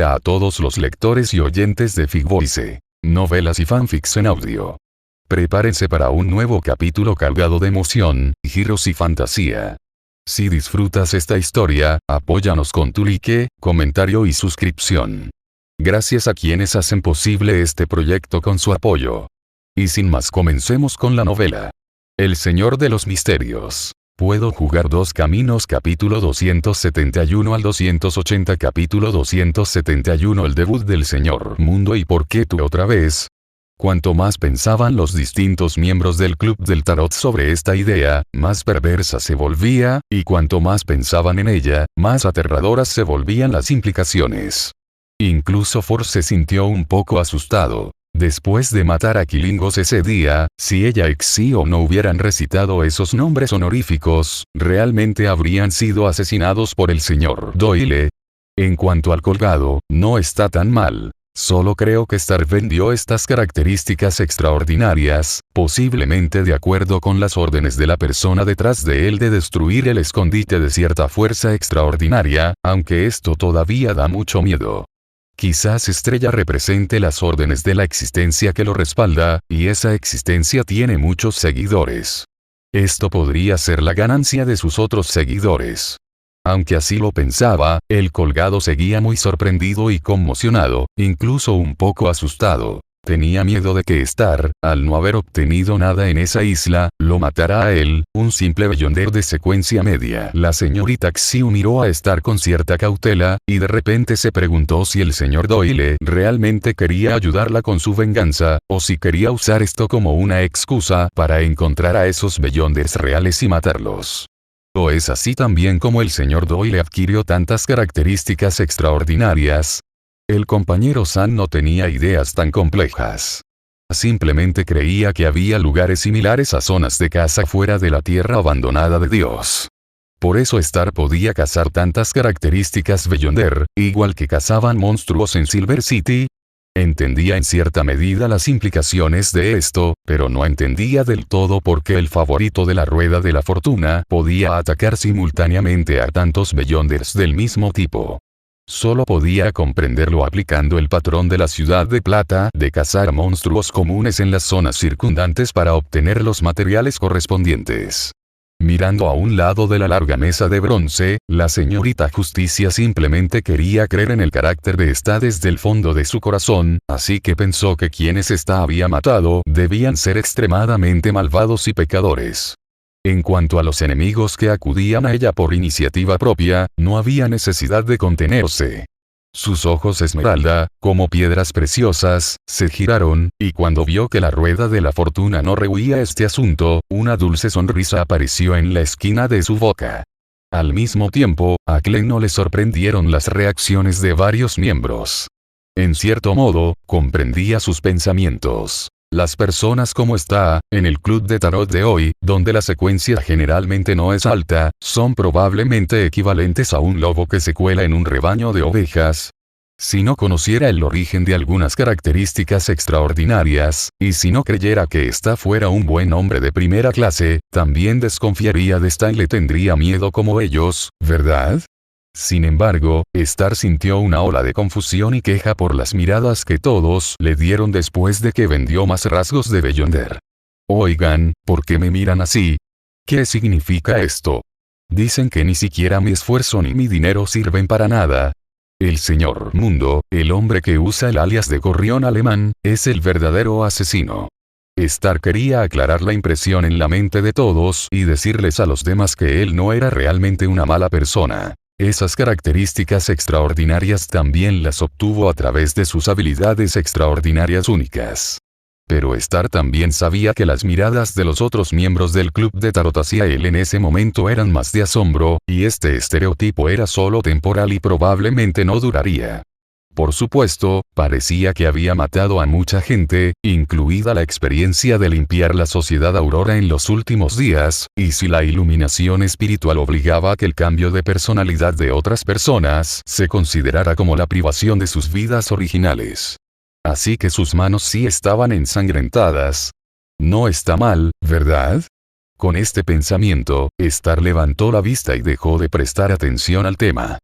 Hola a todos los lectores y oyentes de Figvoice, novelas y fanfics en audio. Prepárense para un nuevo capítulo cargado de emoción, giros y fantasía. Si disfrutas esta historia, apóyanos con tu like, comentario y suscripción. Gracias a quienes hacen posible este proyecto con su apoyo. Y sin más, comencemos con la novela. El Señor de los Misterios. Puedo jugar dos caminos, capítulo 271 al 280, capítulo 271. El debut del Señor Mundo. ¿Y por qué tú otra vez? Cuanto más pensaban los distintos miembros del Club del Tarot sobre esta idea, más perversa se volvía, y cuanto más pensaban en ella, más aterradoras se volvían las implicaciones. Incluso Force se sintió un poco asustado. Después de matar a Kilingos ese día, si ella y Xio no hubieran recitado esos nombres honoríficos, realmente habrían sido asesinados por el señor Doyle. En cuanto al colgado, no está tan mal. Solo creo que Star vendió estas características extraordinarias, posiblemente de acuerdo con las órdenes de la persona detrás de él de destruir el escondite de cierta fuerza extraordinaria, aunque esto todavía da mucho miedo. Quizás Estrella represente las órdenes de la existencia que lo respalda, y esa existencia tiene muchos seguidores. Esto podría ser la ganancia de sus otros seguidores. Aunque así lo pensaba, el colgado seguía muy sorprendido y conmocionado, incluso un poco asustado. Tenía miedo de que Star, al no haber obtenido nada en esa isla, lo matara a él, un simple Beyonder de secuencia media. La señorita Xiu miró a Star con cierta cautela, y de repente se preguntó si el señor Doyle realmente quería ayudarla con su venganza, o si quería usar esto como una excusa para encontrar a esos Beyonders reales y matarlos. ¿O es así también como el señor Doyle adquirió tantas características extraordinarias? El compañero San no tenía ideas tan complejas. Simplemente creía que había lugares similares a zonas de caza fuera de la tierra abandonada de Dios. Por eso Star podía cazar tantas características Beyonder, igual que cazaban monstruos en Silver City. Entendía en cierta medida las implicaciones de esto, pero no entendía del todo por qué el favorito de la Rueda de la Fortuna podía atacar simultáneamente a tantos Beyonders del mismo tipo. Solo podía comprenderlo aplicando el patrón de la Ciudad de Plata de cazar monstruos comunes en las zonas circundantes para obtener los materiales correspondientes. Mirando a un lado de la larga mesa de bronce, la señorita Justicia simplemente quería creer en el carácter de esta desde el fondo de su corazón, así que pensó que quienes esta había matado debían ser extremadamente malvados y pecadores. En cuanto a los enemigos que acudían a ella por iniciativa propia, no había necesidad de contenerse. Sus ojos esmeralda, como piedras preciosas, se giraron, y cuando vio que la Rueda de la Fortuna no rehuía este asunto, una dulce sonrisa apareció en la esquina de su boca. Al mismo tiempo, a Glenn no le sorprendieron las reacciones de varios miembros. En cierto modo, comprendía sus pensamientos. Las personas como está, en el club de tarot de hoy, donde la secuencia generalmente no es alta, son probablemente equivalentes a un lobo que se cuela en un rebaño de ovejas. Si no conociera el origen de algunas características extraordinarias, y si no creyera que ésta fuera un buen hombre de primera clase, también desconfiaría de esta y le tendría miedo como ellos, ¿verdad? Sin embargo, Star sintió una ola de confusión y queja por las miradas que todos le dieron después de que vendió más rasgos de Beyonder. Oigan, ¿por qué me miran así? ¿Qué significa esto? Dicen que ni siquiera mi esfuerzo ni mi dinero sirven para nada. El señor Mundo, el hombre que usa el alias de Gorrión Alemán, es el verdadero asesino. Star quería aclarar la impresión en la mente de todos y decirles a los demás que él no era realmente una mala persona. Esas características extraordinarias también las obtuvo a través de sus habilidades extraordinarias únicas. Pero Star también sabía que las miradas de los otros miembros del club de tarot hacia él en ese momento eran más de asombro, y este estereotipo era solo temporal y probablemente no duraría. Por supuesto, parecía que había matado a mucha gente, incluida la experiencia de limpiar la sociedad Aurora en los últimos días, y si la iluminación espiritual obligaba a que el cambio de personalidad de otras personas se considerara como la privación de sus vidas originales. Así que sus manos sí estaban ensangrentadas. No está mal, ¿verdad? Con este pensamiento, Star levantó la vista y dejó de prestar atención al tema.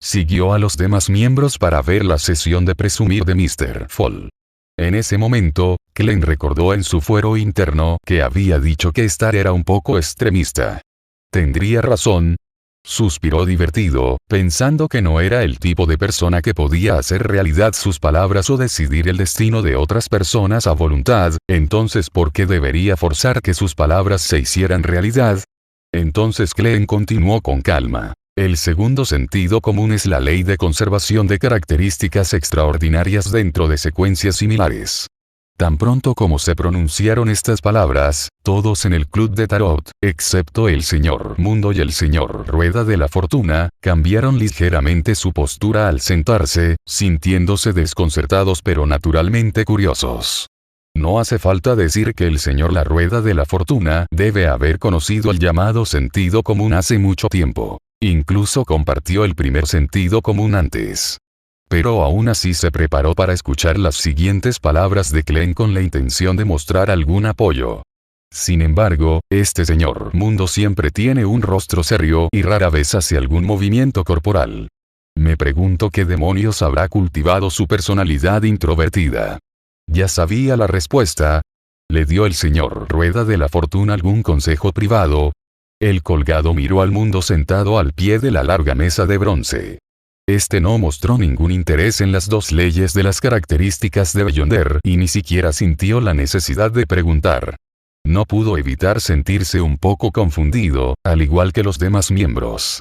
Siguió a los demás miembros para ver la sesión de presumir de Mr. Fall. En ese momento, Klein recordó en su fuero interno que había dicho que Star era un poco extremista. ¿Tendría razón? Suspiró divertido, pensando que no era el tipo de persona que podía hacer realidad sus palabras o decidir el destino de otras personas a voluntad, entonces ¿por qué debería forzar que sus palabras se hicieran realidad? Entonces Klein continuó con calma. El segundo sentido común es la ley de conservación de características extraordinarias dentro de secuencias similares. Tan pronto como se pronunciaron estas palabras, todos en el club de tarot, excepto el señor Mundo y el señor Rueda de la Fortuna, cambiaron ligeramente su postura al sentarse, sintiéndose desconcertados pero naturalmente curiosos. No hace falta decir que el señor La Rueda de la Fortuna debe haber conocido el llamado sentido común hace mucho tiempo. Incluso compartió el primer sentido común antes. Pero aún así se preparó para escuchar las siguientes palabras de Klein con la intención de mostrar algún apoyo. Sin embargo, este señor Mundo siempre tiene un rostro serio y rara vez hace algún movimiento corporal. Me pregunto qué demonios habrá cultivado su personalidad introvertida. Ya sabía la respuesta. ¿Le dio el señor Rueda de la Fortuna algún consejo privado? El colgado miró al Mundo sentado al pie de la larga mesa de bronce. Este no mostró ningún interés en las dos leyes de las características de Beyonder y ni siquiera sintió la necesidad de preguntar. No pudo evitar sentirse un poco confundido, al igual que los demás miembros.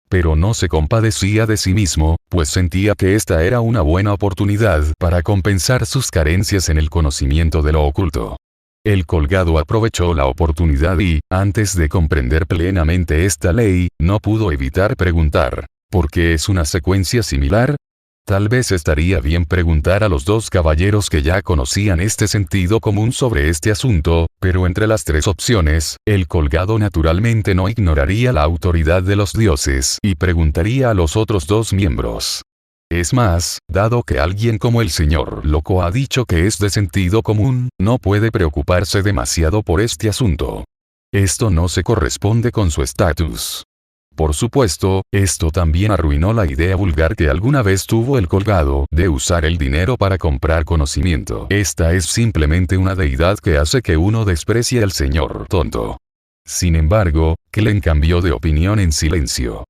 Pero no se compadecía de sí mismo, pues sentía que esta era una buena oportunidad para compensar sus carencias en el conocimiento de lo oculto. El colgado aprovechó la oportunidad y, antes de comprender plenamente esta ley, no pudo evitar preguntar, ¿por qué es una secuencia similar? Tal vez estaría bien preguntar a los dos caballeros que ya conocían este sentido común sobre este asunto, pero entre las tres opciones, el colgado naturalmente no ignoraría la autoridad de los dioses y preguntaría a los otros dos miembros. Es más, dado que alguien como el señor Loco ha dicho que es de sentido común, no puede preocuparse demasiado por este asunto. Esto no se corresponde con su estatus. Por supuesto, esto también arruinó la idea vulgar que alguna vez tuvo el colgado de usar el dinero para comprar conocimiento. Esta es simplemente una deidad que hace que uno desprecie al señor tonto. Sin embargo, Klein cambió de opinión en silencio.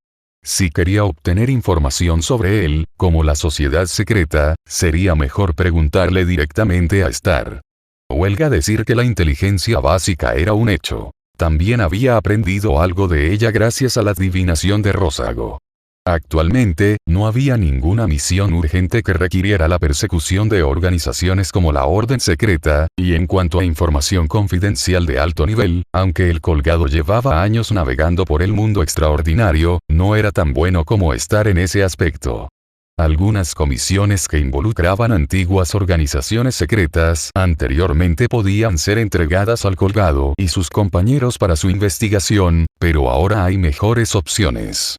Si quería obtener información sobre él, como la sociedad secreta, sería mejor preguntarle directamente a Star. Huelga decir que la inteligencia básica era un hecho. También había aprendido algo de ella gracias a la adivinación de Rózago. Actualmente, no había ninguna misión urgente que requiriera la persecución de organizaciones como la Orden Secreta, y en cuanto a información confidencial de alto nivel, aunque el colgado llevaba años navegando por el mundo extraordinario, no era tan bueno como Star en ese aspecto. Algunas comisiones que involucraban antiguas organizaciones secretas anteriormente podían ser entregadas al colgado y sus compañeros para su investigación, pero ahora hay mejores opciones.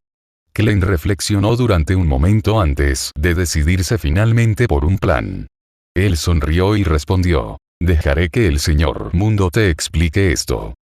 Klein reflexionó durante un momento antes de decidirse finalmente por un plan. Él sonrió y respondió, dejaré que el señor Mundo te explique esto.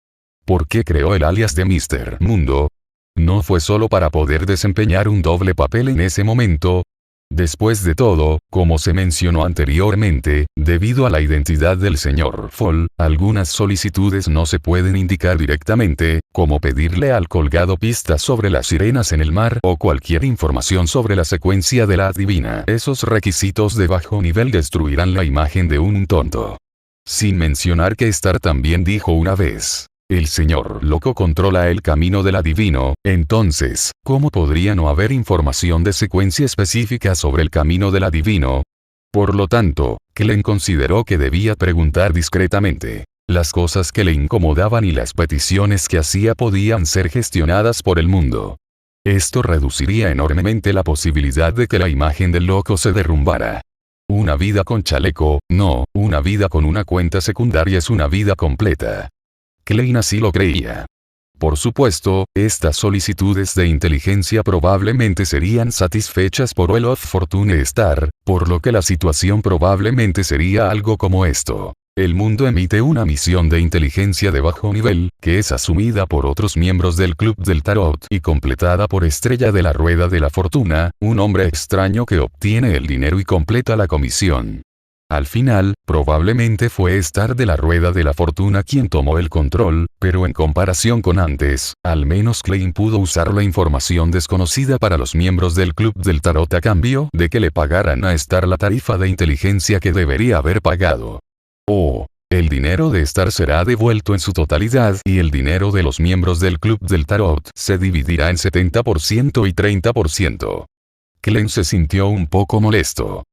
¿Por qué creó el alias de Mr. Mundo? No fue solo para poder desempeñar un doble papel en ese momento. Después de todo, como se mencionó anteriormente, debido a la identidad del señor Fall, algunas solicitudes no se pueden indicar directamente, como pedirle al colgado pistas sobre las sirenas en el mar o cualquier información sobre la secuencia de la adivina. Esos requisitos de bajo nivel destruirán la imagen de un tonto. Sin mencionar que Star también dijo una vez, el señor Loco controla el camino del adivino, entonces, ¿cómo podría no haber información de secuencia específica sobre el camino del adivino? Por lo tanto, Klein consideró que debía preguntar discretamente. Las cosas que le incomodaban y las peticiones que hacía podían ser gestionadas por el mundo. Esto reduciría enormemente la posibilidad de que la imagen del loco se derrumbara. Una vida con chaleco, no, una vida con una cuenta secundaria es una vida completa. Klein así lo creía. Por supuesto, estas solicitudes de inteligencia probablemente serían satisfechas por Wheel of Fortune Star, por lo que la situación probablemente sería algo como esto. El mundo emite una misión de inteligencia de bajo nivel, que es asumida por otros miembros del Club del Tarot y completada por Estrella de la Rueda de la Fortuna, un hombre extraño que obtiene el dinero y completa la comisión. Al final, probablemente fue Star de la Rueda de la Fortuna quien tomó el control, pero en comparación con antes, al menos Klein pudo usar la información desconocida para los miembros del Club del Tarot a cambio de que le pagaran a Star la tarifa de inteligencia que debería haber pagado. El dinero de Star será devuelto en su totalidad y el dinero de los miembros del Club del Tarot se dividirá en 70% y 30%. Klein se sintió un poco molesto.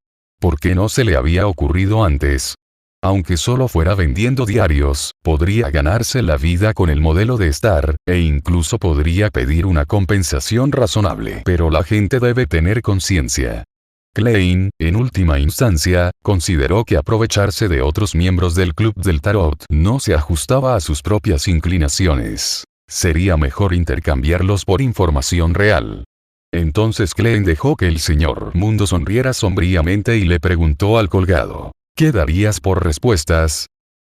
¿Por qué no se le había ocurrido antes? Aunque solo fuera vendiendo diarios, podría ganarse la vida con el modelo de Star, e incluso podría pedir una compensación razonable. Pero la gente debe tener conciencia. Klein, en última instancia, consideró que aprovecharse de otros miembros del Club del Tarot no se ajustaba a sus propias inclinaciones. Sería mejor intercambiarlos por información real. Entonces Klein dejó que el señor Mundo sonriera sombríamente y le preguntó al colgado: ¿qué darías por respuestas?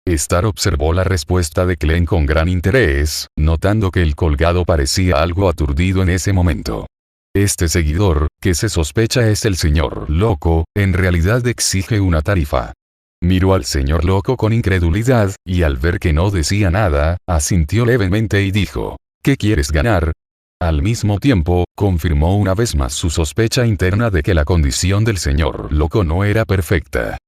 Star observó la respuesta de Klein con gran interés, notando que el colgado parecía algo aturdido en ese momento. Este seguidor, que se sospecha es el señor Loco, en realidad exige una tarifa. Miró al señor Loco con incredulidad, y al ver que no decía nada, asintió levemente y dijo: ¿qué quieres ganar? Al mismo tiempo, confirmó una vez más su sospecha interna de que la condición del señor Loco no era perfecta.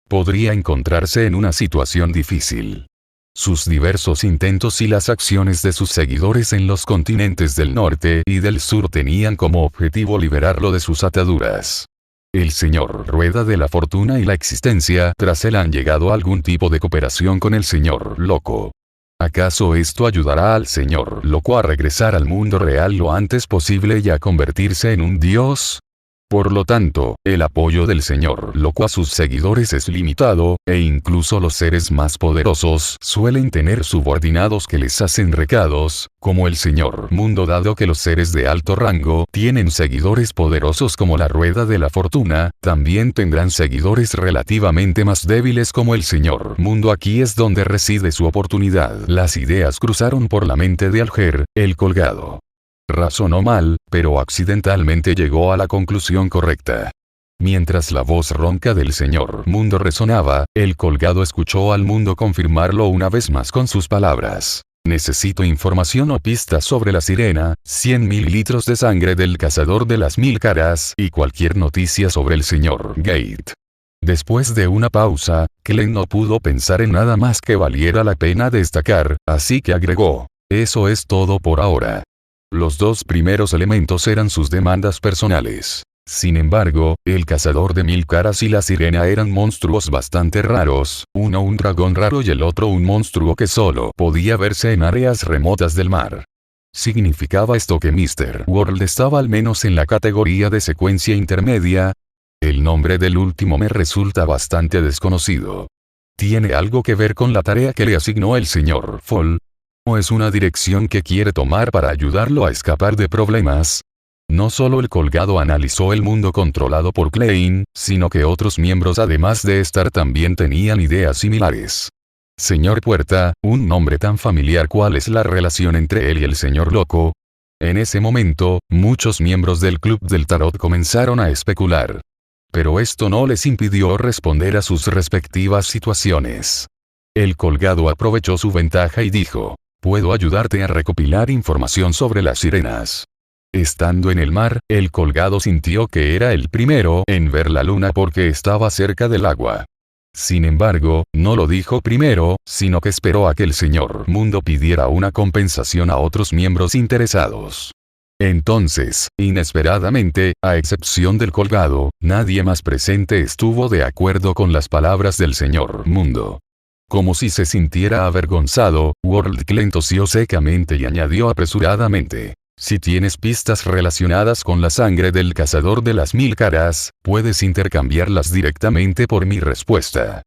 Podría encontrarse en una situación difícil. Sus diversos intentos y las acciones de sus seguidores en los continentes del norte y del sur tenían como objetivo liberarlo de sus ataduras. El señor Rueda de la Fortuna y la existencia tras él han llegado a algún tipo de cooperación con el señor Loco. ¿Acaso esto ayudará al señor Loco a regresar al mundo real lo antes posible y a convertirse en un dios? Por lo tanto, el apoyo del señor Loco a sus seguidores es limitado, e incluso los seres más poderosos suelen tener subordinados que les hacen recados, como el señor Mundo, dado que los seres de alto rango tienen seguidores poderosos como la Rueda de la Fortuna, también tendrán seguidores relativamente más débiles como el señor Mundo. Aquí es donde reside su oportunidad. Las ideas cruzaron por la mente de Alger, el colgado. Razonó mal, pero accidentalmente llegó a la conclusión correcta. Mientras la voz ronca del señor Mundo resonaba, el colgado escuchó al Mundo confirmarlo una vez más con sus palabras. Necesito información o pistas sobre la sirena, 100 mililitros de sangre del cazador de las 1000 caras y cualquier noticia sobre el señor Gate. Después de una pausa, Klein no pudo pensar en nada más que valiera la pena destacar, así que agregó: eso es todo por ahora. Los dos primeros elementos eran sus demandas personales. Sin embargo, el cazador de 1000 caras y la sirena eran monstruos bastante raros, uno un dragón raro y el otro un monstruo que solo podía verse en áreas remotas del mar. ¿Significaba esto que Mr. World estaba al menos en la categoría de secuencia intermedia? El nombre del último me resulta bastante desconocido. ¿Tiene algo que ver con la tarea que le asignó el señor Fall? ¿O es una dirección que quiere tomar para ayudarlo a escapar de problemas? No solo el colgado analizó el mundo controlado por Klein, sino que otros miembros además de Star también tenían ideas similares. Señor Puerta, un nombre tan familiar. ¿Cuál es la relación entre él y el señor Loco? En ese momento, muchos miembros del Club del Tarot comenzaron a especular. Pero esto no les impidió responder a sus respectivas situaciones. El colgado aprovechó su ventaja y dijo: puedo ayudarte a recopilar información sobre las sirenas. Estando en el mar, el colgado sintió que era el primero en ver la luna porque estaba cerca del agua. Sin embargo, no lo dijo primero, sino que esperó a que el señor Mundo pidiera una compensación a otros miembros interesados. Entonces, inesperadamente, a excepción del colgado, nadie más presente estuvo de acuerdo con las palabras del señor Mundo. Como si se sintiera avergonzado, World Klein tosió secamente y añadió apresuradamente: si tienes pistas relacionadas con la sangre del cazador de las 1000 caras, puedes intercambiarlas directamente por mi respuesta.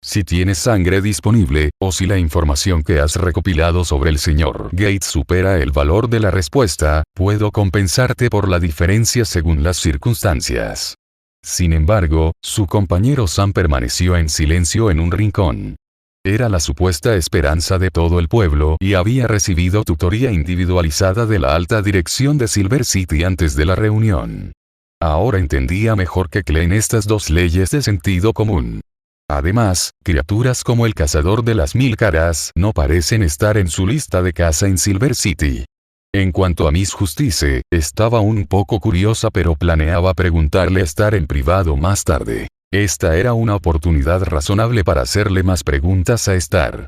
Si tienes sangre disponible, o si la información que has recopilado sobre el señor Gates supera el valor de la respuesta, puedo compensarte por la diferencia según las circunstancias. Sin embargo, su compañero Sam permaneció en silencio en un rincón. Era la supuesta esperanza de todo el pueblo y había recibido tutoría individualizada de la alta dirección de Silver City antes de la reunión. Ahora entendía mejor que Klein estas dos leyes de sentido común. Además, criaturas como el cazador de las 1000 caras no parecen estar en su lista de caza en Silver City. En cuanto a Miss Justice, estaba un poco curiosa pero planeaba preguntarle a Star en privado más tarde. Esta era una oportunidad razonable para hacerle más preguntas a Star.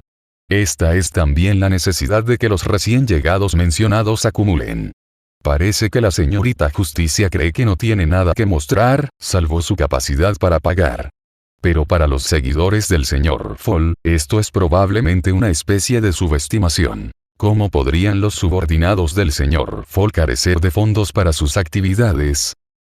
Esta es también la necesidad de que los recién llegados mencionados acumulen. Parece que la señorita Justicia cree que no tiene nada que mostrar, salvo su capacidad para pagar. Pero para los seguidores del señor Fall, esto es probablemente una especie de subestimación. ¿Cómo podrían los subordinados del señor Fall carecer de fondos para sus actividades?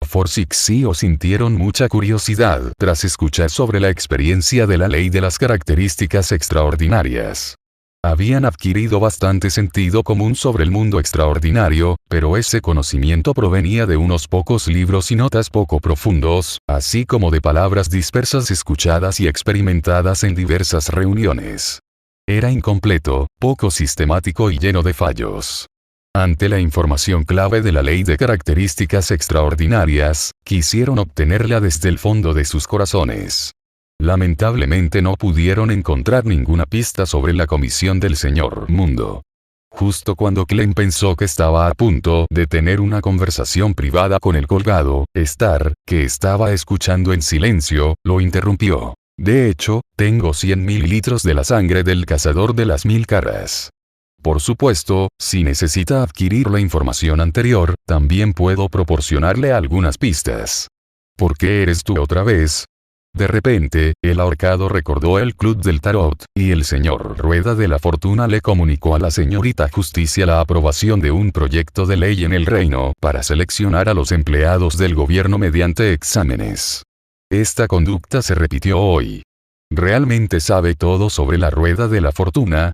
Forsyth y O sintieron mucha curiosidad tras escuchar sobre la experiencia de la ley de las características extraordinarias. Habían adquirido bastante sentido común sobre el mundo extraordinario, pero ese conocimiento provenía de unos pocos libros y notas poco profundos, así como de palabras dispersas escuchadas y experimentadas en diversas reuniones. Era incompleto, poco sistemático y lleno de fallos. Ante la información clave de la ley de características extraordinarias, quisieron obtenerla desde el fondo de sus corazones. Lamentablemente no pudieron encontrar ninguna pista sobre la comisión del señor Mundo. Justo cuando Klein pensó que estaba a punto de tener una conversación privada con el colgado, Star, que estaba escuchando en silencio, lo interrumpió. De hecho, tengo 100 mililitros de la sangre del cazador de las 1000 caras. Por supuesto, si necesita adquirir la información anterior, también puedo proporcionarle algunas pistas. ¿Por qué eres tú otra vez? De repente, el ahorcado recordó el Club del Tarot, y el señor Rueda de la Fortuna le comunicó a la señorita Justicia la aprobación de un proyecto de ley en el reino para seleccionar a los empleados del gobierno mediante exámenes. Esta conducta se repitió hoy. ¿Realmente sabe todo sobre la Rueda de la Fortuna?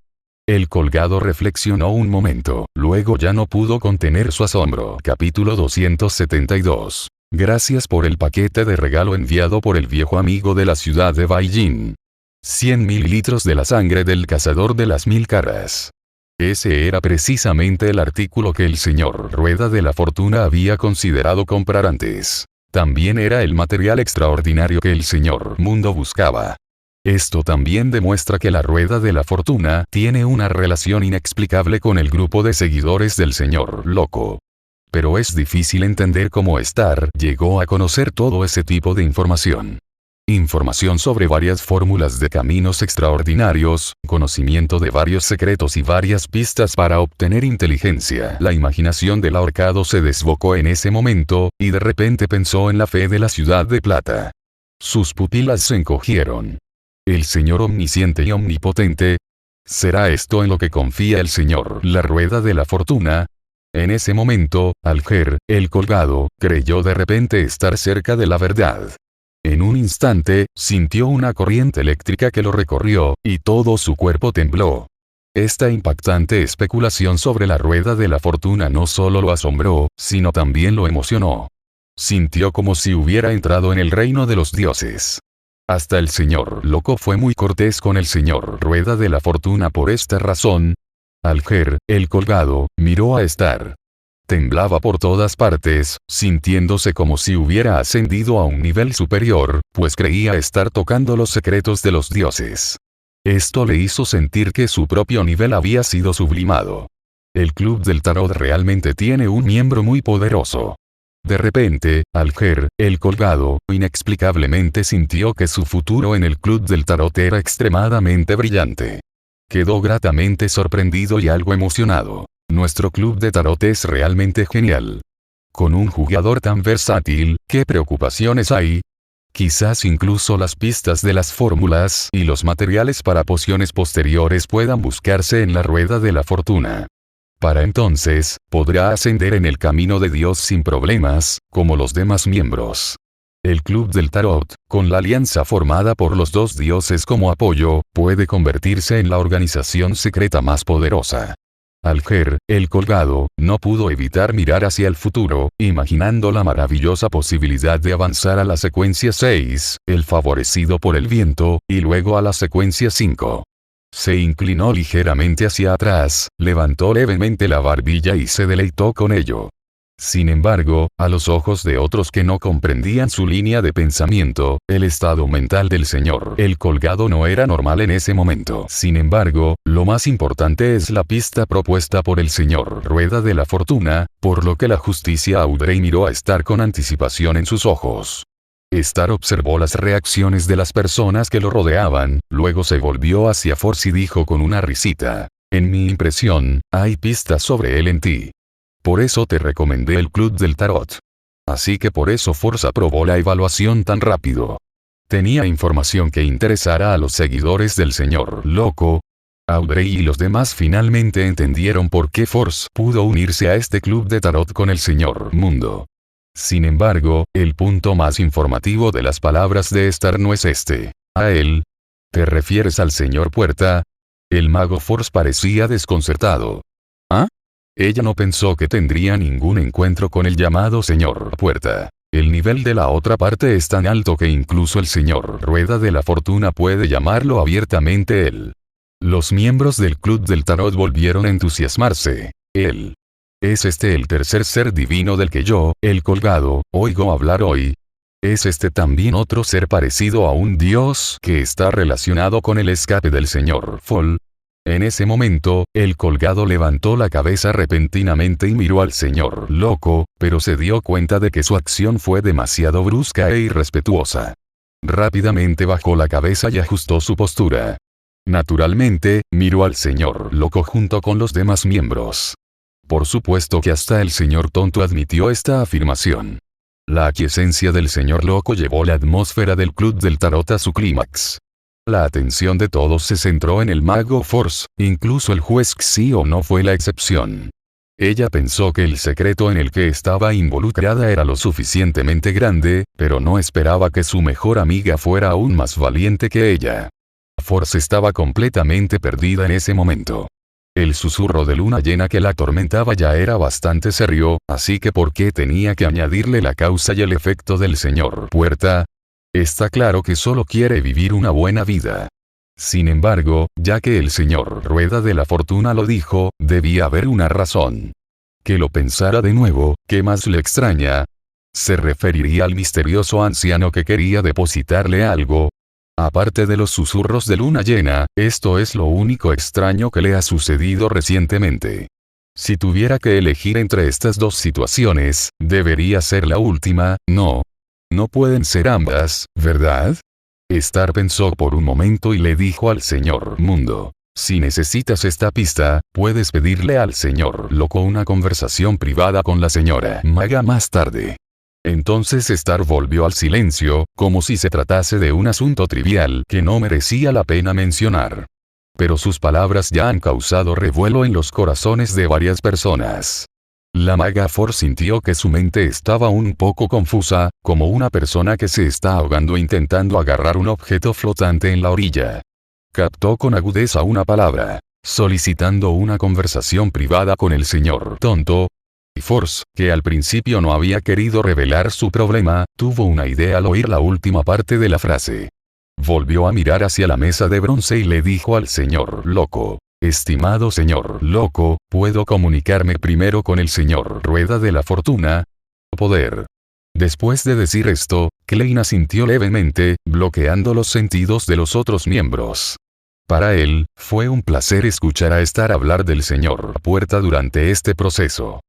El colgado reflexionó un momento, luego ya no pudo contener su asombro. Capítulo 272. Gracias por el paquete de regalo enviado por el viejo amigo de la ciudad de Beijing. 100 mililitros de la sangre del cazador de las 1000 caras. Ese era precisamente el artículo que el señor Rueda de la Fortuna había considerado comprar antes. También era el material extraordinario que el señor Mundo buscaba. Esto también demuestra que la Rueda de la Fortuna tiene una relación inexplicable con el grupo de seguidores del señor Loco. Pero es difícil entender cómo Star llegó a conocer todo ese tipo de información. Información sobre varias fórmulas de caminos extraordinarios, conocimiento de varios secretos y varias pistas para obtener inteligencia. La imaginación del ahorcado se desbocó en ese momento, y de repente pensó en la fe de la ciudad de plata. Sus pupilas se encogieron. El señor omnisciente y omnipotente. ¿Será esto en lo que confía el señor La Rueda de la Fortuna? En ese momento, Alger, el colgado, creyó de repente estar cerca de la verdad. En un instante, sintió una corriente eléctrica que lo recorrió, y todo su cuerpo tembló. Esta impactante especulación sobre la Rueda de la Fortuna no solo lo asombró, sino también lo emocionó. Sintió como si hubiera entrado en el reino de los dioses. Hasta el señor Loco fue muy cortés con el señor Rueda de la Fortuna por esta razón. Alger, el colgado, miró a Star. Temblaba por todas partes, sintiéndose como si hubiera ascendido a un nivel superior, pues creía estar tocando los secretos de los dioses. Esto le hizo sentir que su propio nivel había sido sublimado. El Club del Tarot realmente tiene un miembro muy poderoso. De repente, Alger, el colgado, inexplicablemente sintió que su futuro en el Club del Tarot era extremadamente brillante. Quedó gratamente sorprendido y algo emocionado. Nuestro Club de Tarot es realmente genial. Con un jugador tan versátil, ¿qué preocupaciones hay? Quizás incluso las pistas de las fórmulas y los materiales para pociones posteriores puedan buscarse en la Rueda de la Fortuna. Para entonces, podrá ascender en el camino de Dios sin problemas, como los demás miembros. El Club del Tarot, con la alianza formada por los dos dioses como apoyo, puede convertirse en la organización secreta más poderosa. Alger, el colgado, no pudo evitar mirar hacia el futuro, imaginando la maravillosa posibilidad de avanzar a la secuencia 6, el favorecido por el viento, y luego a la secuencia 5. Se inclinó ligeramente hacia atrás, levantó levemente la barbilla y se deleitó con ello. Sin embargo, a los ojos de otros que no comprendían su línea de pensamiento, el estado mental del señor el colgado no era normal en ese momento. Sin embargo, lo más importante es la pista propuesta por el señor Rueda de la Fortuna, por lo que la justicia Audrey miró a Star con anticipación en sus ojos. Star observó las reacciones de las personas que lo rodeaban, luego se volvió hacia Force y dijo con una risita: en mi impresión, hay pistas sobre él en ti. Por eso te recomendé el Club del Tarot. Así que por eso Force aprobó la evaluación tan rápido. Tenía información que interesara a los seguidores del señor loco. Audrey y los demás finalmente entendieron por qué Force pudo unirse a este club de tarot con el señor Mundo. Sin embargo, el punto más informativo de las palabras de Star no es este. ¿A él? ¿Te refieres al señor Puerta? El mago Force parecía desconcertado. ¿Ah? Ella no pensó que tendría ningún encuentro con el llamado señor Puerta. El nivel de la otra parte es tan alto que incluso el señor Rueda de la Fortuna puede llamarlo abiertamente él. Los miembros del Club del Tarot volvieron a entusiasmarse. Él. ¿Es este el tercer ser divino del que yo, el colgado, oigo hablar hoy? ¿Es este también otro ser parecido a un dios que está relacionado con el escape del señor Fall? En ese momento, el colgado levantó la cabeza repentinamente y miró al señor loco, pero se dio cuenta de que su acción fue demasiado brusca e irrespetuosa. Rápidamente bajó la cabeza y ajustó su postura. Naturalmente, miró al señor loco junto con los demás miembros. Por supuesto que hasta el señor tonto admitió esta afirmación. La aquiescencia del señor loco llevó la atmósfera del Club del Tarot a su clímax. La atención de todos se centró en el mago Force, incluso el juez Xio no fue la excepción. Ella pensó que el secreto en el que estaba involucrada era lo suficientemente grande, pero no esperaba que su mejor amiga fuera aún más valiente que ella. Force estaba completamente perdida en ese momento. El susurro de luna llena que la atormentaba ya era bastante serio, así que ¿por qué tenía que añadirle la causa y el efecto del señor Puerta? Está claro que solo quiere vivir una buena vida. Sin embargo, ya que el señor Rueda de la Fortuna lo dijo, debía haber una razón. Que lo pensara de nuevo, ¿qué más le extraña? ¿Se referiría al misterioso anciano que quería depositarle algo? Aparte de los susurros de luna llena, esto es lo único extraño que le ha sucedido recientemente. Si tuviera que elegir entre estas dos situaciones, debería ser la última, ¿no? No pueden ser ambas, ¿verdad? Star pensó por un momento y le dijo al señor Mundo: si necesitas esta pista, puedes pedirle al señor loco una conversación privada con la señora maga más tarde. Entonces Star volvió al silencio, como si se tratase de un asunto trivial que no merecía la pena mencionar. Pero sus palabras ya han causado revuelo en los corazones de varias personas. La maga Force sintió que su mente estaba un poco confusa, como una persona que se está ahogando intentando agarrar un objeto flotante en la orilla. Captó con agudeza una palabra, solicitando una conversación privada con el señor tonto. Y Force, que al principio no había querido revelar su problema, tuvo una idea al oír la última parte de la frase. Volvió a mirar hacia la mesa de bronce y le dijo al señor loco: estimado señor loco, ¿puedo comunicarme primero con el señor Rueda de la Fortuna? Poder. Después de decir esto, Klein asintió levemente, bloqueando los sentidos de los otros miembros. Para él, fue un placer escuchar a Star hablar del señor Puerta durante este proceso.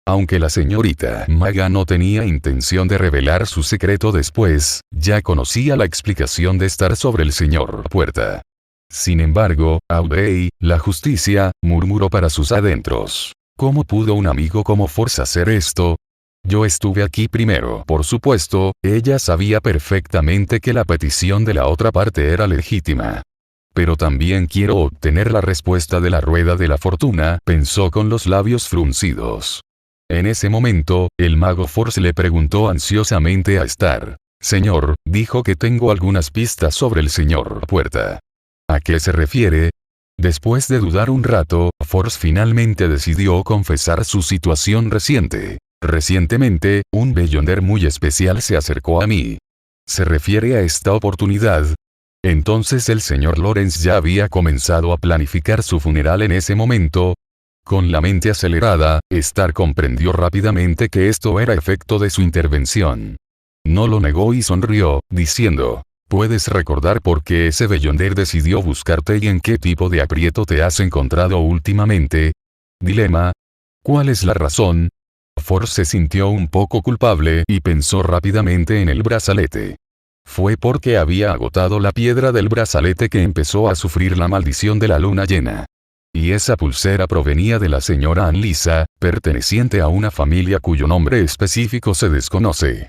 Aunque la señorita maga no tenía intención de revelar su secreto después, ya conocía la explicación de Star sobre el señor Puerta. Sin embargo, Audrey, la justicia, murmuró para sus adentros: ¿cómo pudo un amigo como Force hacer esto? Yo estuve aquí primero. Por supuesto, ella sabía perfectamente que la petición de la otra parte era legítima. Pero también quiero obtener la respuesta de la Rueda de la Fortuna, pensó con los labios fruncidos. En ese momento, el mago Force le preguntó ansiosamente a Star: señor, dijo que tengo algunas pistas sobre el señor Puerta. ¿A qué se refiere? Después de dudar un rato, Force finalmente decidió confesar su situación reciente. Recientemente, un bellonder muy especial se acercó a mí. ¿Se refiere a esta oportunidad? Entonces el señor Lawrence ya había comenzado a planificar su funeral en ese momento. Con la mente acelerada, Starr comprendió rápidamente que esto era efecto de su intervención. No lo negó y sonrió, diciendo: ¿puedes recordar por qué ese Beyonder decidió buscarte y en qué tipo de aprieto te has encontrado últimamente? Dilema. ¿Cuál es la razón? Force se sintió un poco culpable y pensó rápidamente en el brazalete. Fue porque había agotado la piedra del brazalete que empezó a sufrir la maldición de la luna llena. Y esa pulsera provenía de la señora Annalisa, perteneciente a una familia cuyo nombre específico se desconoce.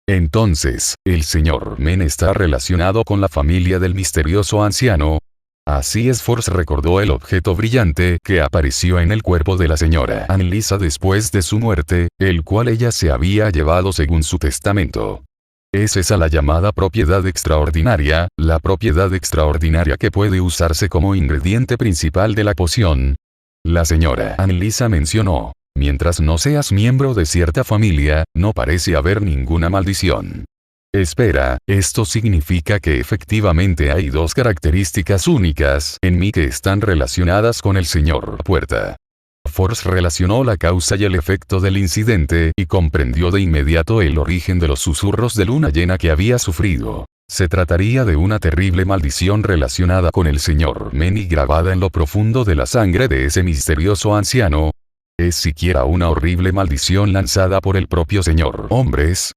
Entonces, el señor Men está relacionado con la familia del misterioso anciano. Así es, Force recordó el objeto brillante que apareció en el cuerpo de la señora Annalisa después de su muerte, el cual ella se había llevado según su testamento. Es esa la llamada propiedad extraordinaria, la propiedad extraordinaria que puede usarse como ingrediente principal de la poción. La señora Annalisa mencionó: mientras no seas miembro de cierta familia, no parece haber ninguna maldición. Espera, esto significa que efectivamente hay dos características únicas en mí que están relacionadas con el señor Puerta. Force relacionó la causa y el efecto del incidente y comprendió de inmediato el origen de los susurros de luna llena que había sufrido. Se trataría de una terrible maldición relacionada con el señor Men y grabada en lo profundo de la sangre de ese misterioso anciano. ¿Es siquiera una horrible maldición lanzada por el propio señor Hombres?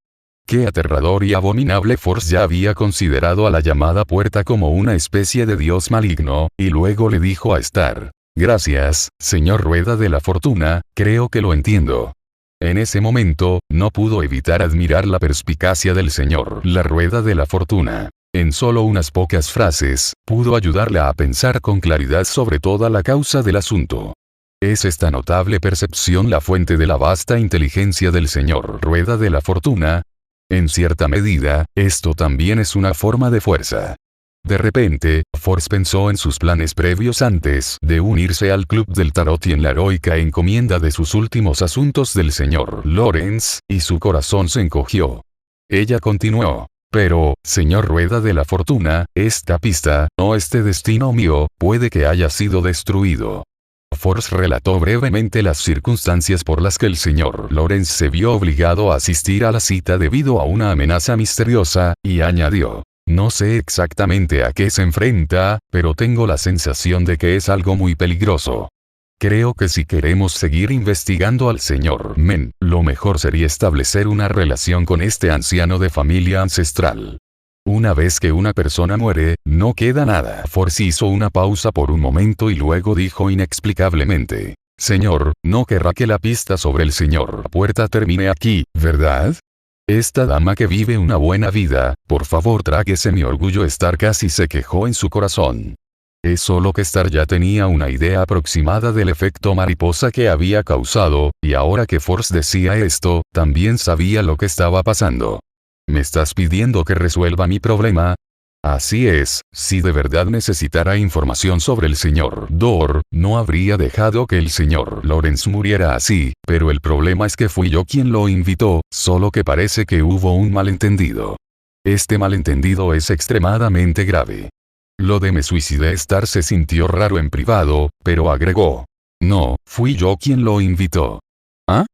Qué aterrador y abominable. Force ya había considerado a la llamada Puerta como una especie de dios maligno, y luego le dijo a Starr: gracias, señor Rueda de la Fortuna, creo que lo entiendo. En ese momento, no pudo evitar admirar la perspicacia del señor La Rueda de la Fortuna. En solo unas pocas frases, pudo ayudarle a pensar con claridad sobre toda la causa del asunto. ¿Es esta notable percepción la fuente de la vasta inteligencia del señor Rueda de la Fortuna? En cierta medida, esto también es una forma de fuerza. De repente, Force pensó en sus planes previos antes de unirse al Club del Tarot y en la heroica encomienda de sus últimos asuntos del señor Lawrence, y su corazón se encogió. Ella continuó: pero, señor Rueda de la Fortuna, esta pista, o este destino mío, puede que haya sido destruido. Force relató brevemente las circunstancias por las que el señor Lawrence se vio obligado a asistir a la cita debido a una amenaza misteriosa, y añadió: no sé exactamente a qué se enfrenta, pero tengo la sensación de que es algo muy peligroso. Creo que si queremos seguir investigando al señor Men, lo mejor sería establecer una relación con este anciano de familia ancestral. Una vez que una persona muere, no queda nada. Force hizo una pausa por un momento y luego dijo inexplicablemente: señor, no querrá que la pista sobre el señor Puerta termine aquí, ¿verdad? Esta dama que vive una buena vida, por favor tráguese mi orgullo. Starr casi se quejó en su corazón. Es solo que Starr ya tenía una idea aproximada del efecto mariposa que había causado, y ahora que Force decía esto, también sabía lo que estaba pasando. ¿Me estás pidiendo que resuelva mi problema? Así es, si de verdad necesitara información sobre el señor Dorr, no habría dejado que el señor Lawrence muriera así, pero el problema es que fui yo quien lo invitó, solo que parece que hubo un malentendido. Este malentendido es extremadamente grave. Lo de me suicidé. Starr se sintió raro en privado, pero agregó: no, fui yo quien lo invitó. ¿Ah?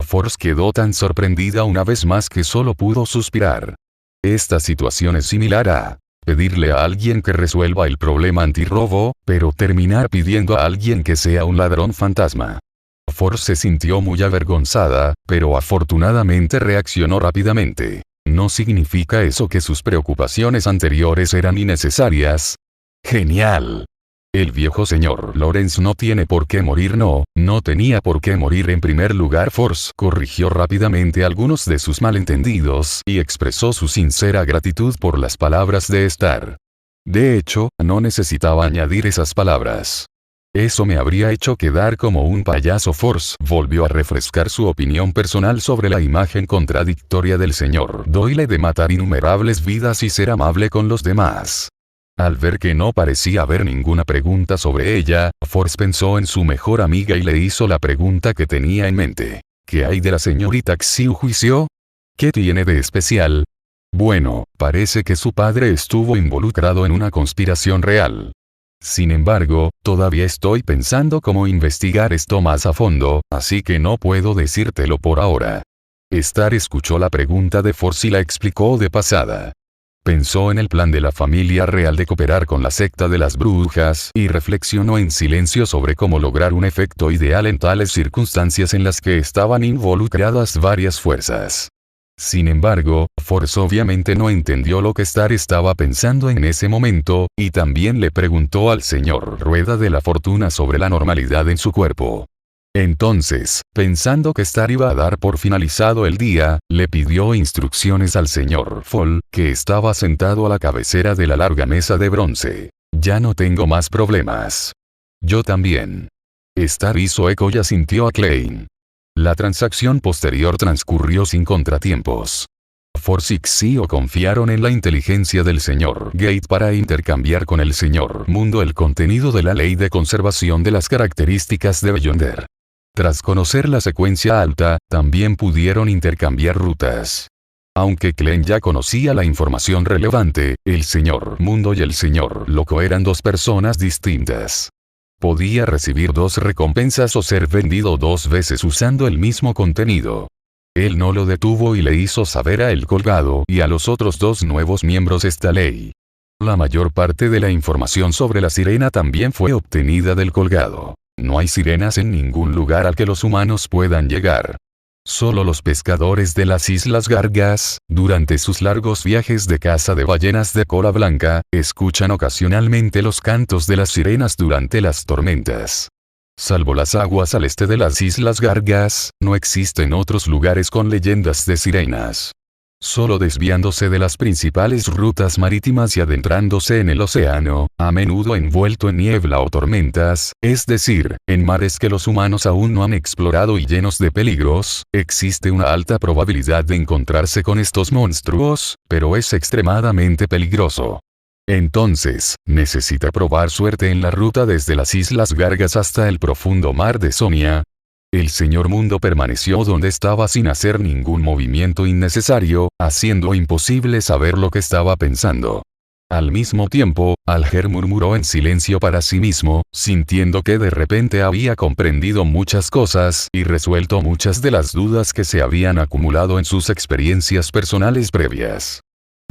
Force quedó tan sorprendida una vez más que solo pudo suspirar. Esta situación es similar a pedirle a alguien que resuelva el problema antirrobo, pero terminar pidiendo a alguien que sea un ladrón fantasma. Force se sintió muy avergonzada, pero afortunadamente reaccionó rápidamente. ¿No significa eso que sus preocupaciones anteriores eran innecesarias? ¡Genial! El viejo señor Lawrence no tiene por qué morir. No tenía por qué morir. En primer lugar, Force corrigió rápidamente algunos de sus malentendidos y expresó su sincera gratitud por las palabras de Starr. De hecho, no necesitaba añadir esas palabras. Eso me habría hecho quedar como un payaso. Force volvió a refrescar su opinión personal sobre la imagen contradictoria del señor Doyle de matar innumerables vidas y ser amable con los demás. Al ver que no parecía haber ninguna pregunta sobre ella, Force pensó en su mejor amiga y le hizo la pregunta que tenía en mente. ¿Qué hay de la señorita Xiu Juicio? ¿Qué tiene de especial? Bueno, parece que su padre estuvo involucrado en una conspiración real. Sin embargo, todavía estoy pensando cómo investigar esto más a fondo, así que no puedo decírtelo por ahora. Star escuchó la pregunta de Force y la explicó de pasada. Pensó en el plan de la familia real de cooperar con la secta de las brujas y reflexionó en silencio sobre cómo lograr un efecto ideal en tales circunstancias en las que estaban involucradas varias fuerzas. Sin embargo, Force obviamente no entendió lo que Star estaba pensando en ese momento, y también le preguntó al señor Rueda de la Fortuna sobre la normalidad en su cuerpo. Entonces, pensando que Star iba a dar por finalizado el día, le pidió instrucciones al señor Fall, que estaba sentado a la cabecera de la larga mesa de bronce. Ya no tengo más problemas. Yo también. Star hizo eco y asintió a Klein. La transacción posterior transcurrió sin contratiempos. Force y Xio confiaron en la inteligencia del señor Gate para intercambiar con el señor Mundo el contenido de la ley de conservación de las características de Beyonder. Tras conocer la secuencia alta, también pudieron intercambiar rutas. Aunque Klein ya conocía la información relevante, el señor Mundo y el señor Loco eran dos personas distintas. Podía recibir dos recompensas o ser vendido dos veces usando el mismo contenido. Él no lo detuvo y le hizo saber a El Colgado y a los otros dos nuevos miembros esta ley. La mayor parte de la información sobre la sirena también fue obtenida del Colgado. No hay sirenas en ningún lugar al que los humanos puedan llegar. Solo los pescadores de las Islas Gargas, durante sus largos viajes de caza de ballenas de cola blanca, escuchan ocasionalmente los cantos de las sirenas durante las tormentas. Salvo las aguas al este de las Islas Gargas, no existen otros lugares con leyendas de sirenas. Solo desviándose de las principales rutas marítimas y adentrándose en el océano, a menudo envuelto en niebla o tormentas, es decir, en mares que los humanos aún no han explorado y llenos de peligros, existe una alta probabilidad de encontrarse con estos monstruos, pero es extremadamente peligroso. Entonces, necesita probar suerte en la ruta desde las Islas Gargas hasta el profundo mar de Sonia. El señor Mundo permaneció donde estaba sin hacer ningún movimiento innecesario, haciendo imposible saber lo que estaba pensando. Al mismo tiempo, Alger murmuró en silencio para sí mismo, sintiendo que de repente había comprendido muchas cosas y resuelto muchas de las dudas que se habían acumulado en sus experiencias personales previas.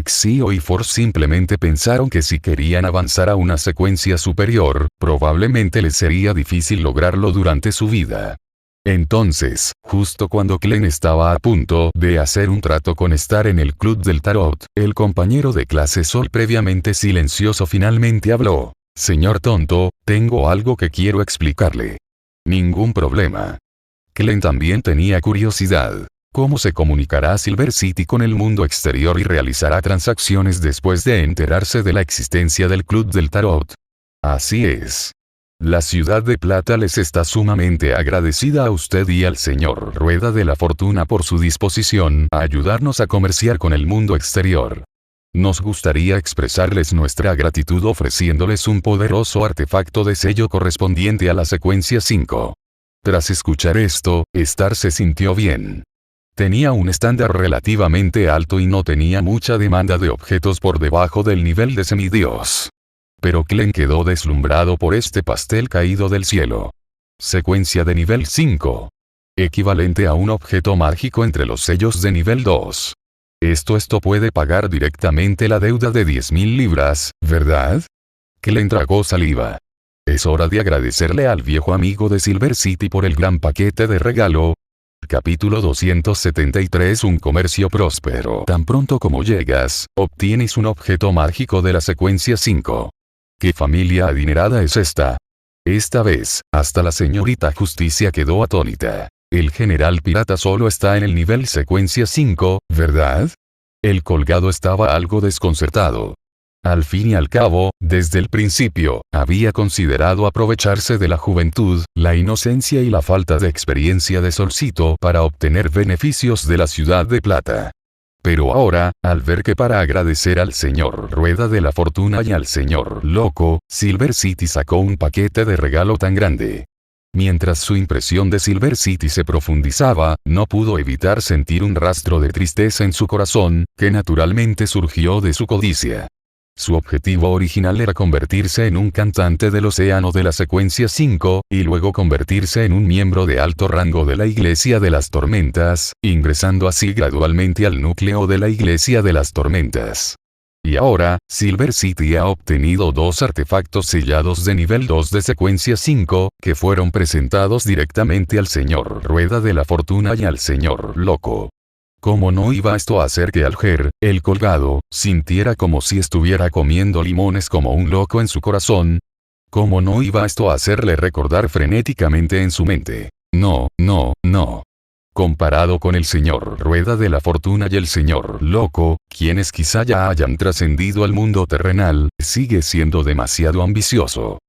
Xio y Force simplemente pensaron que si querían avanzar a una secuencia superior, probablemente les sería difícil lograrlo durante su vida. Entonces, justo cuando Klein estaba a punto de hacer un trato con Star en el club del tarot, el compañero de clase Sol previamente silencioso finalmente habló. Señor tonto, tengo algo que quiero explicarle. Ningún problema. Klein también tenía curiosidad. ¿Cómo se comunicará Silver City con el mundo exterior y realizará transacciones después de enterarse de la existencia del club del tarot? Así es. La ciudad de Plata les está sumamente agradecida a usted y al señor Rueda de la Fortuna por su disposición a ayudarnos a comerciar con el mundo exterior. Nos gustaría expresarles nuestra gratitud ofreciéndoles un poderoso artefacto de sello correspondiente a la secuencia 5. Tras escuchar esto, Star se sintió bien. Tenía un estándar relativamente alto y no tenía mucha demanda de objetos por debajo del nivel de semidios. Pero Klein quedó deslumbrado por este pastel caído del cielo. Secuencia de nivel 5. Equivalente a un objeto mágico entre los sellos de nivel 2. Esto puede pagar directamente la deuda de 10.000 libras, ¿verdad? Klein tragó saliva. Es hora de agradecerle al viejo amigo de Silver City por el gran paquete de regalo. Capítulo 273. Un comercio próspero. Tan pronto como llegas, obtienes un objeto mágico de la secuencia 5. ¿Qué familia adinerada es esta? Esta vez, hasta la señorita Justicia quedó atónita. El general pirata solo está en el nivel secuencia 5, ¿verdad? El colgado estaba algo desconcertado. Al fin y al cabo, desde el principio, había considerado aprovecharse de la juventud, la inocencia y la falta de experiencia de Solcito para obtener beneficios de la ciudad de Plata. Pero ahora, al ver que para agradecer al señor Rueda de la Fortuna y al señor Loco, Silver City sacó un paquete de regalo tan grande. Mientras su impresión de Silver City se profundizaba, no pudo evitar sentir un rastro de tristeza en su corazón, que naturalmente surgió de su codicia. Su objetivo original era convertirse en un cantante del océano de la secuencia 5, y luego convertirse en un miembro de alto rango de la Iglesia de las Tormentas, ingresando así gradualmente al núcleo de la Iglesia de las Tormentas. Y ahora, Silver City ha obtenido 2 artefactos sellados de nivel 2 de secuencia 5, que fueron presentados directamente al señor Rueda de la Fortuna y al señor Loco. ¿Cómo no iba esto a hacer que Alger, el colgado, sintiera como si estuviera comiendo limones como un loco en su corazón? ¿Cómo no iba esto a hacerle recordar frenéticamente en su mente? No, no, no. Comparado con el señor Rueda de la Fortuna y el señor Loco, quienes quizá ya hayan trascendido al mundo terrenal, sigue siendo demasiado ambicioso.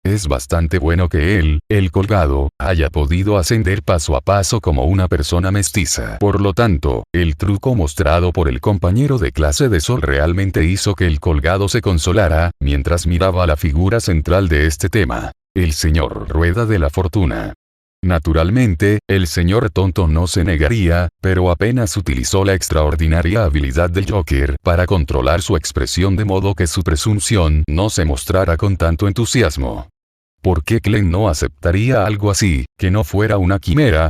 Es bastante bueno que él, el colgado, haya podido ascender paso a paso como una persona mestiza. Por lo tanto, el truco mostrado por el compañero de clase de Sol realmente hizo que el colgado se consolara, mientras miraba a la figura central de este tema, el señor Rueda de la Fortuna. Naturalmente, el señor tonto no se negaría, pero apenas utilizó la extraordinaria habilidad del Joker para controlar su expresión de modo que su presunción no se mostrara con tanto entusiasmo. ¿Por qué Glenn no aceptaría algo así, que no fuera una quimera?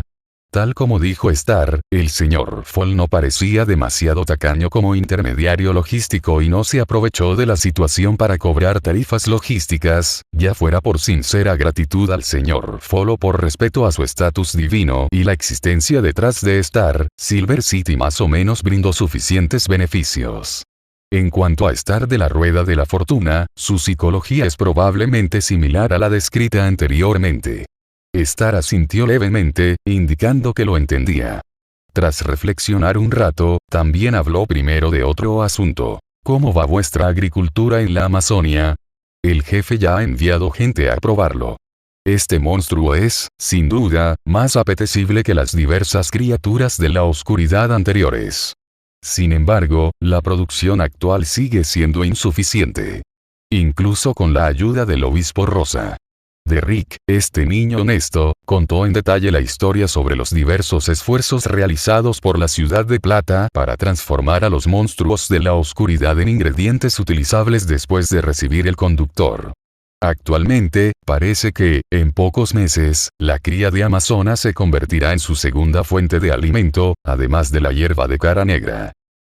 Tal como dijo Star, el señor Fall no parecía demasiado tacaño como intermediario logístico y no se aprovechó de la situación para cobrar tarifas logísticas, ya fuera por sincera gratitud al señor Fall o por respeto a su estatus divino y la existencia detrás de Star. Silver City más o menos brindó suficientes beneficios. En cuanto a Star de la Rueda de la Fortuna, su psicología es probablemente similar a la descrita anteriormente. Star asintió levemente, indicando que lo entendía. Tras reflexionar un rato, también habló primero de otro asunto. ¿Cómo va vuestra agricultura en la Amazonia? El jefe ya ha enviado gente a probarlo. Este monstruo es, sin duda, más apetecible que las diversas criaturas de la oscuridad anteriores. Sin embargo, la producción actual sigue siendo insuficiente. Incluso con la ayuda del obispo Rosa. Derrick, este niño honesto, contó en detalle la historia sobre los diversos esfuerzos realizados por la Ciudad de Plata para transformar a los monstruos de la oscuridad en ingredientes utilizables después de recibir el conductor. Actualmente, parece que, en pocos meses, la cría de Amazonas se convertirá en su segunda fuente de alimento, además de la hierba de cara negra.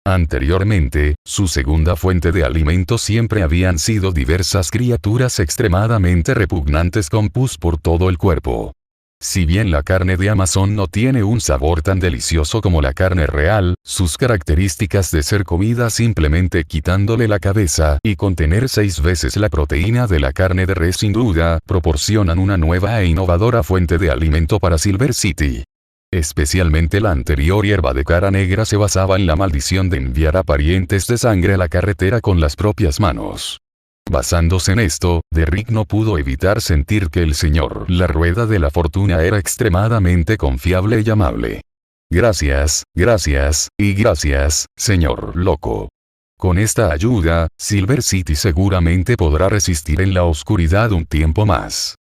Anteriormente, su segunda fuente de alimento siempre habían sido diversas criaturas extremadamente repugnantes con pus por todo el cuerpo. Si bien la carne de Amazon no tiene un sabor tan delicioso como la carne real, sus características de ser comida simplemente quitándole la cabeza y contener 6 veces la proteína de la carne de res sin duda, proporcionan una nueva e innovadora fuente de alimento para Silver City. Especialmente la anterior hierba de cara negra se basaba en la maldición de enviar a parientes de sangre a la carretera con las propias manos. Basándose en esto, Derrick no pudo evitar sentir que el señor La Rueda de la Fortuna era extremadamente confiable y amable. Gracias, gracias, y gracias, señor Loco. Con esta ayuda, Silver City seguramente podrá resistir en la oscuridad un tiempo más.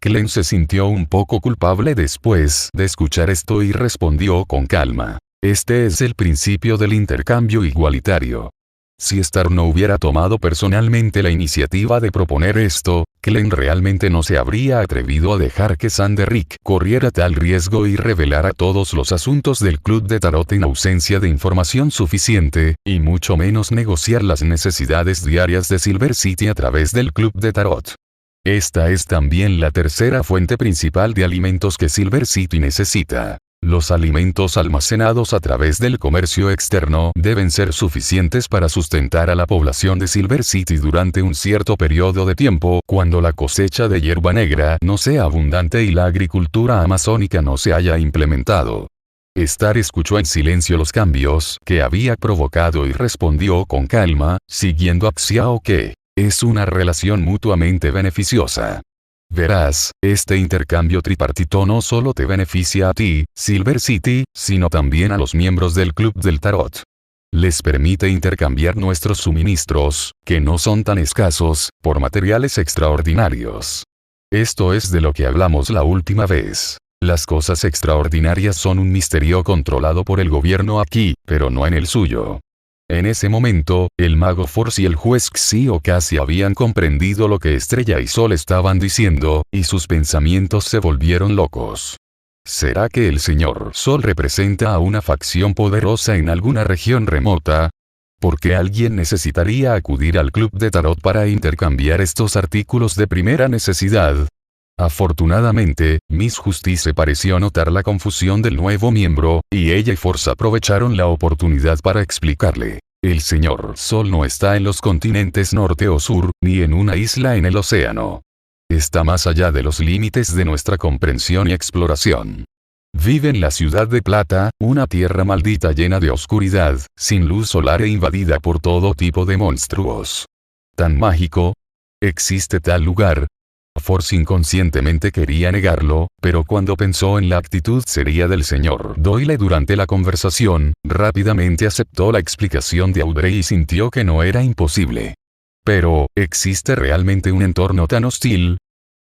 Glenn se sintió un poco culpable después de escuchar esto y respondió con calma. Este es el principio del intercambio igualitario. Si Star no hubiera tomado personalmente la iniciativa de proponer esto, Glenn realmente no se habría atrevido a dejar que Derrick corriera tal riesgo y revelara todos los asuntos del club de tarot en ausencia de información suficiente, y mucho menos negociar las necesidades diarias de Silver City a través del club de tarot. Esta es también la tercera fuente principal de alimentos que Silver City necesita. Los alimentos almacenados a través del comercio externo deben ser suficientes para sustentar a la población de Silver City durante un cierto periodo de tiempo, cuando la cosecha de hierba negra no sea abundante y la agricultura amazónica no se haya implementado. Star escuchó en silencio los cambios que había provocado y respondió con calma, siguiendo a Xiao que es una relación mutuamente beneficiosa. Verás, este intercambio tripartito no solo te beneficia a ti, Silver City, sino también a los miembros del Club del Tarot. Les permite intercambiar nuestros suministros, que no son tan escasos, por materiales extraordinarios. Esto es de lo que hablamos la última vez. Las cosas extraordinarias son un misterio controlado por el gobierno aquí, pero no en el suyo. En ese momento, el mago Force y el juez Xio casi habían comprendido lo que Estrella y Sol estaban diciendo, y sus pensamientos se volvieron locos. ¿Será que el señor Sol representa a una facción poderosa en alguna región remota? ¿Por qué alguien necesitaría acudir al club de tarot para intercambiar estos artículos de primera necesidad? Afortunadamente, Miss Justice pareció notar la confusión del nuevo miembro, y ella y Force aprovecharon la oportunidad para explicarle. El señor Sol no está en los continentes norte o sur, ni en una isla en el océano. Está más allá de los límites de nuestra comprensión y exploración. Vive en la ciudad de Plata, una tierra maldita llena de oscuridad, sin luz solar e invadida por todo tipo de monstruos. ¿Tan mágico? ¿Existe tal lugar? Force inconscientemente quería negarlo, pero cuando pensó en la actitud seria del señor Doyle durante la conversación, rápidamente aceptó la explicación de Audrey y sintió que no era imposible. Pero, ¿existe realmente un entorno tan hostil?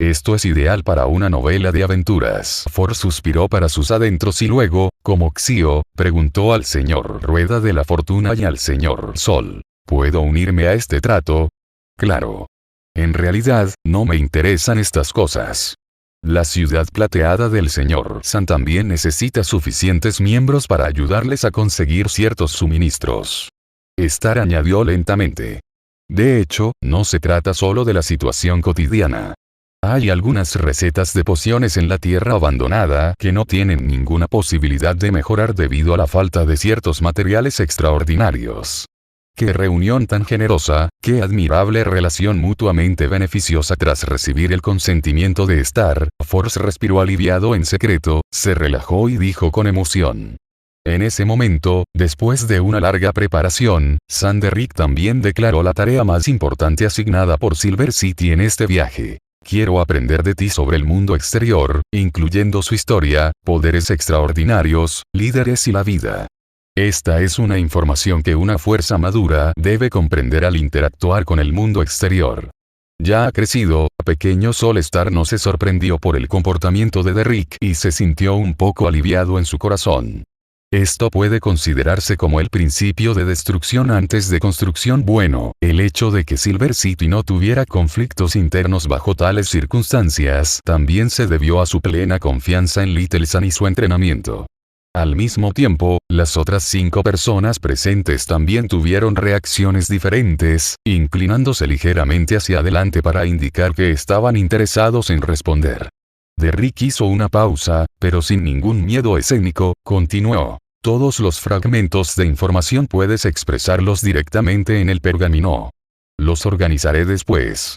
Esto es ideal para una novela de aventuras. Force suspiró para sus adentros y luego, como Xio, preguntó al señor Rueda de la Fortuna y al señor Sol. ¿Puedo unirme a este trato? Claro. En realidad, no me interesan estas cosas. La ciudad plateada del señor San también necesita suficientes miembros para ayudarles a conseguir ciertos suministros. Star añadió lentamente. De hecho, no se trata solo de la situación cotidiana. Hay algunas recetas de pociones en la tierra abandonada que no tienen ninguna posibilidad de mejorar debido a la falta de ciertos materiales extraordinarios. ¡Qué reunión tan generosa! ¡Qué admirable relación mutuamente beneficiosa! Tras recibir el consentimiento de Star, Force respiró aliviado en secreto, se relajó y dijo con emoción. En ese momento, después de una larga preparación, Sanderrick también declaró la tarea más importante asignada por Silver City en este viaje. Quiero aprender de ti sobre el mundo exterior, incluyendo su historia, poderes extraordinarios, líderes y la vida. Esta es una información que una fuerza madura debe comprender al interactuar con el mundo exterior. Ya ha crecido, pequeño Sol Star no se sorprendió por el comportamiento de Derrick y se sintió un poco aliviado en su corazón. Esto puede considerarse como el principio de destrucción antes de construcción. Bueno, el hecho de que Silver City no tuviera conflictos internos bajo tales circunstancias también se debió a su plena confianza en Little Sun y su entrenamiento. Al mismo tiempo, las otras 5 personas presentes también tuvieron reacciones diferentes, inclinándose ligeramente hacia adelante para indicar que estaban interesados en responder. Derrick hizo una pausa, pero sin ningún miedo escénico, continuó. Todos los fragmentos de información puedes expresarlos directamente en el pergamino. Los organizaré después.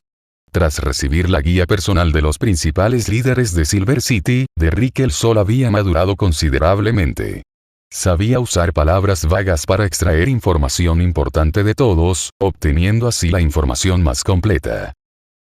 Tras recibir la guía personal de los principales líderes de Silver City, Derrick el Sol había madurado considerablemente. Sabía usar palabras vagas para extraer información importante de todos, obteniendo así la información más completa.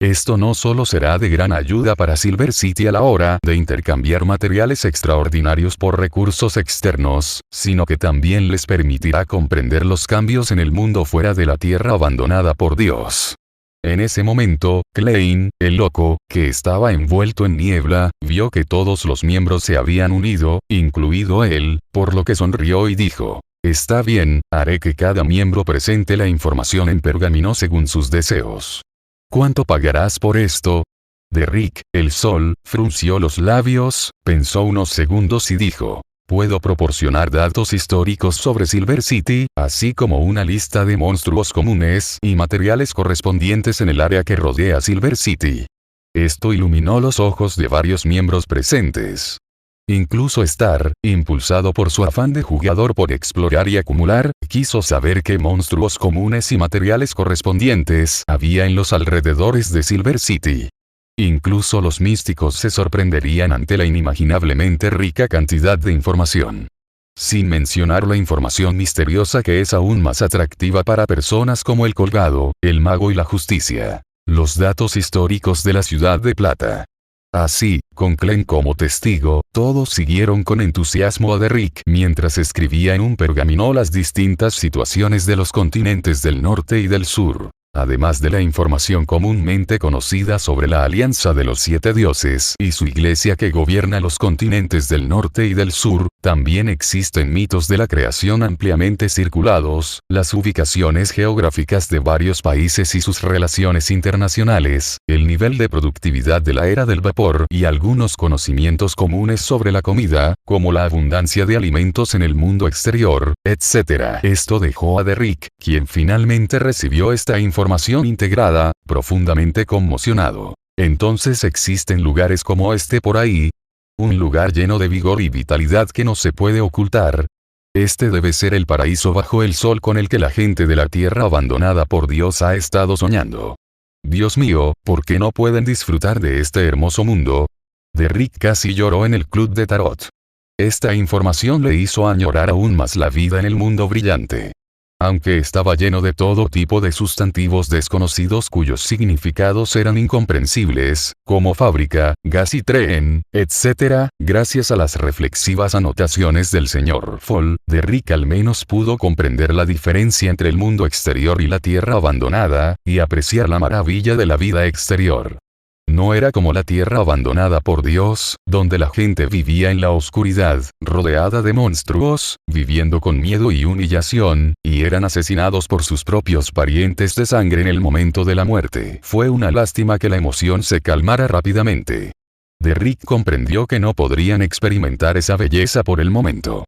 Esto no solo será de gran ayuda para Silver City a la hora de intercambiar materiales extraordinarios por recursos externos, sino que también les permitirá comprender los cambios en el mundo fuera de la tierra abandonada por Dios. En ese momento, Klein, el loco, que estaba envuelto en niebla, vio que todos los miembros se habían unido, incluido él, por lo que sonrió y dijo, «Está bien, haré que cada miembro presente la información en pergamino según sus deseos». ¿Cuánto pagarás por esto? Derrick, el Sol, frunció los labios, pensó unos segundos y dijo, puedo proporcionar datos históricos sobre Silver City, así como una lista de monstruos comunes y materiales correspondientes en el área que rodea Silver City. Esto iluminó los ojos de varios miembros presentes. Incluso Star, impulsado por su afán de jugador por explorar y acumular, quiso saber qué monstruos comunes y materiales correspondientes había en los alrededores de Silver City. Incluso los místicos se sorprenderían ante la inimaginablemente rica cantidad de información. Sin mencionar la información misteriosa que es aún más atractiva para personas como el Colgado, el Mago y la Justicia. Los datos históricos de la Ciudad de Plata. Así, con Klein como testigo, todos siguieron con entusiasmo a Derrick mientras escribía en un pergamino las distintas situaciones de los continentes del norte y del sur. Además de la información comúnmente conocida sobre la alianza de los 7 dioses y su iglesia que gobierna los continentes del norte y del sur, también existen mitos de la creación ampliamente circulados, las ubicaciones geográficas de varios países y sus relaciones internacionales, el nivel de productividad de la era del vapor y algunos conocimientos comunes sobre la comida, como la abundancia de alimentos en el mundo exterior, etc. Esto dejó a Derrick, quien finalmente recibió esta información integrada, profundamente conmocionado. Entonces existen lugares como este por ahí. Un lugar lleno de vigor y vitalidad que no se puede ocultar. Este debe ser el paraíso bajo el sol con el que la gente de la tierra abandonada por Dios ha estado soñando. Dios mío, ¿por qué no pueden disfrutar de este hermoso mundo? Derrick casi lloró en el club de tarot. Esta información le hizo añorar aún más la vida en el mundo brillante. Aunque estaba lleno de todo tipo de sustantivos desconocidos cuyos significados eran incomprensibles, como fábrica, gas y tren, etc., gracias a las reflexivas anotaciones del señor Fall, Derrick al menos pudo comprender la diferencia entre el mundo exterior y la tierra abandonada, y apreciar la maravilla de la vida exterior. No era como la tierra abandonada por Dios, donde la gente vivía en la oscuridad, rodeada de monstruos, viviendo con miedo y humillación, y eran asesinados por sus propios parientes de sangre en el momento de la muerte. Fue una lástima que la emoción se calmara rápidamente. Derrick comprendió que no podrían experimentar esa belleza por el momento.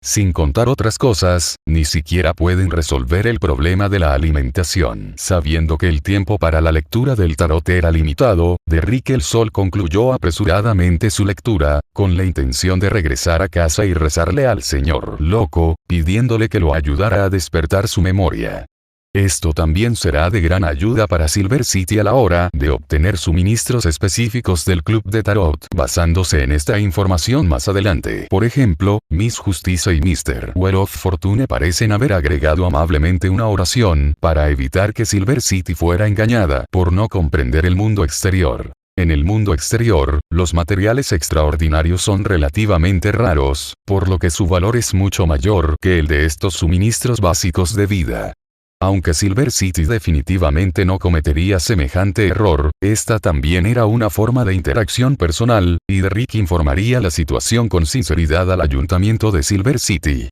Sin contar otras cosas, ni siquiera pueden resolver el problema de la alimentación. Sabiendo que el tiempo para la lectura del tarot era limitado, Derrick el Sol concluyó apresuradamente su lectura, con la intención de regresar a casa y rezarle al señor loco, pidiéndole que lo ayudara a despertar su memoria. Esto también será de gran ayuda para Silver City a la hora de obtener suministros específicos del club de tarot, basándose en esta información más adelante. Por ejemplo, Miss Justicia y Mr. Wheel of Fortune parecen haber agregado amablemente una oración para evitar que Silver City fuera engañada por no comprender el mundo exterior. En el mundo exterior, los materiales extraordinarios son relativamente raros, por lo que su valor es mucho mayor que el de estos suministros básicos de vida. Aunque Silver City definitivamente no cometería semejante error, esta también era una forma de interacción personal, y Derrick informaría la situación con sinceridad al ayuntamiento de Silver City.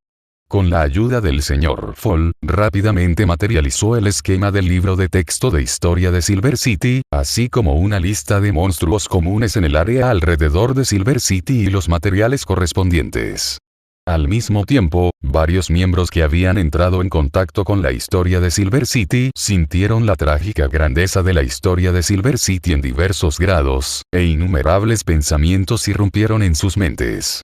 Con la ayuda del señor Fall, rápidamente materializó el esquema del libro de texto de historia de Silver City, así como una lista de monstruos comunes en el área alrededor de Silver City y los materiales correspondientes. Al mismo tiempo, varios miembros que habían entrado en contacto con la historia de Silver City sintieron la trágica grandeza de la historia de Silver City en diversos grados, e innumerables pensamientos irrumpieron en sus mentes.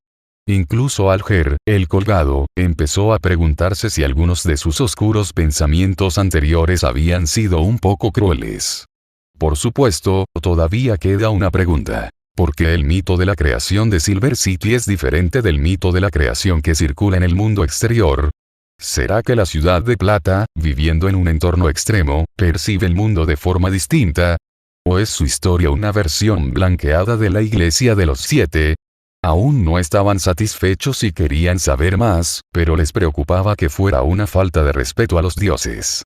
Incluso Alger, el colgado, empezó a preguntarse si algunos de sus oscuros pensamientos anteriores habían sido un poco crueles. Por supuesto, todavía queda una pregunta. ¿Por qué el mito de la creación de Silver City es diferente del mito de la creación que circula en el mundo exterior? ¿Será que la ciudad de plata, viviendo en un entorno extremo, percibe el mundo de forma distinta? ¿O es su historia una versión blanqueada de la Iglesia de los 7? Aún no estaban satisfechos y querían saber más, pero les preocupaba que fuera una falta de respeto a los dioses.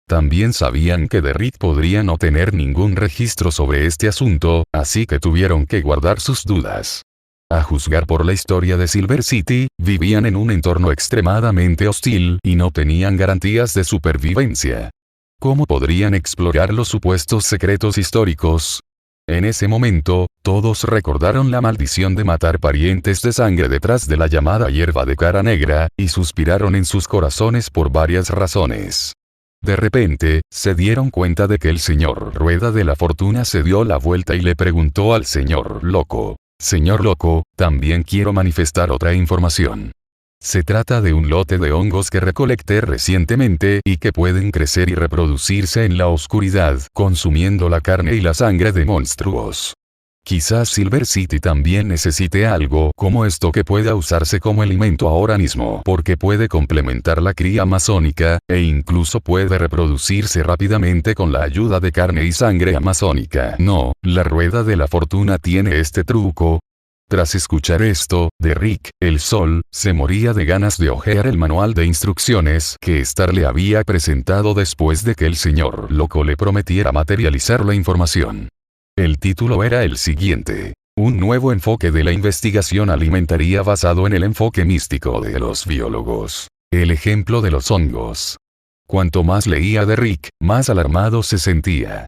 También sabían que Derrick podría no tener ningún registro sobre este asunto, así que tuvieron que guardar sus dudas. A juzgar por la historia de Silver City, vivían en un entorno extremadamente hostil y no tenían garantías de supervivencia. ¿Cómo podrían explorar los supuestos secretos históricos? En ese momento, todos recordaron la maldición de matar parientes de sangre detrás de la llamada hierba de cara negra, y suspiraron en sus corazones por varias razones. De repente, se dieron cuenta de que el señor Rueda de la Fortuna se dio la vuelta y le preguntó al señor Loco: «Señor Loco, también quiero manifestar otra información. Se trata de un lote de hongos que recolecté recientemente y que pueden crecer y reproducirse en la oscuridad, consumiendo la carne y la sangre de monstruos. Quizás Silver City también necesite algo como esto que pueda usarse como alimento ahora mismo, porque puede complementar la cría amazónica, e incluso puede reproducirse rápidamente con la ayuda de carne y sangre amazónica. No, la Rueda de la Fortuna tiene este truco». Tras escuchar esto, Derrick, el Sol, se moría de ganas de hojear el manual de instrucciones que Star le había presentado después de que el señor loco le prometiera materializar la información. El título era el siguiente: un nuevo enfoque de la investigación alimentaria basado en el enfoque místico de los biólogos. El ejemplo de los hongos. Cuanto más leía Derrick, más alarmado se sentía.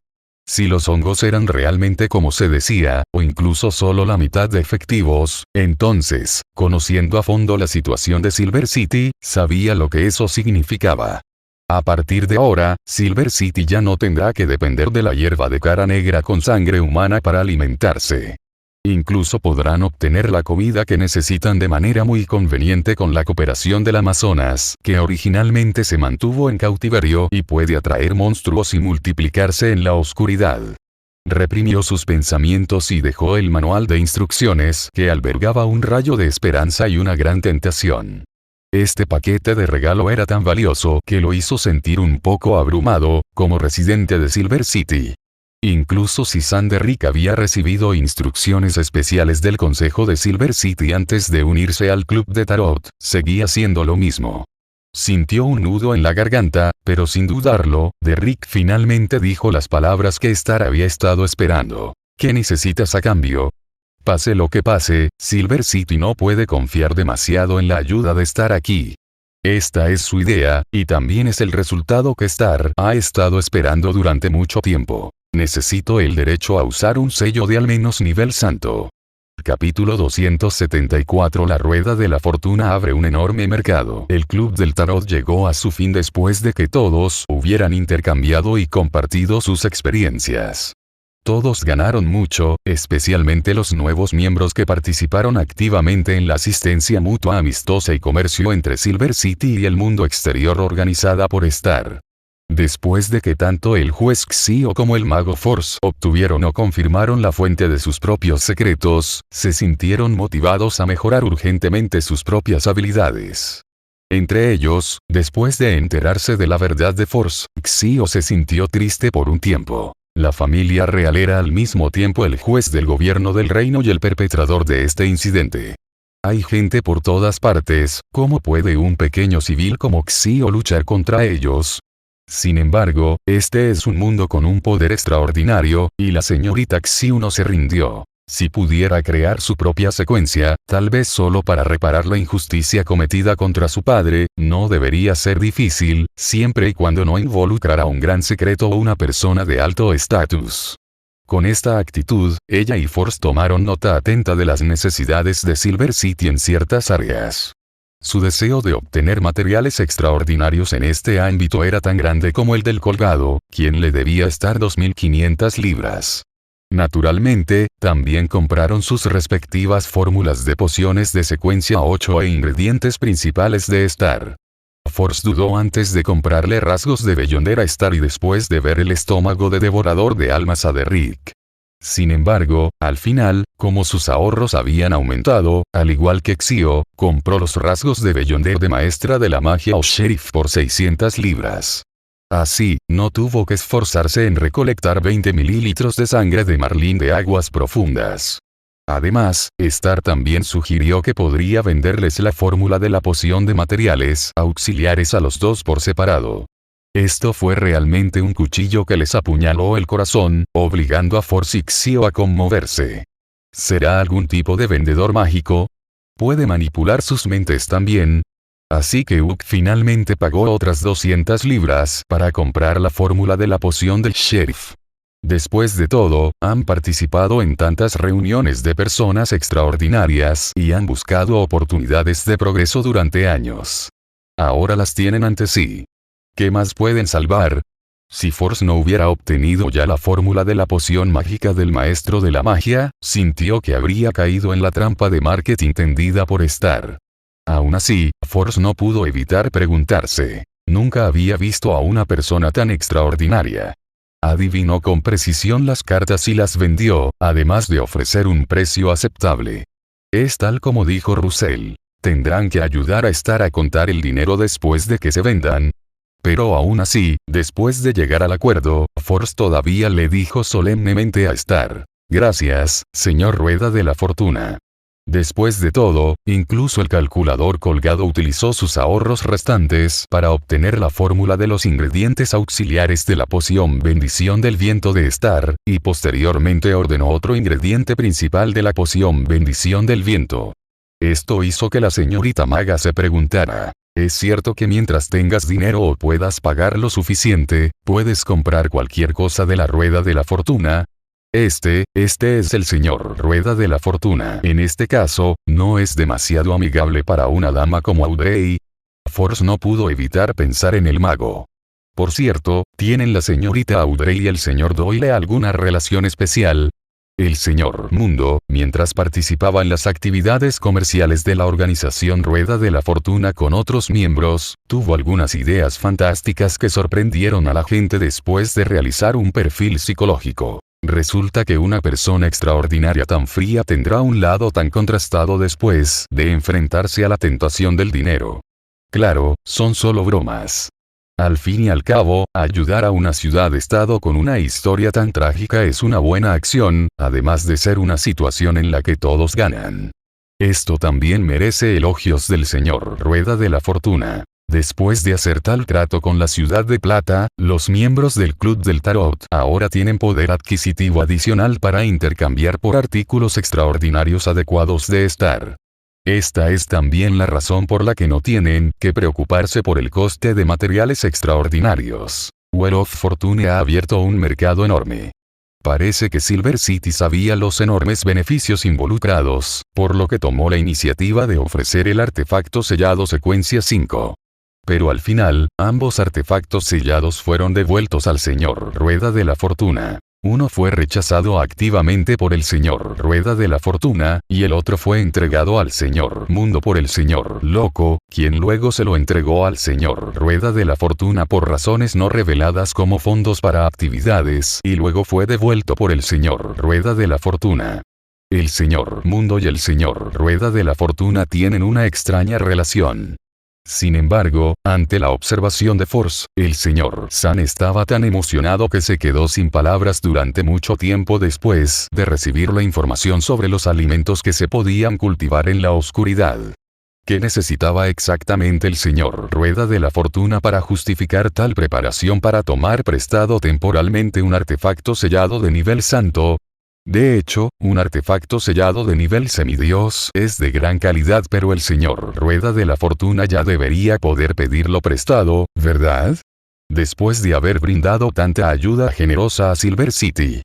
Si los hongos eran realmente como se decía, o incluso solo la mitad de efectivos, entonces, conociendo a fondo la situación de Silver City, sabía lo que eso significaba. A partir de ahora, Silver City ya no tendrá que depender de la hierba de cara negra con sangre humana para alimentarse. Incluso podrán obtener la comida que necesitan de manera muy conveniente con la cooperación del Amazonas, que originalmente se mantuvo en cautiverio y puede atraer monstruos y multiplicarse en la oscuridad. Reprimió sus pensamientos y dejó el manual de instrucciones que albergaba un rayo de esperanza y una gran tentación. Este paquete de regalo era tan valioso que lo hizo sentir un poco abrumado, como residente de Silver City. Incluso si Derrick había recibido instrucciones especiales del Consejo de Silver City antes de unirse al club de tarot, seguía siendo lo mismo. Sintió un nudo en la garganta, pero sin dudarlo, Derrick finalmente dijo las palabras que Star había estado esperando. ¿Qué necesitas a cambio? Pase lo que pase, Silver City no puede confiar demasiado en la ayuda de Star aquí. Esta es su idea, y también es el resultado que Star ha estado esperando durante mucho tiempo. Necesito el derecho a usar un sello de al menos nivel santo. Capítulo 274. La rueda de la fortuna abre un enorme mercado. El club del tarot llegó a su fin después de que todos hubieran intercambiado y compartido sus experiencias. Todos ganaron mucho, especialmente los nuevos miembros que participaron activamente en la asistencia mutua amistosa y comercio entre Silver City y el mundo exterior organizada por Star. Después de que tanto el juez Xio como el mago Force obtuvieron o confirmaron la fuente de sus propios secretos, se sintieron motivados a mejorar urgentemente sus propias habilidades. Entre ellos, después de enterarse de la verdad de Force, Xio se sintió triste por un tiempo. La familia real era al mismo tiempo el juez del gobierno del reino y el perpetrador de este incidente. Hay gente por todas partes, ¿cómo puede un pequeño civil como Xio luchar contra ellos? Sin embargo, este es un mundo con un poder extraordinario, y la señorita Xio no se rindió. Si pudiera crear su propia secuencia, tal vez solo para reparar la injusticia cometida contra su padre, no debería ser difícil, siempre y cuando no involucrara un gran secreto o una persona de alto estatus. Con esta actitud, ella y Force tomaron nota atenta de las necesidades de Silver City en ciertas áreas. Su deseo de obtener materiales extraordinarios en este ámbito era tan grande como el del colgado, quien le debía estar 2.500 libras. Naturalmente, también compraron sus respectivas fórmulas de pociones de secuencia 8 e ingredientes principales de Star. Force dudó antes de comprarle rasgos de Beyonder a Star y después de ver el estómago de devorador de almas a Derrick. Sin embargo, al final, como sus ahorros habían aumentado, al igual que Xio, compró los rasgos de Beyonder de maestra de la magia o sheriff por 600 libras. Así, no tuvo que esforzarse en recolectar 20 mililitros de sangre de marlín de aguas profundas. Además, Star también sugirió que podría venderles la fórmula de la poción de materiales auxiliares a los dos por separado. Esto fue realmente un cuchillo que les apuñaló el corazón, obligando a Force y Xio a conmoverse. ¿Será algún tipo de vendedor mágico? ¿Puede manipular sus mentes también? Así que Uck finalmente pagó otras 200 libras para comprar la fórmula de la poción del sheriff. Después de todo, han participado en tantas reuniones de personas extraordinarias y han buscado oportunidades de progreso durante años. Ahora las tienen ante sí. ¿Qué más pueden salvar? Si Force no hubiera obtenido ya la fórmula de la poción mágica del maestro de la magia, sintió que habría caído en la trampa de marketing tendida por Star. Aún así, Force no pudo evitar preguntarse. Nunca había visto a una persona tan extraordinaria. Adivinó con precisión las cartas y las vendió, además de ofrecer un precio aceptable. Es tal como dijo Russell. Tendrán que ayudar a Star a contar el dinero después de que se vendan. Pero aún así, después de llegar al acuerdo, Force todavía le dijo solemnemente a Star: «Gracias, señor Rueda de la Fortuna». Después de todo, incluso el calculador colgado utilizó sus ahorros restantes para obtener la fórmula de los ingredientes auxiliares de la poción Bendición del Viento de Star, y posteriormente ordenó otro ingrediente principal de la poción Bendición del Viento. Esto hizo que la señorita maga se preguntara: ¿es cierto que mientras tengas dinero o puedas pagar lo suficiente, puedes comprar cualquier cosa de la rueda de la fortuna? Este es el señor Rueda de la Fortuna. En este caso, no es demasiado amigable para una dama como Audrey. Force no pudo evitar pensar en el mago. Por cierto, ¿tienen la señorita Audrey y el señor Doyle alguna relación especial? El señor Mundo, mientras participaba en las actividades comerciales de la organización Rueda de la Fortuna con otros miembros, tuvo algunas ideas fantásticas que sorprendieron a la gente después de realizar un perfil psicológico. Resulta que una persona extraordinaria tan fría tendrá un lado tan contrastado después de enfrentarse a la tentación del dinero. Claro, son solo bromas. Al fin y al cabo, ayudar a una ciudad-estado con una historia tan trágica es una buena acción, además de ser una situación en la que todos ganan. Esto también merece elogios del señor Rueda de la Fortuna. Después de hacer tal trato con la Ciudad de Plata, los miembros del Club del Tarot ahora tienen poder adquisitivo adicional para intercambiar por artículos extraordinarios adecuados de Star. Esta es también la razón por la que no tienen que preocuparse por el coste de materiales extraordinarios. Wheel of Fortune ha abierto un mercado enorme. Parece que Silver City sabía los enormes beneficios involucrados, por lo que tomó la iniciativa de ofrecer el artefacto sellado Secuencia 5. Pero al final, ambos artefactos sellados fueron devueltos al señor Rueda de la Fortuna. Uno fue rechazado activamente por el señor Rueda de la Fortuna, y el otro fue entregado al señor Mundo por el señor Loco, quien luego se lo entregó al señor Rueda de la Fortuna por razones no reveladas como fondos para actividades, y luego fue devuelto por el señor Rueda de la Fortuna. El señor Mundo y el señor Rueda de la Fortuna tienen una extraña relación. Sin embargo, ante la observación de Force, el señor San estaba tan emocionado que se quedó sin palabras durante mucho tiempo después de recibir la información sobre los alimentos que se podían cultivar en la oscuridad. ¿Qué necesitaba exactamente el señor Rueda de la Fortuna para justificar tal preparación para tomar prestado temporalmente un artefacto sellado de nivel santo? De hecho, un artefacto sellado de nivel semidios es de gran calidad, pero el señor Rueda de la Fortuna ya debería poder pedirlo prestado, ¿verdad? Después de haber brindado tanta ayuda generosa a Silver City.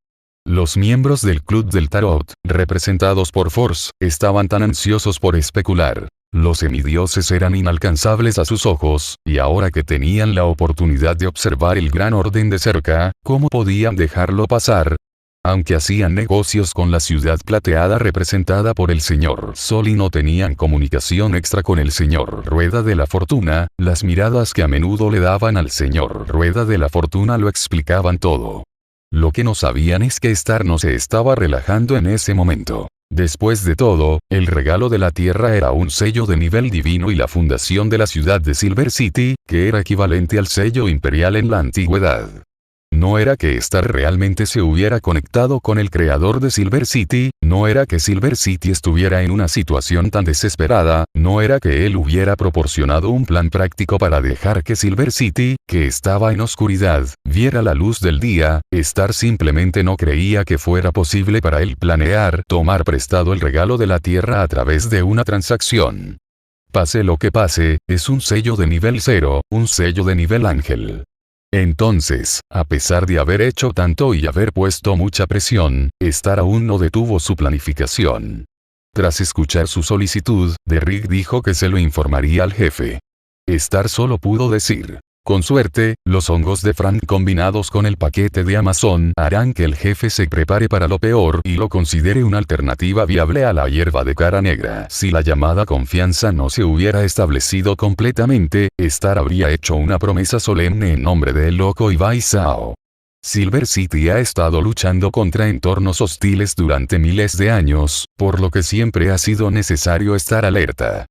Los miembros del Club del Tarot, representados por Force, estaban tan ansiosos por especular. Los semidioses eran inalcanzables a sus ojos, y ahora que tenían la oportunidad de observar el gran orden de cerca, ¿cómo podían dejarlo pasar? Aunque hacían negocios con la ciudad plateada representada por el señor Sol y no tenían comunicación extra con el señor Rueda de la Fortuna, las miradas que a menudo le daban al señor Rueda de la Fortuna lo explicaban todo. Lo que no sabían es que Star no se estaba relajando en ese momento. Después de todo, el regalo de la Tierra era un sello de nivel divino y la fundación de la ciudad de Silver City, que era equivalente al sello imperial en la antigüedad. No era que Star realmente se hubiera conectado con el creador de Silver City, no era que Silver City estuviera en una situación tan desesperada, no era que él hubiera proporcionado un plan práctico para dejar que Silver City, que estaba en oscuridad, viera la luz del día. Star simplemente no creía que fuera posible para él planear tomar prestado el regalo de la Tierra a través de una transacción. Pase lo que pase, es un sello de nivel 0, un sello de nivel ángel. Entonces, a pesar de haber hecho tanto y haber puesto mucha presión, Star aún no detuvo su planificación. Tras escuchar su solicitud, Derrick dijo que se lo informaría al jefe. Star solo pudo decir: con suerte, los hongos de Frank combinados con el paquete de Amazon harán que el jefe se prepare para lo peor y lo considere una alternativa viable a la hierba de cara negra. Si la llamada confianza no se hubiera establecido completamente, Star habría hecho una promesa solemne en nombre de El Loco y Bai Zhao. Silver City ha estado luchando contra entornos hostiles durante miles de años, por lo que siempre ha sido necesario estar alerta.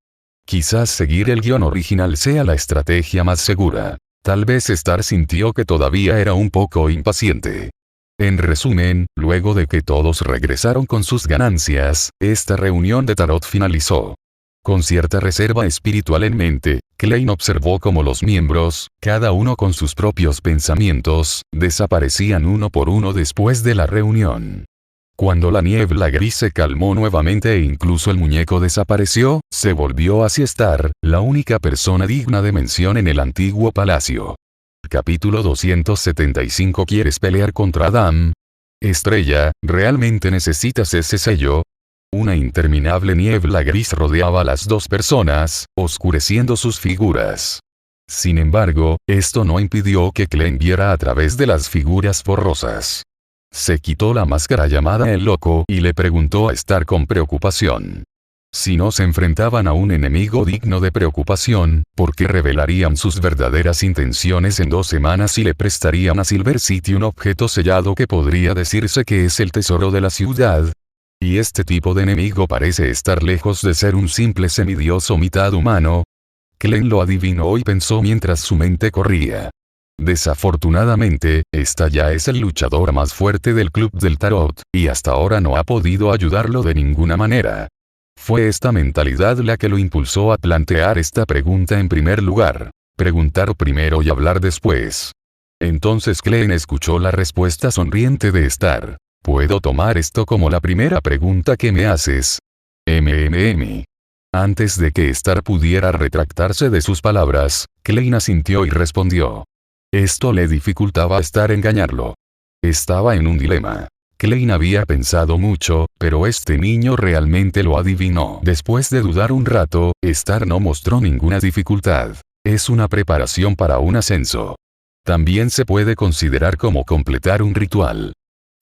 Quizás seguir el guión original sea la estrategia más segura. Tal vez Star sintió que todavía era un poco impaciente. En resumen, luego de que todos regresaron con sus ganancias, esta reunión de tarot finalizó. Con cierta reserva espiritual en mente, Klein observó cómo los miembros, cada uno con sus propios pensamientos, desaparecían uno por uno después de la reunión. Cuando la niebla gris se calmó nuevamente e incluso el muñeco desapareció, se volvió hacia Star, la única persona digna de mención en el antiguo palacio. Capítulo 275. ¿Quieres pelear contra Adam? Estrella, ¿realmente necesitas ese sello? Una interminable niebla gris rodeaba a las dos personas, oscureciendo sus figuras. Sin embargo, esto no impidió que Klein viera a través de las figuras borrosas. Se quitó la máscara llamada el loco y le preguntó a Star con preocupación. Si no se enfrentaban a un enemigo digno de preocupación, ¿por qué revelarían sus verdaderas intenciones en 2 semanas y le prestarían a Silver City un objeto sellado que podría decirse que es el tesoro de la ciudad? Y este tipo de enemigo parece estar lejos de ser un simple semidioso mitad humano. Klein lo adivinó y pensó mientras su mente corría. Desafortunadamente, esta ya es el luchador más fuerte del Club del Tarot, y hasta ahora no ha podido ayudarlo de ninguna manera. Fue esta mentalidad la que lo impulsó a plantear esta pregunta en primer lugar. Preguntar primero y hablar después. Entonces Klein escuchó la respuesta sonriente de Star. ¿Puedo tomar esto como la primera pregunta que me haces? Antes de que Star pudiera retractarse de sus palabras, Klein asintió y respondió. Esto le dificultaba a Star engañarlo. Estaba en un dilema. Klein había pensado mucho, pero este niño realmente lo adivinó. Después de dudar un rato, Star no mostró ninguna dificultad. Es una preparación para un ascenso. También se puede considerar como completar un ritual.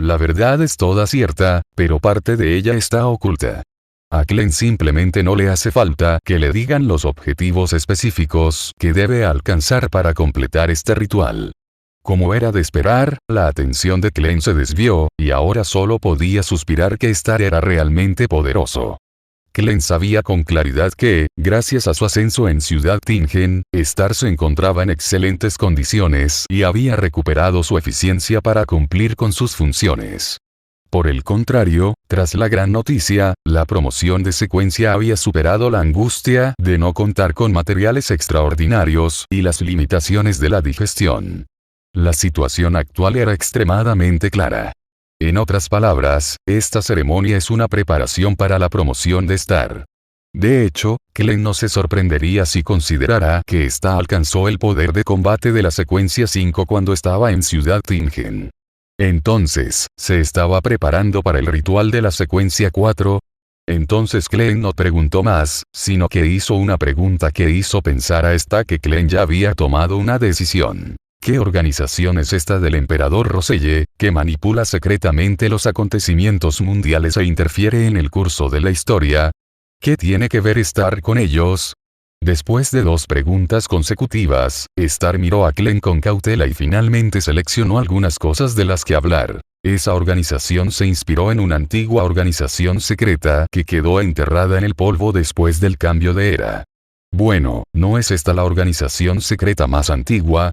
La verdad es toda cierta, pero parte de ella está oculta. A Klein simplemente no le hace falta que le digan los objetivos específicos que debe alcanzar para completar este ritual. Como era de esperar, la atención de Klein se desvió, y ahora solo podía suspirar que Star era realmente poderoso. Klein sabía con claridad que, gracias a su ascenso en Ciudad Tingen, Star se encontraba en excelentes condiciones y había recuperado su eficiencia para cumplir con sus funciones. Por el contrario, tras la gran noticia, la promoción de secuencia había superado la angustia de no contar con materiales extraordinarios y las limitaciones de la digestión. La situación actual era extremadamente clara. En otras palabras, esta ceremonia es una preparación para la promoción de Star. De hecho, Klein no se sorprendería si considerara que Star alcanzó el poder de combate de la secuencia 5 cuando estaba en Ciudad Tingen. Entonces, ¿se estaba preparando para el ritual de la secuencia 4? Entonces Klein no preguntó más, sino que hizo una pregunta que hizo pensar a Star que Klein ya había tomado una decisión. ¿Qué organización es esta del emperador Roselle, que manipula secretamente los acontecimientos mundiales e interfiere en el curso de la historia? ¿Qué tiene que ver Star con ellos? Después de 2 preguntas consecutivas, Star miró a Klein con cautela y finalmente seleccionó algunas cosas de las que hablar. Esa organización se inspiró en una antigua organización secreta que quedó enterrada en el polvo después del cambio de era. Bueno, ¿no es esta la organización secreta más antigua?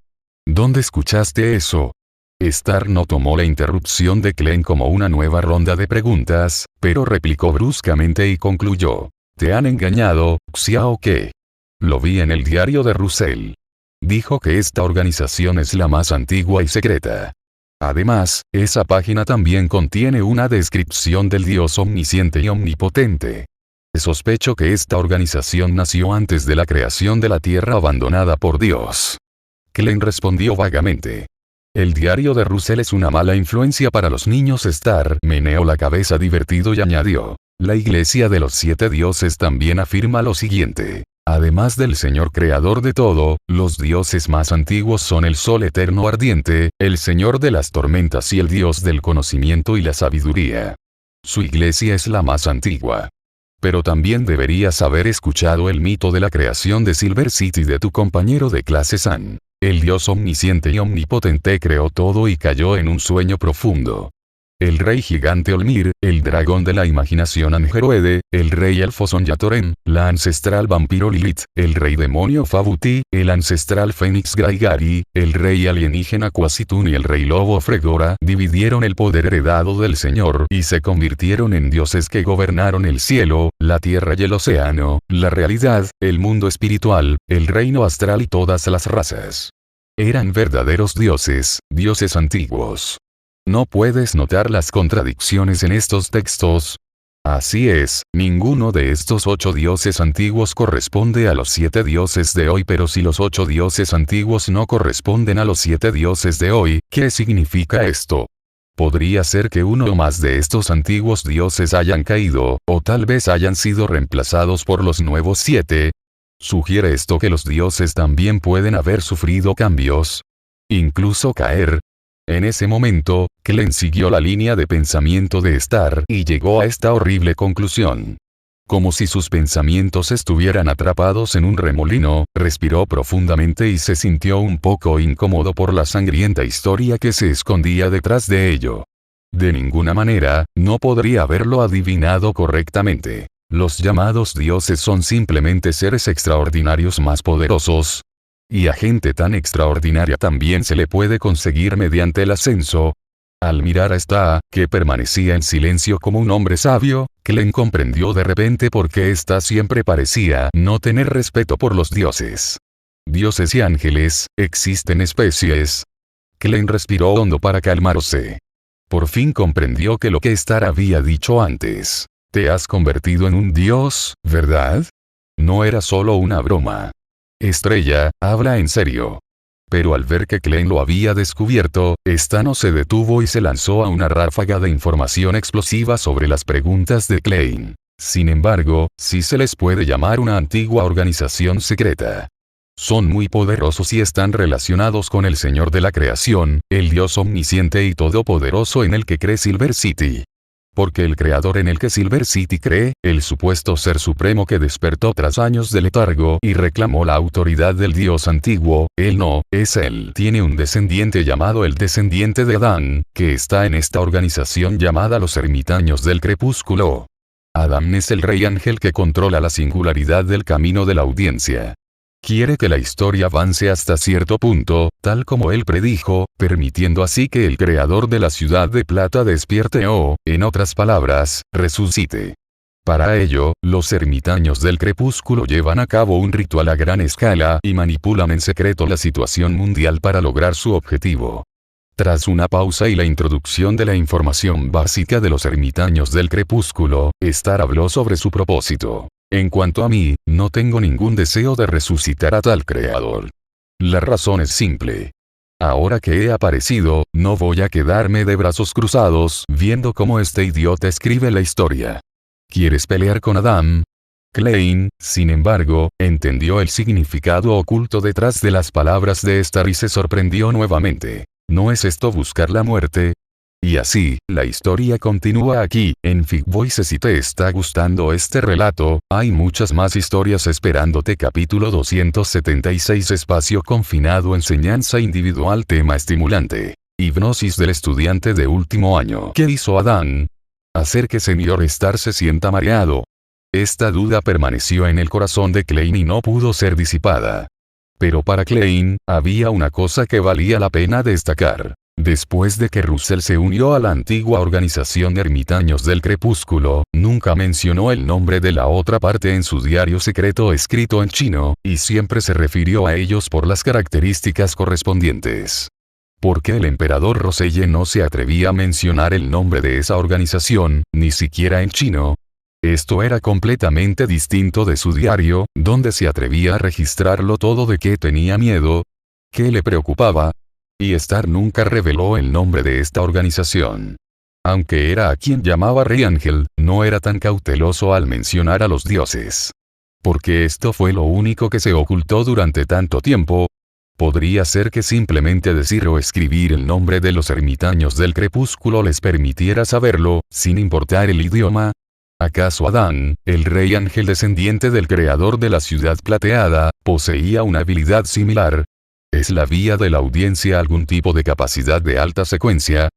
¿Dónde escuchaste eso? Star no tomó la interrupción de Klein como una nueva ronda de preguntas, pero replicó bruscamente y concluyó. ¿Te han engañado, Xiao Ke? Lo vi en el diario de Russell. Dijo que esta organización es la más antigua y secreta. Además, esa página también contiene una descripción del Dios omnisciente y omnipotente. Sospecho que esta organización nació antes de la creación de la tierra abandonada por Dios. Klein respondió vagamente. El diario de Russell es una mala influencia para los niños. Star meneó la cabeza divertido y añadió. La Iglesia de los 7 dioses también afirma lo siguiente. Además del Señor creador de todo, los dioses más antiguos son el Sol eterno ardiente, el Señor de las tormentas y el Dios del conocimiento y la sabiduría. Su iglesia es la más antigua. Pero también deberías haber escuchado el mito de la creación de Silver City de tu compañero de clase San. El Dios omnisciente y omnipotente creó todo y cayó en un sueño profundo. el rey gigante Olmir, el dragón de la imaginación Angeroede, el rey elfo Sonyatorem, la ancestral vampiro Lilith, el rey demonio Fabuti, el ancestral fénix Graigari, el rey alienígena Quasitun y el rey lobo Fregora dividieron el poder heredado del Señor y se convirtieron en dioses que gobernaron el cielo, la tierra y el océano, la realidad, el mundo espiritual, el reino astral y todas las razas. Eran verdaderos dioses, dioses antiguos. ¿No puedes notar las contradicciones en estos textos? Así es, ninguno de estos 8 dioses antiguos corresponde a los 7 dioses de hoy, pero si los 8 dioses antiguos no corresponden a los 7 dioses de hoy, ¿qué significa esto? Podría ser que uno o más de estos antiguos dioses hayan caído, o tal vez hayan sido reemplazados por los nuevos 7. ¿Sugiere esto que los dioses también pueden haber sufrido cambios? Incluso caer. En ese momento, Klein siguió la línea de pensamiento de Star y llegó a esta horrible conclusión. Como si sus pensamientos estuvieran atrapados en un remolino, respiró profundamente y se sintió un poco incómodo por la sangrienta historia que se escondía detrás de ello. De ninguna manera, no podría haberlo adivinado correctamente. Los llamados dioses son simplemente seres extraordinarios más poderosos. Y a gente tan extraordinaria también se le puede conseguir mediante el ascenso. Al mirar a Sta, que permanecía en silencio como un hombre sabio, Klein comprendió de repente por qué Sta siempre parecía no tener respeto por los dioses. Dioses y ángeles, existen especies. Klein respiró hondo para calmarse. Por fin comprendió que lo que Star había dicho antes. Te has convertido en un dios, ¿verdad? No era solo una broma. Estrella, habla en serio. Pero al ver que Klein lo había descubierto, Sta no se detuvo y se lanzó a una ráfaga de información explosiva sobre las preguntas de Klein. Sin embargo, sí se les puede llamar una antigua organización secreta. Son muy poderosos y están relacionados con el Señor de la Creación, el Dios omnisciente y todopoderoso en el que cree Silver City. Porque el creador en el que Silver City cree, el supuesto ser supremo que despertó tras años de letargo y reclamó la autoridad del Dios antiguo, él no, es él. Tiene un descendiente llamado el descendiente de Adán, que está en esta organización llamada los ermitaños del crepúsculo. Adán es el rey ángel que controla la singularidad del camino de la audiencia. Quiere que la historia avance hasta cierto punto, tal como él predijo, permitiendo así que el creador de la ciudad de plata despierte o, en otras palabras, resucite. Para ello, los ermitaños del crepúsculo llevan a cabo un ritual a gran escala y manipulan en secreto la situación mundial para lograr su objetivo. Tras una pausa y la introducción de la información básica de los ermitaños del crepúsculo, Star habló sobre su propósito. En cuanto a mí, no tengo ningún deseo de resucitar a tal creador. La razón es simple. Ahora que he aparecido, no voy a quedarme de brazos cruzados viendo cómo este idiota escribe la historia. ¿Quieres pelear con Adam? Klein, sin embargo, entendió el significado oculto detrás de las palabras de Star y se sorprendió nuevamente. ¿No es esto buscar la muerte? Y así, la historia continúa aquí, en Fig Voices. Si te está gustando este relato, hay muchas más historias esperándote. Capítulo 276. Espacio confinado. Enseñanza individual. Tema estimulante. Hipnosis del estudiante de último año. ¿Qué hizo Adán? Hacer que Señor Star se sienta mareado. Esta duda permaneció en el corazón de Klein y no pudo ser disipada. Pero para Klein, había una cosa que valía la pena destacar. Después de que Russell se unió a la antigua organización de ermitaños del crepúsculo, nunca mencionó el nombre de la otra parte en su diario secreto escrito en chino, y siempre se refirió a ellos por las características correspondientes. ¿Por qué el emperador Roselle no se atrevía a mencionar el nombre de esa organización, ni siquiera en chino? Esto era completamente distinto de su diario, donde se atrevía a registrarlo todo. ¿De qué tenía miedo? ¿Qué le preocupaba? Y Star nunca reveló el nombre de esta organización. Aunque era a quien llamaba Rey Ángel, no era tan cauteloso al mencionar a los dioses. Porque esto fue lo único que se ocultó durante tanto tiempo. Podría ser que simplemente decir o escribir el nombre de los ermitaños del crepúsculo les permitiera saberlo, sin importar el idioma. ¿Acaso Adán, el rey ángel descendiente del creador de la ciudad plateada, poseía una habilidad similar? ¿Es la vía de la audiencia algún tipo de capacidad de alta secuencia?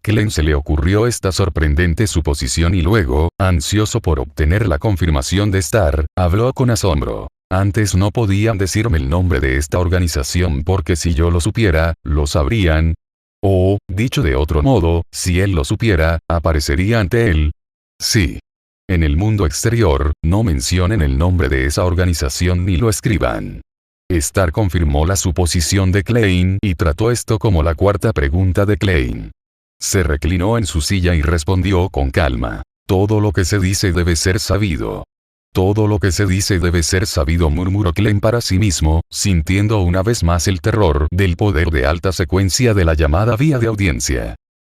Klein se le ocurrió esta sorprendente suposición y luego, ansioso por obtener la confirmación de Star, habló con asombro. Antes no podían decirme el nombre de esta organización porque si yo lo supiera, lo sabrían. O, dicho de otro modo, si él lo supiera, aparecería ante él. Sí. En el mundo exterior, no mencionen el nombre de esa organización ni lo escriban. Star confirmó la suposición de Klein y trató esto como la cuarta pregunta de Klein. Se reclinó en su silla y respondió con calma. Todo lo que se dice debe ser sabido. Todo lo que se dice debe ser sabido, murmuró Klein para sí mismo, sintiendo una vez más el terror del poder de alta secuencia de la llamada vía de audiencia.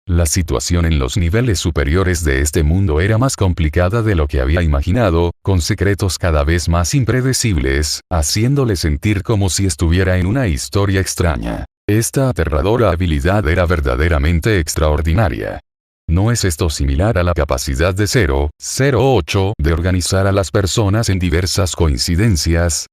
La situación en los niveles superiores de este mundo era más complicada de lo que había imaginado, con secretos cada vez más impredecibles, haciéndole sentir como si estuviera en una historia extraña. Esta aterradora habilidad era verdaderamente extraordinaria. ¿No es esto similar a la capacidad de 008 de organizar a las personas en diversas coincidencias?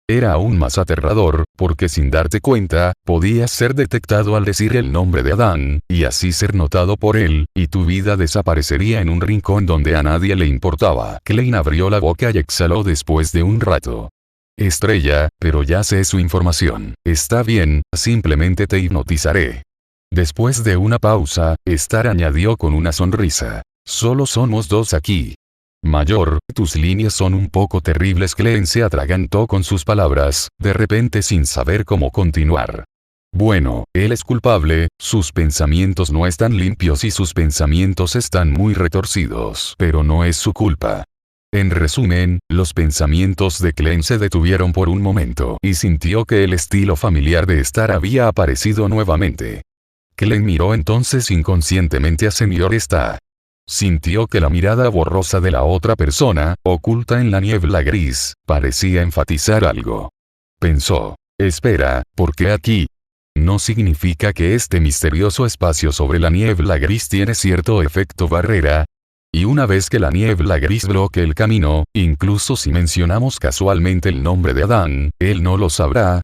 Era aún más aterrador, porque sin darte cuenta, podías ser detectado al decir el nombre de Adán, y así ser notado por él, y tu vida desaparecería en un rincón donde a nadie le importaba. Klein abrió la boca y exhaló después de un rato. Estrella, pero ya sé su información. Está bien, simplemente te hipnotizaré. Después de una pausa, Star añadió con una sonrisa. Solo somos dos aquí. Mayor, tus líneas son un poco terribles. Klein se atragantó con sus palabras, de repente sin saber cómo continuar. Bueno, él es culpable, sus pensamientos no están limpios y sus pensamientos están muy retorcidos, pero no es su culpa. En resumen, los pensamientos de Klein se detuvieron por un momento y sintió que el estilo familiar de Star había aparecido nuevamente. Klein miró entonces inconscientemente a Señor Star. Sintió que la mirada borrosa de la otra persona, oculta en la niebla gris, parecía enfatizar algo. Pensó, espera, ¿por qué aquí? ¿No significa que este misterioso espacio sobre la niebla gris tiene cierto efecto barrera? Y una vez que la niebla gris bloquee el camino, incluso si mencionamos casualmente el nombre de Adán, él no lo sabrá.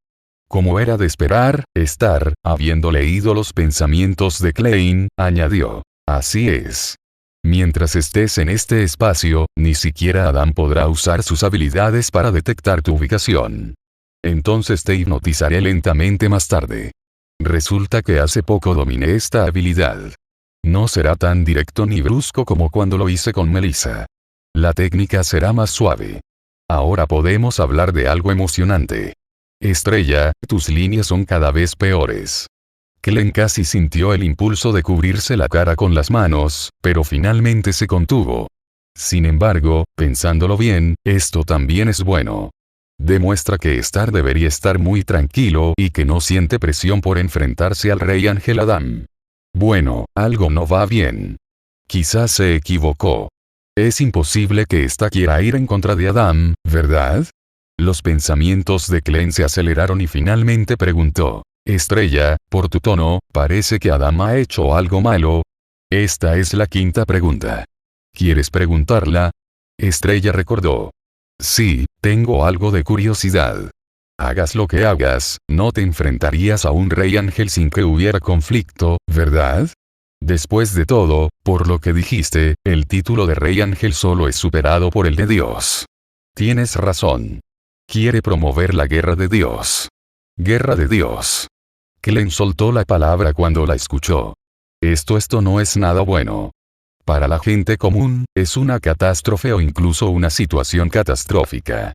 Como era de esperar, Star, habiendo leído los pensamientos de Klein, añadió. Así es. Mientras estés en este espacio, ni siquiera Adán podrá usar sus habilidades para detectar tu ubicación. Entonces te hipnotizaré lentamente más tarde. Resulta que hace poco dominé esta habilidad. No será tan directo ni brusco como cuando lo hice con Melissa. La técnica será más suave. Ahora podemos hablar de algo emocionante. Estrella, tus líneas son cada vez peores. Klein casi sintió el impulso de cubrirse la cara con las manos, pero finalmente se contuvo. Sin embargo, pensándolo bien, esto también es bueno. Demuestra que Star debería estar muy tranquilo y que no siente presión por enfrentarse al rey Ángel Adam. Bueno, algo no va bien. Quizás se equivocó. Es imposible que Star quiera ir en contra de Adam, ¿verdad? Los pensamientos de Klein se aceleraron y finalmente preguntó. Estrella, por tu tono, parece que Adam ha hecho algo malo. Esta es la quinta pregunta. ¿Quieres preguntarla? Estrella recordó. Sí, tengo algo de curiosidad. Hagas lo que hagas, no te enfrentarías a un rey ángel sin que hubiera conflicto, ¿verdad? Después de todo, por lo que dijiste, el título de rey ángel solo es superado por el de Dios. Tienes razón. Quiere promover la guerra de Dios. Guerra de Dios. Klein soltó la palabra cuando la escuchó. Esto no es nada bueno. Para la gente común, es una catástrofe o incluso una situación catastrófica.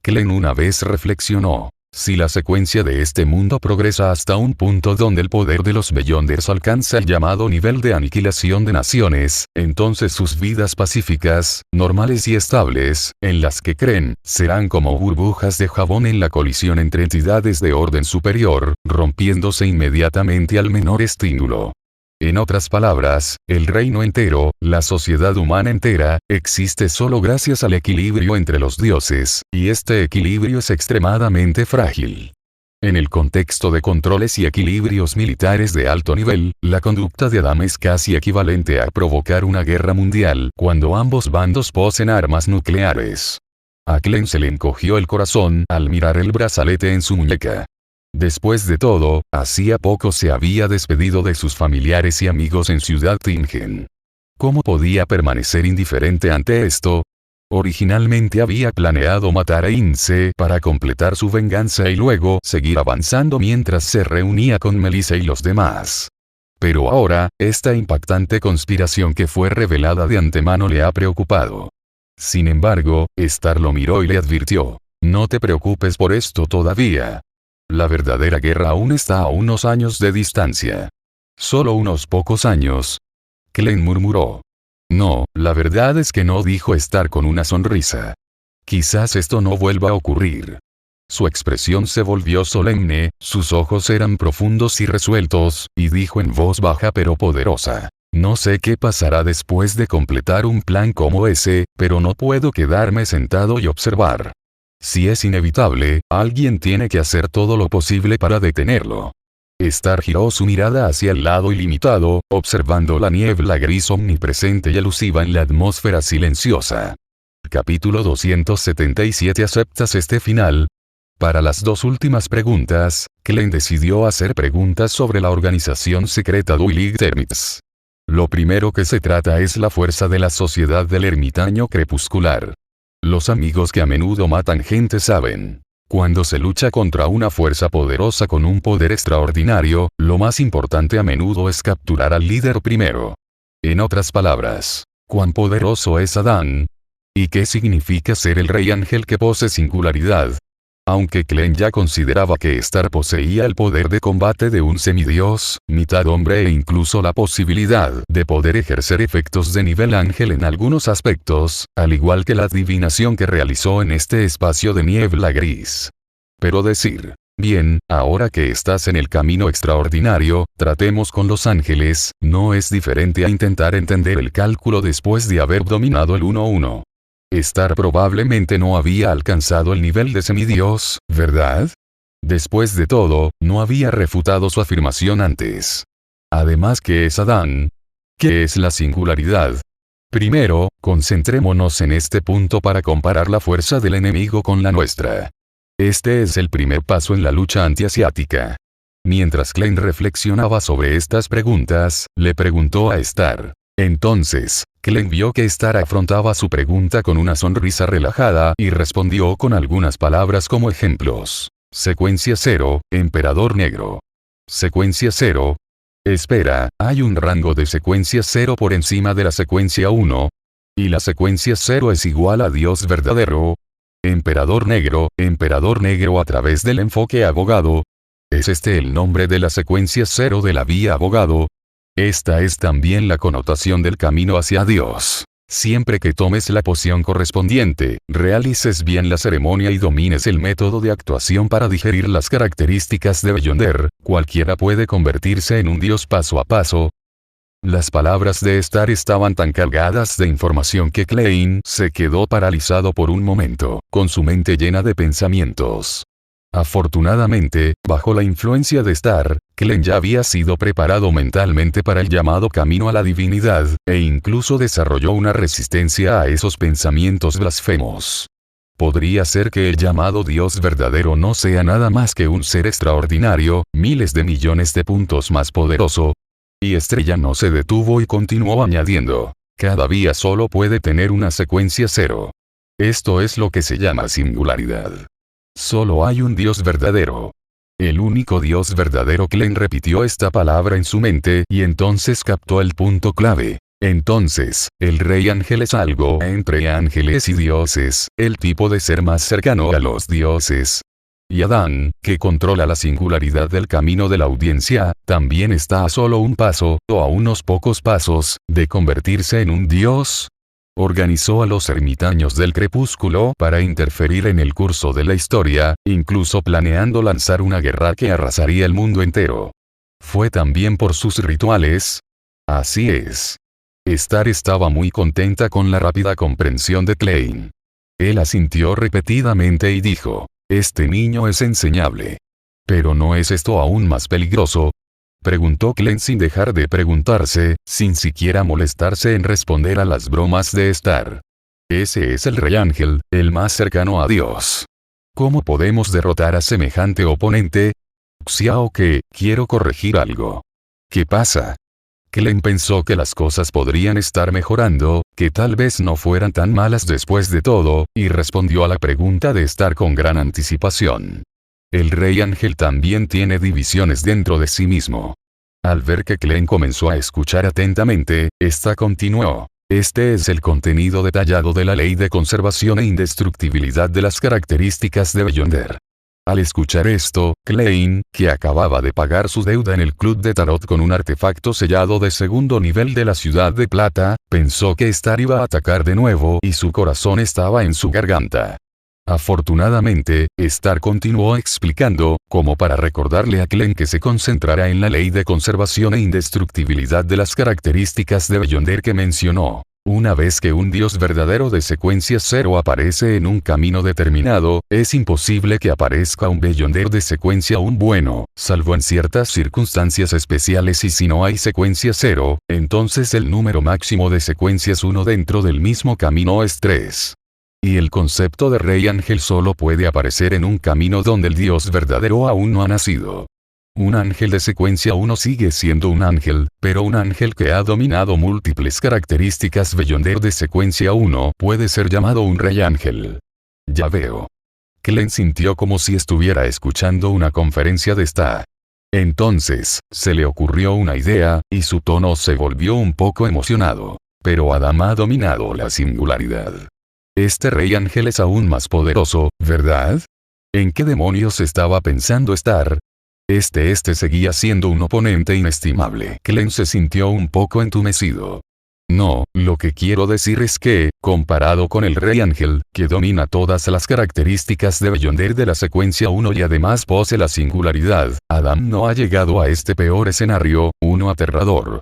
Klein una vez reflexionó. Si la secuencia de este mundo progresa hasta un punto donde el poder de los Beyonders alcanza el llamado nivel de aniquilación de naciones, entonces sus vidas pacíficas, normales y estables, en las que creen, serán como burbujas de jabón en la colisión entre entidades de orden superior, rompiéndose inmediatamente al menor estímulo. En otras palabras, el reino entero, la sociedad humana entera, existe solo gracias al equilibrio entre los dioses, y este equilibrio es extremadamente frágil. En el contexto de controles y equilibrios militares de alto nivel, la conducta de Adam es casi equivalente a provocar una guerra mundial cuando ambos bandos poseen armas nucleares. A Klein se le encogió el corazón al mirar el brazalete en su muñeca. Después de todo, hacía poco se había despedido de sus familiares y amigos en Ciudad Tingen. ¿Cómo podía permanecer indiferente ante esto? Originalmente había planeado matar a Ince para completar su venganza y luego seguir avanzando mientras se reunía con Melissa y los demás. Pero ahora, esta impactante conspiración que fue revelada de antemano le ha preocupado. Sin embargo, Star lo miró y le advirtió: no te preocupes por esto todavía. La verdadera guerra aún está a unos años de distancia. Solo unos pocos años. Klein murmuró. No, la verdad es que no, dijo Star con una sonrisa. Quizás esto no vuelva a ocurrir. Su expresión se volvió solemne, sus ojos eran profundos y resueltos, y dijo en voz baja pero poderosa: no sé qué pasará después de completar un plan como ese, pero no puedo quedarme sentado y observar. Si es inevitable, alguien tiene que hacer todo lo posible para detenerlo. Star giró su mirada hacia el lado ilimitado, observando la niebla gris omnipresente y elusiva en la atmósfera silenciosa. Capítulo 277. ¿Aceptas este final? Para las dos últimas preguntas, Klein decidió hacer preguntas sobre la organización secreta Duilig Termits. Lo primero que se trata es la fuerza de la sociedad del ermitaño crepuscular. Los amigos que a menudo matan gente saben. Cuando se lucha contra una fuerza poderosa con un poder extraordinario, lo más importante a menudo es capturar al líder primero. En otras palabras, ¿cuán poderoso es Adán? ¿Y qué significa ser el rey ángel que posee singularidad? Aunque Klein ya consideraba que Star poseía el poder de combate de un semidios, mitad hombre e incluso la posibilidad de poder ejercer efectos de nivel ángel en algunos aspectos, al igual que la adivinación que realizó en este espacio de niebla gris. Pero decir, bien, ahora que estás en el camino extraordinario, tratemos con los ángeles, no es diferente a intentar entender el cálculo después de haber dominado el 1-1. Star probablemente no había alcanzado el nivel de semidios, ¿verdad? Después de todo, no había refutado su afirmación antes. Además, ¿qué es Adán? ¿Qué es la singularidad? Primero, concentrémonos en este punto para comparar la fuerza del enemigo con la nuestra. Este es el primer paso en la lucha antiasiática. Mientras Klein reflexionaba sobre estas preguntas, le preguntó a Star. Entonces, Klein vio que Star afrontaba su pregunta con una sonrisa relajada y respondió con algunas palabras como ejemplos. Secuencia 0, Emperador Negro. Secuencia 0. Espera, ¿hay un rango de secuencia 0 por encima de la secuencia 1? ¿Y la secuencia 0 es igual a Dios verdadero? Emperador Negro a través del enfoque abogado. ¿Es este el nombre de la secuencia 0 de la vía abogado? Esta es también la connotación del camino hacia Dios. Siempre que tomes la poción correspondiente, realices bien la ceremonia y domines el método de actuación para digerir las características de Beyonder, cualquiera puede convertirse en un dios paso a paso. Las palabras de Star estaban tan cargadas de información que Klein se quedó paralizado por un momento, con su mente llena de pensamientos. Afortunadamente, bajo la influencia de Star, Klein ya había sido preparado mentalmente para el llamado camino a la divinidad, e incluso desarrolló una resistencia a esos pensamientos blasfemos. Podría ser que el llamado Dios verdadero no sea nada más que un ser extraordinario, miles de millones de puntos más poderoso. Y Estrella no se detuvo y continuó añadiendo, cada vía solo puede tener una secuencia 0. Esto es lo que se llama singularidad. Solo hay un Dios verdadero. El único Dios verdadero. Klein repitió esta palabra en su mente y entonces captó el punto clave. Entonces, el Rey Ángel es algo entre ángeles y dioses, el tipo de ser más cercano a los dioses. Y Adán, que controla la singularidad del camino de la audiencia, también está a solo un paso, o a unos pocos pasos, de convertirse en un dios. Organizó a los ermitaños del crepúsculo para interferir en el curso de la historia, incluso planeando lanzar una guerra que arrasaría el mundo entero. ¿Fue también por sus rituales? Así es. Star estaba muy contenta con la rápida comprensión de Klein. Él asintió repetidamente y dijo, este niño es enseñable. ¿Pero no es esto aún más peligroso? Preguntó Klein sin dejar de preguntarse, sin siquiera molestarse en responder a las bromas de Star. Ese es el Rey Ángel, el más cercano a Dios. ¿Cómo podemos derrotar a semejante oponente? Xiao que, quiero corregir algo. ¿Qué pasa? Klen pensó que las cosas podrían estar mejorando, que tal vez no fueran tan malas después de todo, y respondió a la pregunta de estar con gran anticipación. El Rey Ángel también tiene divisiones dentro de sí mismo. Al ver que Klen comenzó a escuchar atentamente, esta continuó. Este es el contenido detallado de la ley de conservación e indestructibilidad de las características de Beyonder. Al escuchar esto, Klein, que acababa de pagar su deuda en el club de tarot con un artefacto sellado de segundo nivel de la ciudad de plata, pensó que Star iba a atacar de nuevo y su corazón estaba en su garganta. Afortunadamente, Star continuó explicando, como para recordarle a Klein que se concentrara en la ley de conservación e indestructibilidad de las características de Beyonder que mencionó. Una vez que un dios verdadero de secuencia 0 aparece en un camino determinado, es imposible que aparezca un Beyonder de secuencia 1 bueno, salvo en ciertas circunstancias especiales, y si no hay secuencia 0, entonces el número máximo de secuencias 1 dentro del mismo camino es 3. Y el concepto de Rey Ángel solo puede aparecer en un camino donde el dios verdadero aún no ha nacido. Un ángel de secuencia 1 sigue siendo un ángel, pero un ángel que ha dominado múltiples características Beyonder de secuencia 1 puede ser llamado un Rey Ángel. Ya veo. Klen sintió como si estuviera escuchando una conferencia de Star. Entonces, se le ocurrió una idea, y su tono se volvió un poco emocionado. Pero Adam ha dominado la singularidad. Este Rey Ángel es aún más poderoso, ¿verdad? ¿En qué demonios estaba pensando Star? Este seguía siendo un oponente inestimable. Klen se sintió un poco entumecido. No, lo que quiero decir es que, comparado con el Rey Ángel, que domina todas las características de Beyonder de la secuencia 1 y además posee la singularidad, Adam no ha llegado a este peor escenario, uno aterrador.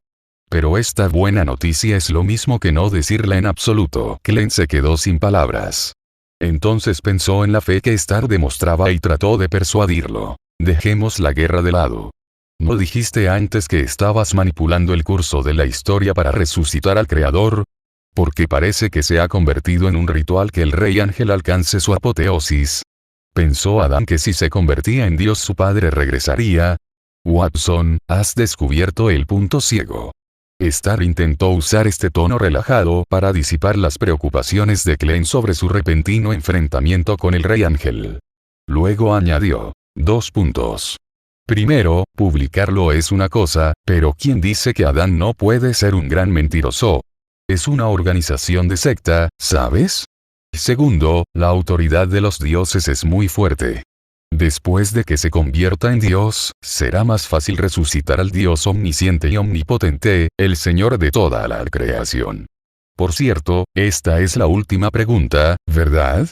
Pero esta buena noticia es lo mismo que no decirla en absoluto. Klen se quedó sin palabras. Entonces pensó en la fe que Star demostraba y trató de persuadirlo. Dejemos la guerra de lado. ¿No dijiste antes que estabas manipulando el curso de la historia para resucitar al Creador? Porque parece que se ha convertido en un ritual que el Rey Ángel alcance su apoteosis. Pensó Adam que si se convertía en Dios su padre regresaría. Watson, has descubierto el punto ciego. Star intentó usar este tono relajado para disipar las preocupaciones de Klen sobre su repentino enfrentamiento con el Rey Ángel. Luego añadió. 2 puntos. Primero, publicarlo es una cosa, pero ¿quién dice que Adán no puede ser un gran mentiroso? Es una organización de secta, ¿sabes? Segundo, la autoridad de los dioses es muy fuerte. Después de que se convierta en Dios, será más fácil resucitar al Dios omnisciente y omnipotente, el Señor de toda la creación. Por cierto, esta es la última pregunta, ¿verdad?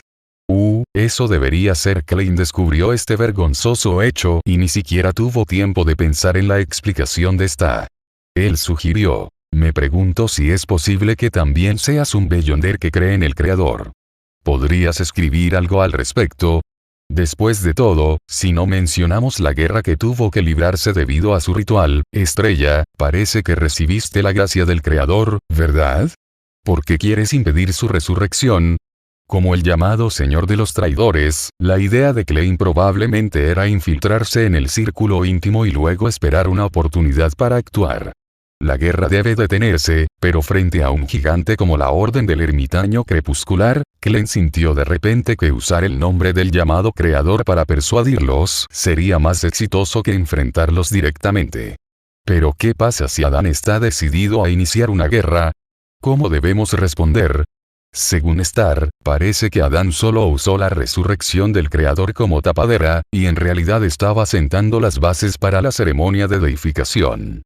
Eso debería ser. Klein descubrió este vergonzoso hecho y ni siquiera tuvo tiempo de pensar en la explicación de esta. Él sugirió, me pregunto si es posible que también seas un Beyonder que cree en el Creador. ¿Podrías escribir algo al respecto? Después de todo, si no mencionamos la guerra que tuvo que librarse debido a su ritual, Estrella, parece que recibiste la gracia del Creador, ¿verdad? ¿Por qué quieres impedir su resurrección? Como el llamado Señor de los Traidores, la idea de Klein probablemente era infiltrarse en el círculo íntimo y luego esperar una oportunidad para actuar. La guerra debe detenerse, pero frente a un gigante como la Orden del Ermitaño Crepuscular, Klein sintió de repente que usar el nombre del llamado Creador para persuadirlos sería más exitoso que enfrentarlos directamente. Pero ¿qué pasa si Adán está decidido a iniciar una guerra? ¿Cómo debemos responder? Según Star, parece que Adán solo usó la resurrección del Creador como tapadera, y en realidad estaba sentando las bases para la ceremonia de deificación.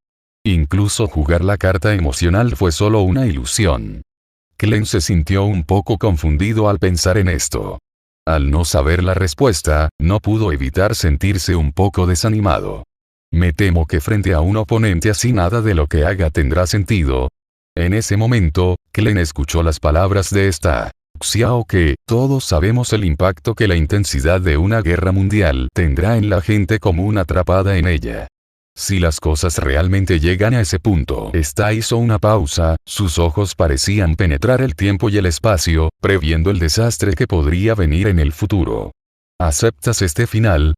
Incluso jugar la carta emocional fue solo una ilusión. Klein se sintió un poco confundido al pensar en esto. Al no saber la respuesta, no pudo evitar sentirse un poco desanimado. Me temo que frente a un oponente así nada de lo que haga tendrá sentido. En ese momento, Klein escuchó las palabras de esta Xiao que, todos sabemos el impacto que la intensidad de una guerra mundial tendrá en la gente común atrapada en ella. Si las cosas realmente llegan a ese punto. Esta hizo una pausa, sus ojos parecían penetrar el tiempo y el espacio, previendo el desastre que podría venir en el futuro. ¿Aceptas este final?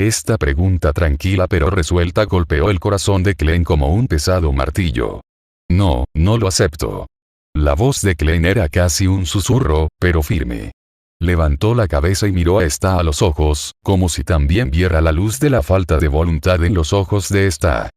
Esta pregunta tranquila pero resuelta golpeó el corazón de Klein como un pesado martillo. No, no lo acepto. La voz de Klein era casi un susurro, pero firme. Levantó la cabeza y miró a esta a los ojos, como si también viera la luz de la falta de voluntad en los ojos de esta.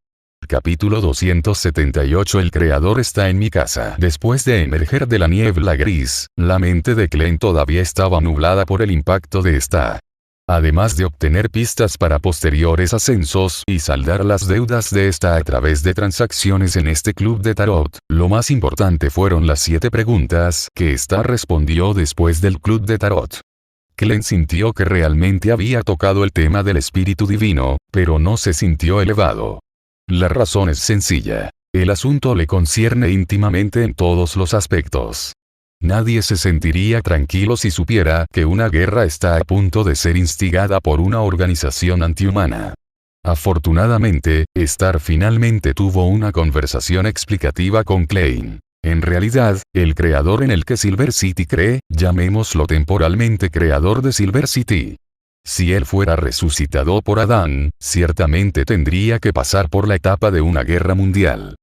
Capítulo 278. El creador está en mi casa. Después de emerger de la niebla gris, la mente de Klein todavía estaba nublada por el impacto de esta. Además de obtener pistas para posteriores ascensos y saldar las deudas de esta a través de transacciones en este club de tarot, lo más importante fueron las 7 preguntas que esta respondió después del club de tarot. Klein sintió que realmente había tocado el tema del espíritu divino, pero no se sintió elevado. La razón es sencilla. El asunto le concierne íntimamente en todos los aspectos. Nadie se sentiría tranquilo si supiera que una guerra está a punto de ser instigada por una organización antihumana. Afortunadamente, Star finalmente tuvo una conversación explicativa con Klein. En realidad, el creador en el que Silver City cree, llamémoslo temporalmente creador de Silver City. Si él fuera resucitado por Adán, ciertamente tendría que pasar por la etapa de una guerra mundial.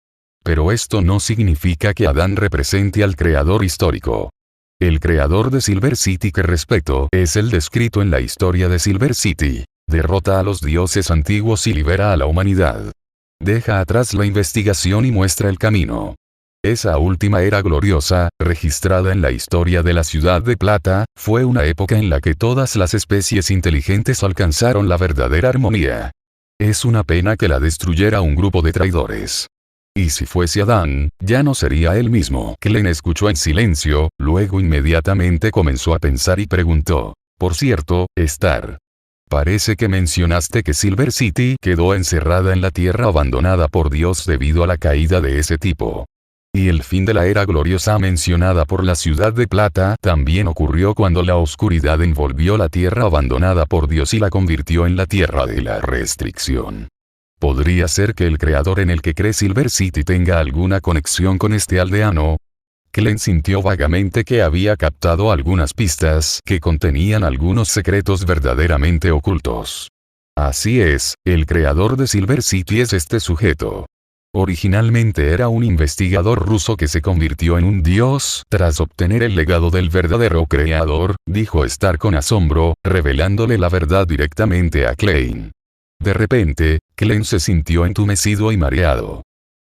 Pero esto no significa que Adán represente al creador histórico. El creador de Silver City que respeto es el descrito en la historia de Silver City. Derrota a los dioses antiguos y libera a la humanidad. Deja atrás la investigación y muestra el camino. Esa última era gloriosa, registrada en la historia de la Ciudad de Plata, fue una época en la que todas las especies inteligentes alcanzaron la verdadera armonía. Es una pena que la destruyera un grupo de traidores. Y si fuese Adán, ya no sería él mismo. Klein escuchó en silencio, luego inmediatamente comenzó a pensar y preguntó. Por cierto, Star. Parece que mencionaste que Silver City quedó encerrada en la tierra abandonada por Dios debido a la caída de ese tipo. Y el fin de la era gloriosa mencionada por la Ciudad de Plata también ocurrió cuando la oscuridad envolvió la tierra abandonada por Dios y la convirtió en la tierra de la restricción. ¿Podría ser que el creador en el que cree Silver City tenga alguna conexión con este aldeano? Klein sintió vagamente que había captado algunas pistas que contenían algunos secretos verdaderamente ocultos. Así es, el creador de Silver City es este sujeto. Originalmente era un investigador ruso que se convirtió en un dios tras obtener el legado del verdadero creador, dijo Star con asombro, revelándole la verdad directamente a Klein. De repente, Klein se sintió entumecido y mareado.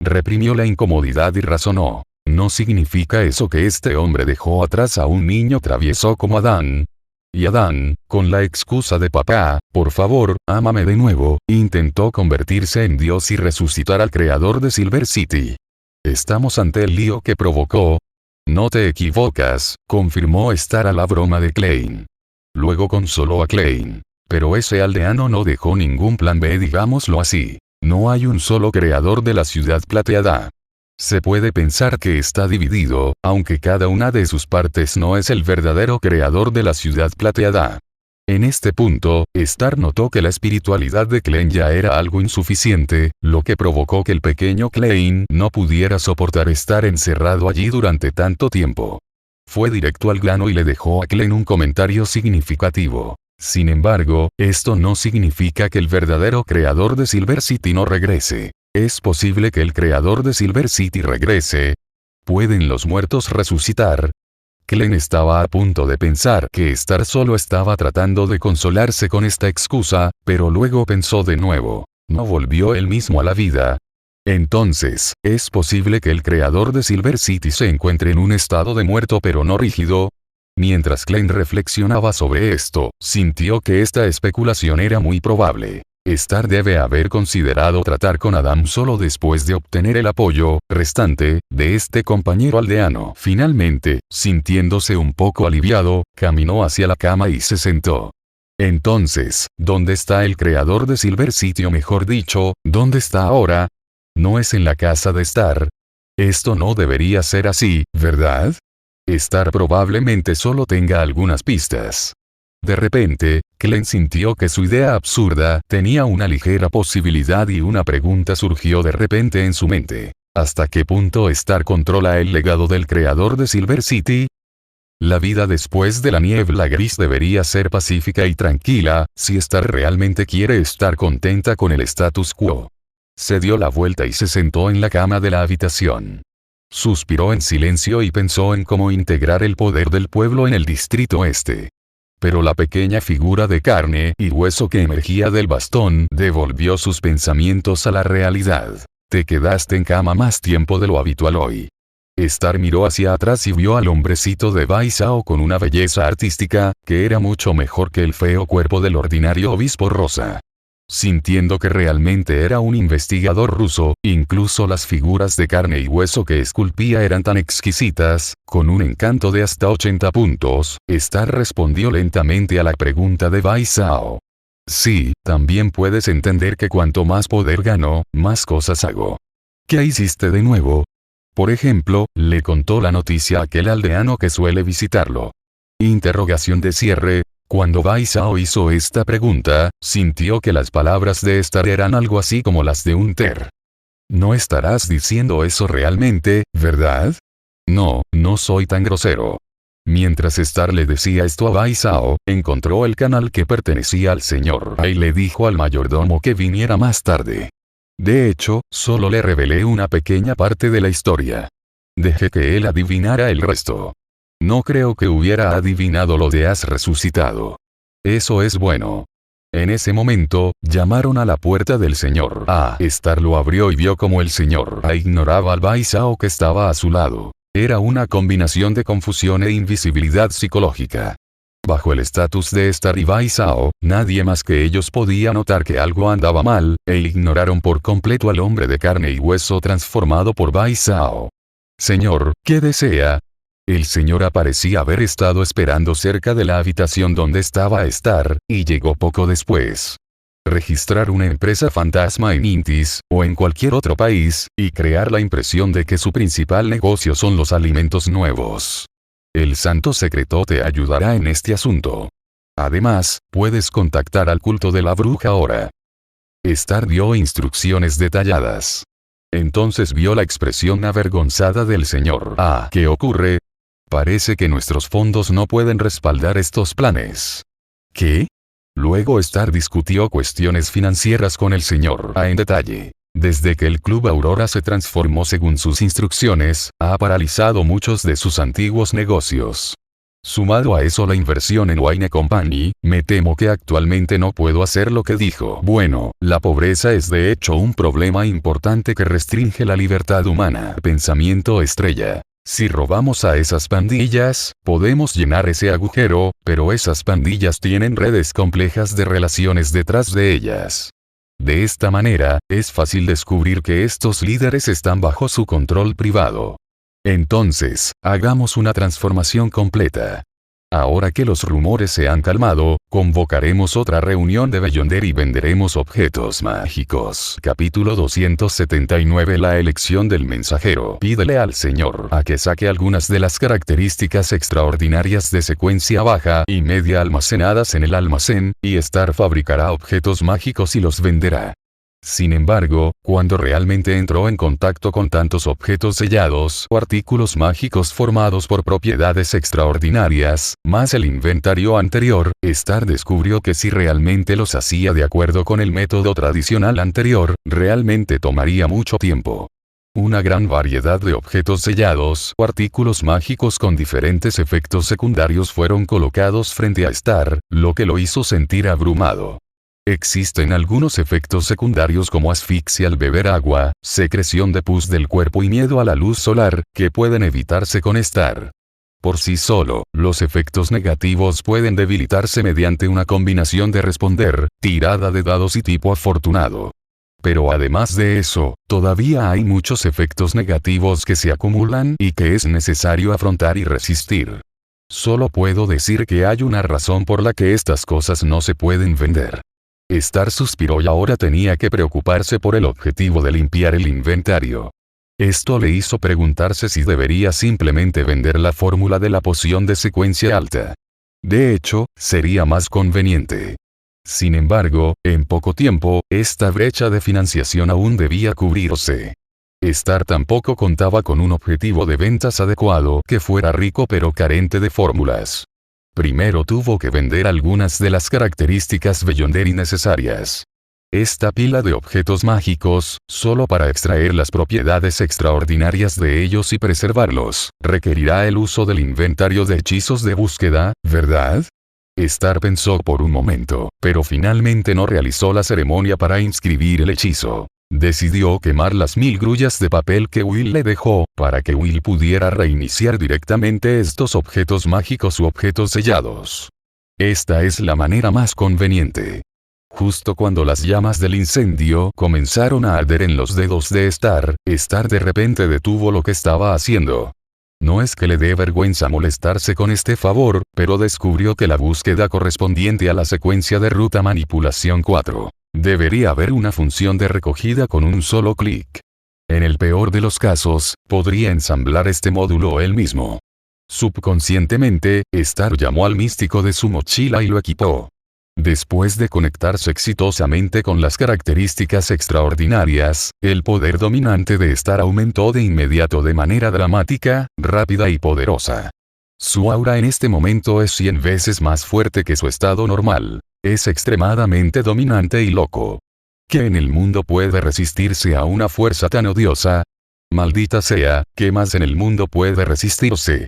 Reprimió la incomodidad y razonó. ¿No significa eso que este hombre dejó atrás a un niño travieso como Adán? Y Adán, con la excusa de papá, por favor, ámame de nuevo, intentó convertirse en Dios y resucitar al creador de Silver City. ¿Estamos ante el lío que provocó? No te equivocas, confirmó Star a la broma de Klein. Luego consoló a Klein. Pero ese aldeano no dejó ningún plan B, digámoslo así. No hay un solo creador de la Ciudad Plateada. Se puede pensar que está dividido, aunque cada una de sus partes no es el verdadero creador de la Ciudad Plateada. En este punto, Star notó que la espiritualidad de Klein ya era algo insuficiente, lo que provocó que el pequeño Klein no pudiera soportar estar encerrado allí durante tanto tiempo. Fue directo al grano y le dejó a Klein un comentario significativo. Sin embargo, esto no significa que el verdadero creador de Silver City no regrese. ¿Es posible que el creador de Silver City regrese? ¿Pueden los muertos resucitar? Klein estaba a punto de pensar que Star solo estaba tratando de consolarse con esta excusa, pero luego pensó de nuevo. ¿No volvió él mismo a la vida? Entonces, ¿es posible que el creador de Silver City se encuentre en un estado de muerto pero no rígido? Mientras Klein reflexionaba sobre esto, sintió que esta especulación era muy probable. Star debe haber considerado tratar con Adam solo después de obtener el apoyo restante de este compañero aldeano. Finalmente, sintiéndose un poco aliviado, caminó hacia la cama y se sentó. Entonces, ¿dónde está el creador de Silver City o mejor dicho, dónde está ahora? ¿No es en la casa de Star? Esto no debería ser así, ¿verdad? Star probablemente solo tenga algunas pistas. De repente, Klein sintió que su idea absurda tenía una ligera posibilidad y una pregunta surgió de repente en su mente. ¿Hasta qué punto Star controla el legado del creador de Silver City? La vida después de la niebla gris debería ser pacífica y tranquila, si Star realmente quiere estar contenta con el status quo. Se dio la vuelta y se sentó en la cama de la habitación. Suspiró en silencio y pensó en cómo integrar el poder del pueblo en el distrito este. Pero la pequeña figura de carne y hueso que emergía del bastón devolvió sus pensamientos a la realidad. Te quedaste en cama más tiempo de lo habitual hoy. Star miró hacia atrás y vio al hombrecito de Bai Zhao con una belleza artística, que era mucho mejor que el feo cuerpo del ordinario obispo rosa. Sintiendo que realmente era un investigador ruso, incluso las figuras de carne y hueso que esculpía eran tan exquisitas, con un encanto de hasta 80 puntos, Star respondió lentamente a la pregunta de Bai Zhao. Sí, también puedes entender que cuanto más poder gano, más cosas hago. ¿Qué hiciste de nuevo? Por ejemplo, le contó la noticia a aquel aldeano que suele visitarlo. Interrogación de cierre. Cuando Bai Zhao hizo esta pregunta, sintió que las palabras de Star eran algo así como las de un Ter. No estarás diciendo eso realmente, ¿verdad? No, no soy tan grosero. Mientras Star le decía esto a Bai Zhao, encontró el canal que pertenecía al señor y le dijo al mayordomo que viniera más tarde. De hecho, solo le revelé una pequeña parte de la historia. Dejé que él adivinara el resto. No creo que hubiera adivinado lo de has resucitado. Eso es bueno. En ese momento, llamaron a la puerta del señor A. Star lo abrió y vio como el señor A ignoraba al Bai Zhao que estaba a su lado. Era una combinación de confusión e invisibilidad psicológica. Bajo el estatus de Star y Bai Zhao, nadie más que ellos podía notar que algo andaba mal, e ignoraron por completo al hombre de carne y hueso transformado por Bai Zhao. Señor, ¿qué desea? El señor parecía haber estado esperando cerca de la habitación donde estaba Star, y llegó poco después. Registrar una empresa fantasma en Intis, o en cualquier otro país, y crear la impresión de que su principal negocio son los alimentos nuevos. El santo secreto te ayudará en este asunto. Además, puedes contactar al culto de la bruja ahora. Star dio instrucciones detalladas. Entonces vio la expresión avergonzada del señor A. ¿Qué ocurre? Parece que nuestros fondos no pueden respaldar estos planes. ¿Qué? Luego Star discutió cuestiones financieras con el señor A en detalle. Desde que el Club Aurora se transformó según sus instrucciones, ha paralizado muchos de sus antiguos negocios. Sumado a eso la inversión en Wine Company, me temo que actualmente no puedo hacer lo que dijo. Bueno, la pobreza es de hecho un problema importante que restringe la libertad humana. Pensamiento estrella. Si robamos a esas pandillas, podemos llenar ese agujero, pero esas pandillas tienen redes complejas de relaciones detrás de ellas. De esta manera, es fácil descubrir que estos líderes están bajo su control privado. Entonces, hagamos una transformación completa. Ahora que los rumores se han calmado, convocaremos otra reunión de Beyonder y venderemos objetos mágicos. Capítulo 279. La elección del mensajero. Pídele al señor a que saque algunas de las características extraordinarias de secuencia baja y media almacenadas en el almacén, y Star fabricará objetos mágicos y los venderá. Sin embargo, cuando realmente entró en contacto con tantos objetos sellados o artículos mágicos formados por propiedades extraordinarias, más el inventario anterior, Star descubrió que si realmente los hacía de acuerdo con el método tradicional anterior, realmente tomaría mucho tiempo. Una gran variedad de objetos sellados o artículos mágicos con diferentes efectos secundarios fueron colocados frente a Star, lo que lo hizo sentir abrumado. Existen algunos efectos secundarios como asfixia al beber agua, secreción de pus del cuerpo y miedo a la luz solar, que pueden evitarse con Star. Por sí solo, los efectos negativos pueden debilitarse mediante una combinación de responder, tirada de dados y tipo afortunado. Pero además de eso, todavía hay muchos efectos negativos que se acumulan y que es necesario afrontar y resistir. Solo puedo decir que hay una razón por la que estas cosas no se pueden vender. Star suspiró y ahora tenía que preocuparse por el objetivo de limpiar el inventario. Esto le hizo preguntarse si debería simplemente vender la fórmula de la poción de secuencia alta. De hecho, sería más conveniente. Sin embargo, en poco tiempo, esta brecha de financiación aún debía cubrirse. Star tampoco contaba con un objetivo de ventas adecuado que fuera rico pero carente de fórmulas. Primero tuvo que vender algunas de las características Beyonder innecesarias. Esta pila de objetos mágicos, solo para extraer las propiedades extraordinarias de ellos y preservarlos, requerirá el uso del inventario de hechizos de búsqueda, ¿verdad? Star pensó por un momento, pero finalmente no realizó la ceremonia para inscribir el hechizo. Decidió quemar las 1000 grullas de papel que Will le dejó, para que Will pudiera reiniciar directamente estos objetos mágicos u objetos sellados. Esta es la manera más conveniente. Justo cuando las llamas del incendio comenzaron a arder en los dedos de Star de repente detuvo lo que estaba haciendo. No es que le dé vergüenza molestarse con este favor, pero descubrió que la búsqueda correspondiente a la secuencia de ruta manipulación 4. Debería haber una función de recogida con un solo clic. En el peor de los casos, podría ensamblar este módulo él mismo. Subconscientemente, Star llamó al místico de su mochila y lo equipó. Después de conectarse exitosamente con las características extraordinarias, el poder dominante de Star aumentó de inmediato de manera dramática, rápida y poderosa. Su aura en este momento es 100 veces más fuerte que su estado normal. Es extremadamente dominante y loco. ¿Qué en el mundo puede resistirse a una fuerza tan odiosa? Maldita sea, ¿qué más en el mundo puede resistirse?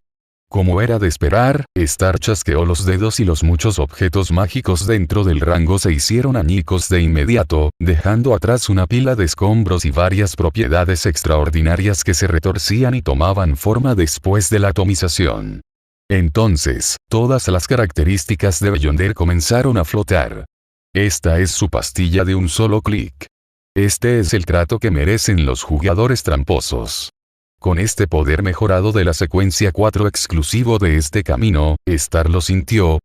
Como era de esperar, Star chasqueó los dedos y los muchos objetos mágicos dentro del rango se hicieron añicos de inmediato, dejando atrás una pila de escombros y varias propiedades extraordinarias que se retorcían y tomaban forma después de la atomización. Entonces, todas las características de Beyonder comenzaron a flotar. Esta es su pastilla de un solo clic. Este es el trato que merecen los jugadores tramposos. Con este poder mejorado de la secuencia 4 exclusivo de este camino, Star lo sintió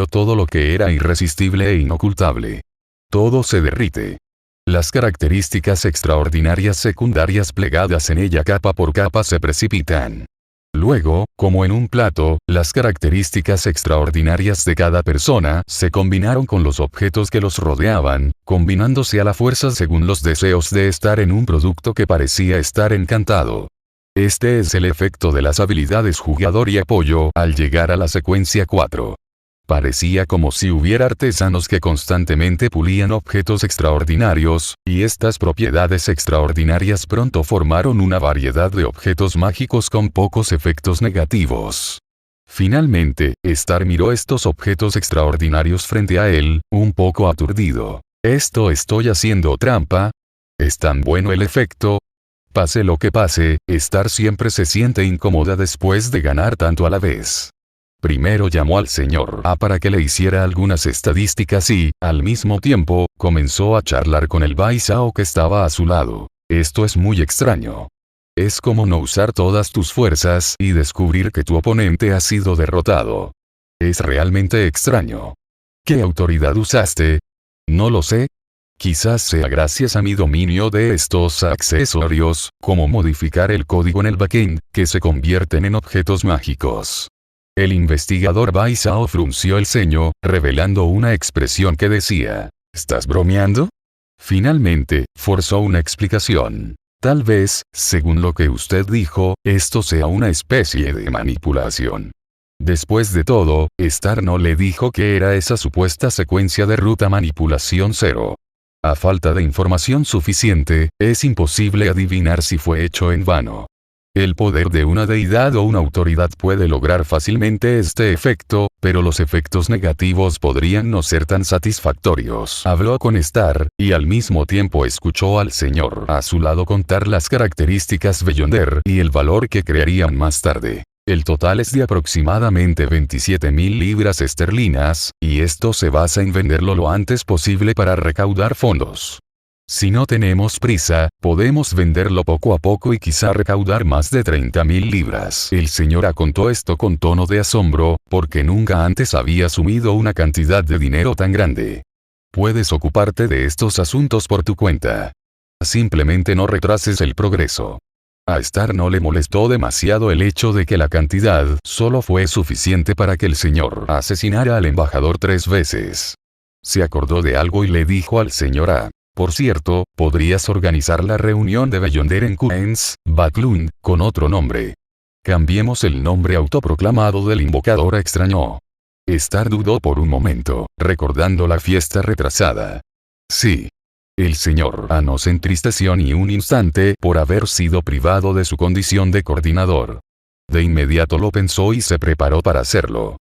todo lo que era irresistible e inocultable. Todo se derrite. Las características extraordinarias secundarias plegadas en ella capa por capa se precipitan. Luego, como en un plato, las características extraordinarias de cada persona se combinaron con los objetos que los rodeaban, combinándose a la fuerza según los deseos de estar en un producto que parecía estar encantado. Este es el efecto de las habilidades jugador y apoyo al llegar a la secuencia 4. Parecía como si hubiera artesanos que constantemente pulían objetos extraordinarios, y estas propiedades extraordinarias pronto formaron una variedad de objetos mágicos con pocos efectos negativos. Finalmente, Star miró estos objetos extraordinarios frente a él, un poco aturdido. ¿Estoy haciendo trampa? ¿Es tan bueno el efecto? Pase lo que pase, Star siempre se siente incómoda después de ganar tanto a la vez. Primero llamó al señor A para que le hiciera algunas estadísticas y, al mismo tiempo, comenzó a charlar con el Baisao que estaba a su lado. Esto es muy extraño. Es como no usar todas tus fuerzas y descubrir que tu oponente ha sido derrotado. Es realmente extraño. ¿Qué autoridad usaste? No lo sé. Quizás sea gracias a mi dominio de estos accesorios, como modificar el código en el backend, que se convierten en objetos mágicos. El investigador Baisao frunció el ceño, revelando una expresión que decía, ¿estás bromeando? Finalmente, forzó una explicación. Tal vez, según lo que usted dijo, esto sea una especie de manipulación. Después de todo, Star no le dijo que era esa supuesta secuencia de ruta manipulación 0. A falta de información suficiente, es imposible adivinar si fue hecho en vano. El poder de una deidad o una autoridad puede lograr fácilmente este efecto, pero los efectos negativos podrían no ser tan satisfactorios. Habló con Star, y al mismo tiempo escuchó al señor a su lado contar las características Beyonder y el valor que crearían más tarde. El total es de aproximadamente 27.000 libras esterlinas, y esto se basa en venderlo lo antes posible para recaudar fondos. Si no tenemos prisa, podemos venderlo poco a poco y quizá recaudar más de 30.000 libras. El señor A contó esto con tono de asombro, porque nunca antes había asumido una cantidad de dinero tan grande. Puedes ocuparte de estos asuntos por tu cuenta. Simplemente no retrases el progreso. A Star no le molestó demasiado el hecho de que la cantidad solo fue suficiente para que el señor asesinara al embajador 3 veces. Se acordó de algo y le dijo al señor A. Por cierto, podrías organizar la reunión de Beyonder en Queens, Backlund, con otro nombre. Cambiemos el nombre autoproclamado del invocador extraño. Star dudó por un momento, recordando la fiesta retrasada. Sí. El señor A no se entristeció ni un instante por haber sido privado de su condición de coordinador. De inmediato lo pensó y se preparó para hacerlo.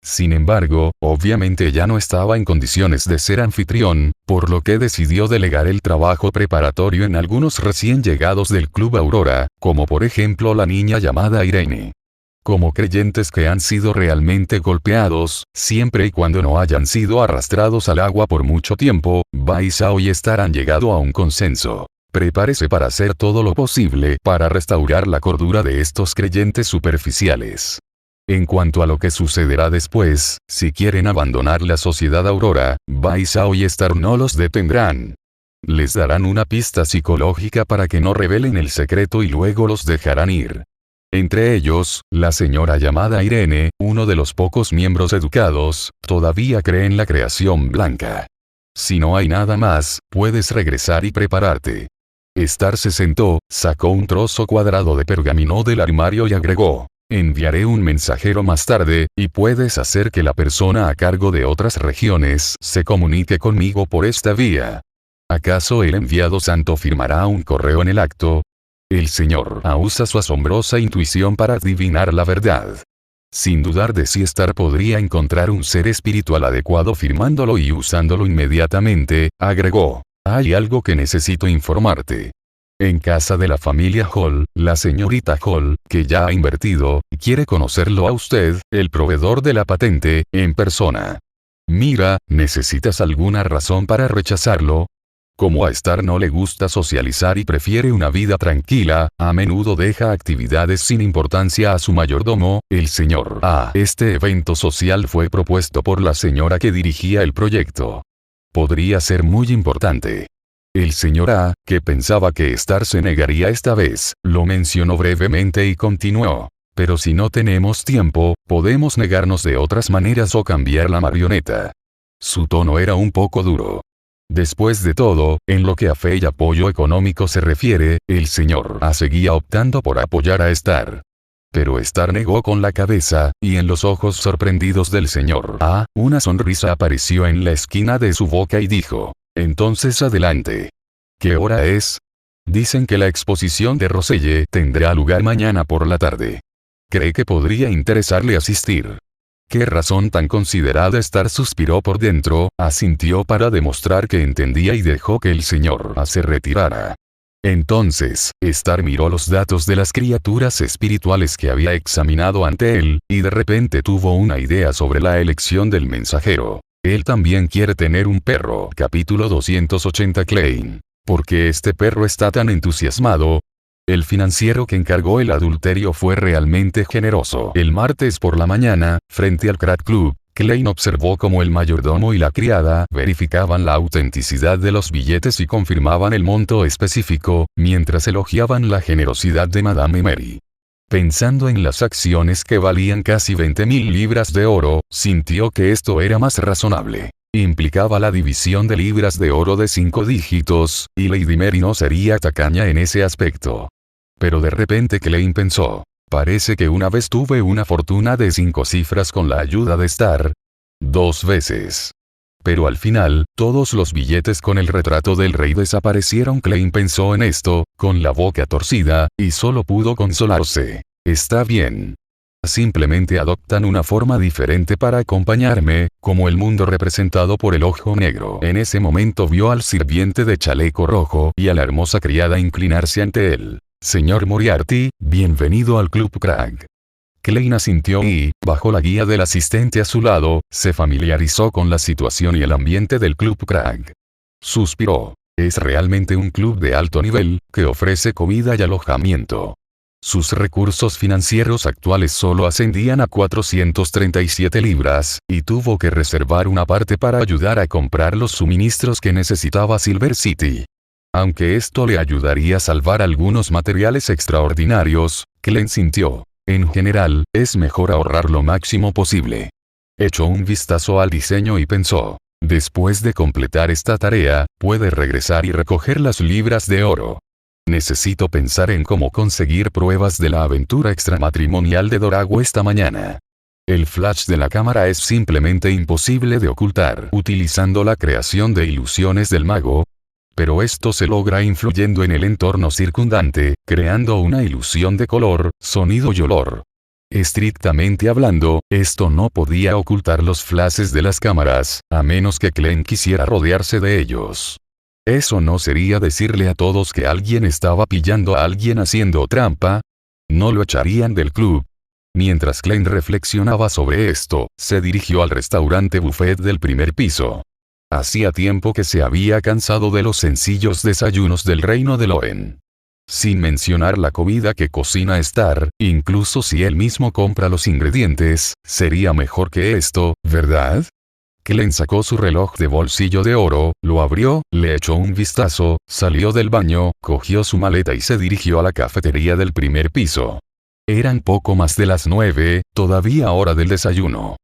Sin embargo, obviamente ya no estaba en condiciones de ser anfitrión, por lo que decidió delegar el trabajo preparatorio en algunos recién llegados del Club Aurora, como por ejemplo la niña llamada Irene. Como creyentes que han sido realmente golpeados, siempre y cuando no hayan sido arrastrados al agua por mucho tiempo, Bai Zhao y Star han llegado a un consenso. Prepárese para hacer todo lo posible para restaurar la cordura de estos creyentes superficiales. En cuanto a lo que sucederá después, si quieren abandonar la sociedad Aurora, Bai Zhao y Star no los detendrán. Les darán una pista psicológica para que no revelen el secreto y luego los dejarán ir. Entre ellos, la señora llamada Irene, uno de los pocos miembros educados, todavía cree en la creación blanca. Si no hay nada más, puedes regresar y prepararte. Star se sentó, sacó un trozo cuadrado de pergamino del armario y agregó: enviaré un mensajero más tarde, y puedes hacer que la persona a cargo de otras regiones se comunique conmigo por esta vía. ¿Acaso el enviado santo firmará un correo en el acto? El señor A usa su asombrosa intuición para adivinar la verdad. Sin dudar de si Star podría encontrar un ser espiritual adecuado firmándolo y usándolo inmediatamente, agregó: hay algo que necesito informarte. En casa de la familia Hall, la señorita Hall, que ya ha invertido, quiere conocerlo a usted, el proveedor de la patente, en persona. Mira, ¿necesitas alguna razón para rechazarlo? Como a Star no le gusta socializar y prefiere una vida tranquila, a menudo deja actividades sin importancia a su mayordomo, el señor A. Este evento social fue propuesto por la señora que dirigía el proyecto. Podría ser muy importante. El señor A, que pensaba que Star se negaría esta vez, lo mencionó brevemente y continuó: pero si no tenemos tiempo, podemos negarnos de otras maneras o cambiar la marioneta. Su tono era un poco duro. Después de todo, en lo que a fe y apoyo económico se refiere, el señor A seguía optando por apoyar a Star. Pero Star negó con la cabeza, y en los ojos sorprendidos del señor A, una sonrisa apareció en la esquina de su boca y dijo: entonces adelante. ¿Qué hora es? Dicen que la exposición de Roselle tendrá lugar mañana por la tarde. ¿Cree que podría interesarle asistir? ¿Qué razón tan considerada? Star suspiró por dentro, asintió para demostrar que entendía y dejó que el señor A se retirara. Entonces, Star miró los datos de las criaturas espirituales que había examinado ante él, y de repente tuvo una idea sobre la elección del mensajero. Él también quiere tener un perro. Capítulo 280. Klein. ¿Por qué este perro está tan entusiasmado? El financiero que encargó el adulterio fue realmente generoso. El martes por la mañana, frente al Crack Club, Klein observó cómo el mayordomo y la criada verificaban la autenticidad de los billetes y confirmaban el monto específico, mientras elogiaban la generosidad de Madame Mary. Pensando en las acciones que valían casi 20.000 libras de oro, sintió que esto era más razonable. Implicaba la división de libras de oro de 5 dígitos, y Lady Mary no sería tacaña en ese aspecto. Pero de repente Klein pensó: parece que una vez tuve una fortuna de 5 cifras con la ayuda de Star. 2 veces. Pero al final, todos los billetes con el retrato del rey desaparecieron. Klein pensó en esto, con la boca torcida, y solo pudo consolarse. Está bien. Simplemente adoptan una forma diferente para acompañarme, como el mundo representado por el ojo negro. En ese momento vio al sirviente de chaleco rojo y a la hermosa criada inclinarse ante él. Señor Moriarty, bienvenido al Club Craig. Klein asintió y, bajo la guía del asistente a su lado, se familiarizó con la situación y el ambiente del Club Craig. Suspiró. Es realmente un club de alto nivel, que ofrece comida y alojamiento. Sus recursos financieros actuales solo ascendían a 437 libras, y tuvo que reservar una parte para ayudar a comprar los suministros que necesitaba Silver City. Aunque esto le ayudaría a salvar algunos materiales extraordinarios, Klein sintió: en general, es mejor ahorrar lo máximo posible. Echó un vistazo al diseño y pensó: Después de completar esta tarea, puede regresar y recoger las libras de oro. Necesito pensar en cómo conseguir pruebas de la aventura extramatrimonial de Dorago esta mañana. El flash de la cámara es simplemente imposible de ocultar utilizando la creación de ilusiones del mago. Pero esto se logra influyendo en el entorno circundante, creando una ilusión de color, sonido y olor. Estrictamente hablando, esto no podía ocultar los flashes de las cámaras, a menos que Glenn quisiera rodearse de ellos. ¿Eso no sería decirle a todos que alguien estaba pillando a alguien haciendo trampa? ¿No lo echarían del club? Mientras Glenn reflexionaba sobre esto, se dirigió al restaurante buffet del primer piso. Hacía tiempo que se había cansado de los sencillos desayunos del reino de Loren. Sin mencionar la comida que cocina Star, incluso si él mismo compra los ingredientes, sería mejor que esto, ¿verdad? Glenn sacó su reloj de bolsillo de oro, lo abrió, le echó un vistazo, salió del baño, cogió su maleta y se dirigió a la cafetería del primer piso. Eran poco más de las 9, todavía hora del desayuno.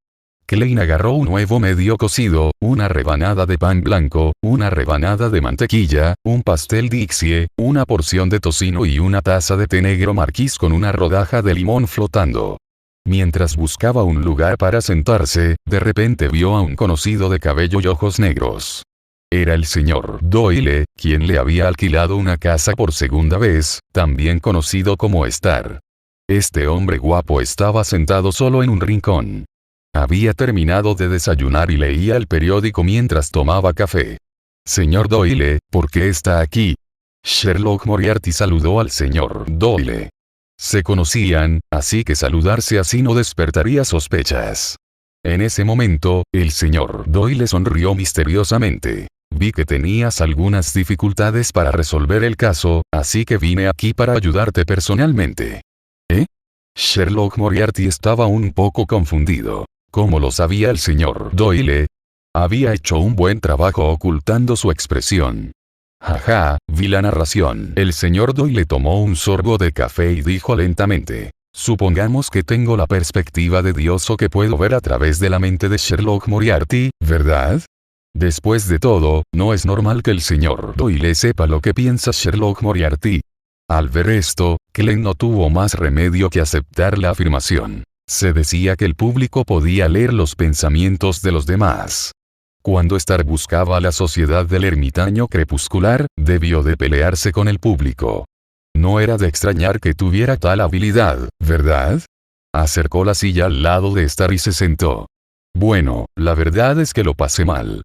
Glenn agarró un huevo medio cocido, una rebanada de pan blanco, una rebanada de mantequilla, un pastel Dixie, una porción de tocino y una taza de té negro marquís con una rodaja de limón flotando. Mientras buscaba un lugar para sentarse, de repente vio a un conocido de cabello y ojos negros. Era el señor Doyle, quien le había alquilado una casa por segunda vez, también conocido como Star. Este hombre guapo estaba sentado solo en un rincón. Había terminado de desayunar y leía el periódico mientras tomaba café. Señor Doyle, ¿por qué está aquí? Sherlock Moriarty saludó al señor Doyle. Se conocían, así que saludarse así no despertaría sospechas. En ese momento, el señor Doyle sonrió misteriosamente. Vi que tenías algunas dificultades para resolver el caso, así que vine aquí para ayudarte personalmente. ¿Eh? Sherlock Moriarty estaba un poco confundido. ¿Cómo lo sabía el señor Doyle? Había hecho un buen trabajo ocultando su expresión. Jaja, vi la narración. El señor Doyle tomó un sorbo de café y dijo lentamente. Supongamos que tengo la perspectiva de Dios o que puedo ver a través de la mente de Sherlock Moriarty, ¿verdad? Después de todo, no es normal que el señor Doyle sepa lo que piensa Sherlock Moriarty. Al ver esto, Glenn no tuvo más remedio que aceptar la afirmación. Se decía que el público podía leer los pensamientos de los demás. Cuando Star buscaba a la sociedad del ermitaño crepuscular, debió de pelearse con el público. No era de extrañar que tuviera tal habilidad, ¿verdad? Acercó la silla al lado de Star y se sentó. Bueno, la verdad es que lo pasé mal.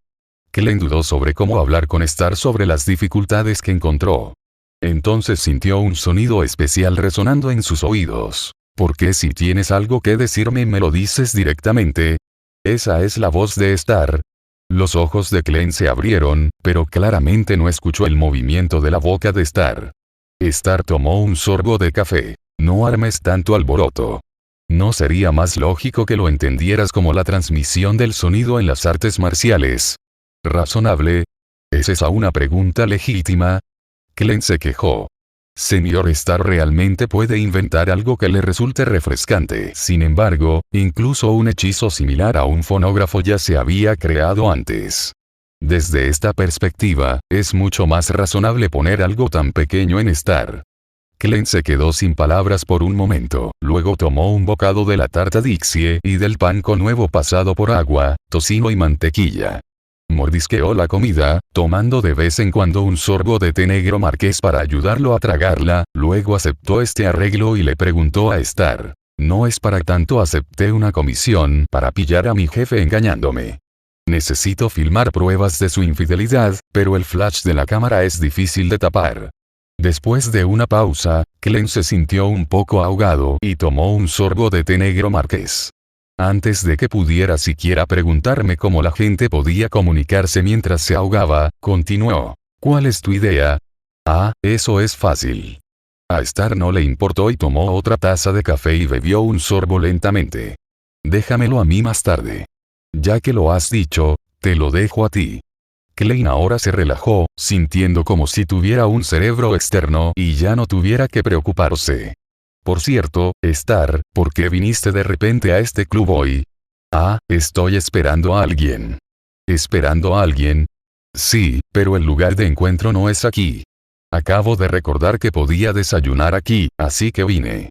Glenn dudó sobre cómo hablar con Star sobre las dificultades que encontró. Entonces sintió un sonido especial resonando en sus oídos. ¿Por qué si tienes algo que decirme me lo dices directamente? Esa es la voz de Star. Los ojos de Glenn se abrieron, pero claramente no escuchó el movimiento de la boca de Star. Star tomó un sorbo de café. No armes tanto alboroto. ¿No sería más lógico que lo entendieras como la transmisión del sonido en las artes marciales? ¿Razonable? ¿Es esa una pregunta legítima? Glenn se quejó. Señor Star realmente puede inventar algo que le resulte refrescante. Sin embargo, incluso un hechizo similar a un fonógrafo ya se había creado antes. Desde esta perspectiva, es mucho más razonable poner algo tan pequeño en Star. Glenn se quedó sin palabras por un momento, luego tomó un bocado de la tarta Dixie y del pan con huevo pasado por agua, tocino y mantequilla. Mordisqueó la comida, tomando de vez en cuando un sorbo de té negro marqués para ayudarlo a tragarla, luego aceptó este arreglo y le preguntó a Star. No es para tanto, acepté una comisión para pillar a mi jefe engañándome. Necesito filmar pruebas de su infidelidad, pero el flash de la cámara es difícil de tapar. Después de una pausa, Glenn se sintió un poco ahogado y tomó un sorbo de té negro marqués. Antes de que pudiera siquiera preguntarme cómo la gente podía comunicarse mientras se ahogaba, continuó. ¿Cuál es tu idea? Ah, eso es fácil. A Star no le importó y tomó otra taza de café y bebió un sorbo lentamente. Déjamelo a mí más tarde. Ya que lo has dicho, te lo dejo a ti. Glenn ahora se relajó, sintiendo como si tuviera un cerebro externo y ya no tuviera que preocuparse. Por cierto, Star, ¿por qué viniste de repente a este club hoy? Ah, estoy esperando a alguien. ¿Esperando a alguien? Sí, pero el lugar de encuentro no es aquí. Acabo de recordar que podía desayunar aquí, así que vine.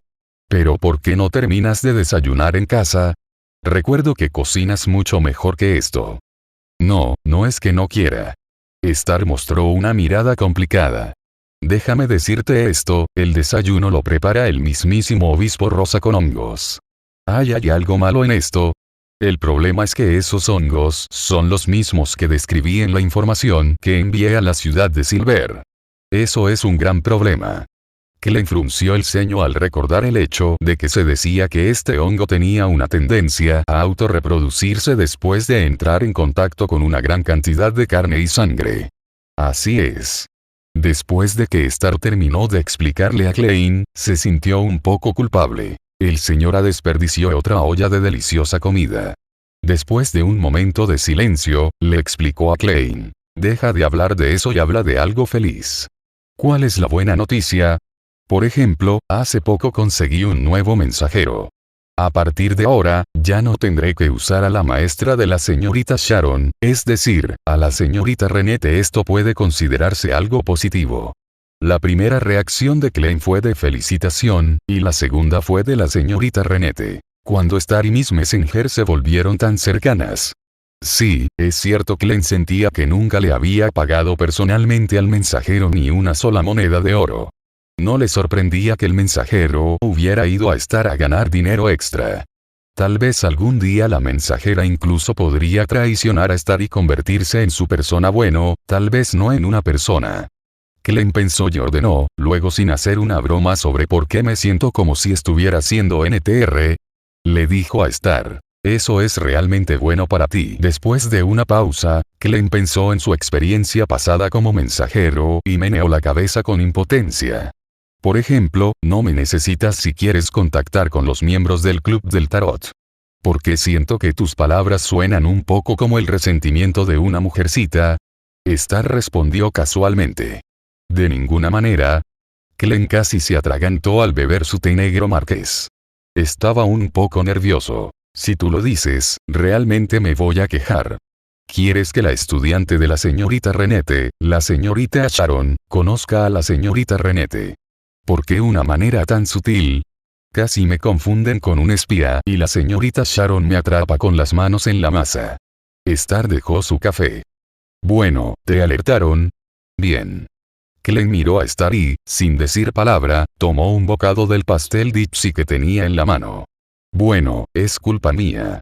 ¿Pero por qué no terminas de desayunar en casa? Recuerdo que cocinas mucho mejor que esto. No, no es que no quiera. Star mostró una mirada complicada. Déjame decirte esto, el desayuno lo prepara el mismísimo obispo rosa con hongos. ¿Hay algo malo en esto? El problema es que esos hongos son los mismos que describí en la información que envié a la ciudad de Silver. Eso es un gran problema. Kellen frunció el ceño al recordar el hecho de que se decía que este hongo tenía una tendencia a autorreproducirse después de entrar en contacto con una gran cantidad de carne y sangre. Así es. Después de que Star terminó de explicarle a Klein, se sintió un poco culpable. El señor desperdició otra olla de deliciosa comida. Después de un momento de silencio, le explicó a Klein. Deja de hablar de eso y habla de algo feliz. ¿Cuál es la buena noticia? Por ejemplo, hace poco conseguí un nuevo mensajero. A partir de ahora, ya no tendré que usar a la maestra de la señorita Sharon, es decir, a la señorita Renette. Esto puede considerarse algo positivo. La primera reacción de Klein fue de felicitación, y la segunda fue de la señorita Renette. Cuando Star y Miss Messenger se volvieron tan cercanas. Sí, es cierto, Klein sentía que nunca le había pagado personalmente al mensajero ni una sola moneda de oro. No le sorprendía que el mensajero hubiera ido a Star a ganar dinero extra. Tal vez algún día la mensajera incluso podría traicionar a Star y convertirse en su persona bueno, tal vez no en una persona. Klein pensó y ordenó, luego sin hacer una broma sobre por qué me siento como si estuviera haciendo NTR. Le dijo a Star. Eso es realmente bueno para ti. Después de una pausa, Klein pensó en su experiencia pasada como mensajero y meneó la cabeza con impotencia. Por ejemplo, no me necesitas si quieres contactar con los miembros del Club del Tarot. Porque siento que tus palabras suenan un poco como el resentimiento de una mujercita. Star respondió casualmente. De ninguna manera. Klein casi se atragantó al beber su té negro marqués. Estaba un poco nervioso. Si tú lo dices, realmente me voy a quejar. ¿Quieres que la estudiante de la señorita Renette, la señorita Sharon, conozca a la señorita Renette? ¿Por qué una manera tan sutil? Casi me confunden con un espía y la señorita Sharon me atrapa con las manos en la masa. Star dejó su café. Bueno, ¿te alertaron? Bien. Klein miró a Star y, sin decir palabra, tomó un bocado del pastel Dipsy que tenía en la mano. Bueno, es culpa mía.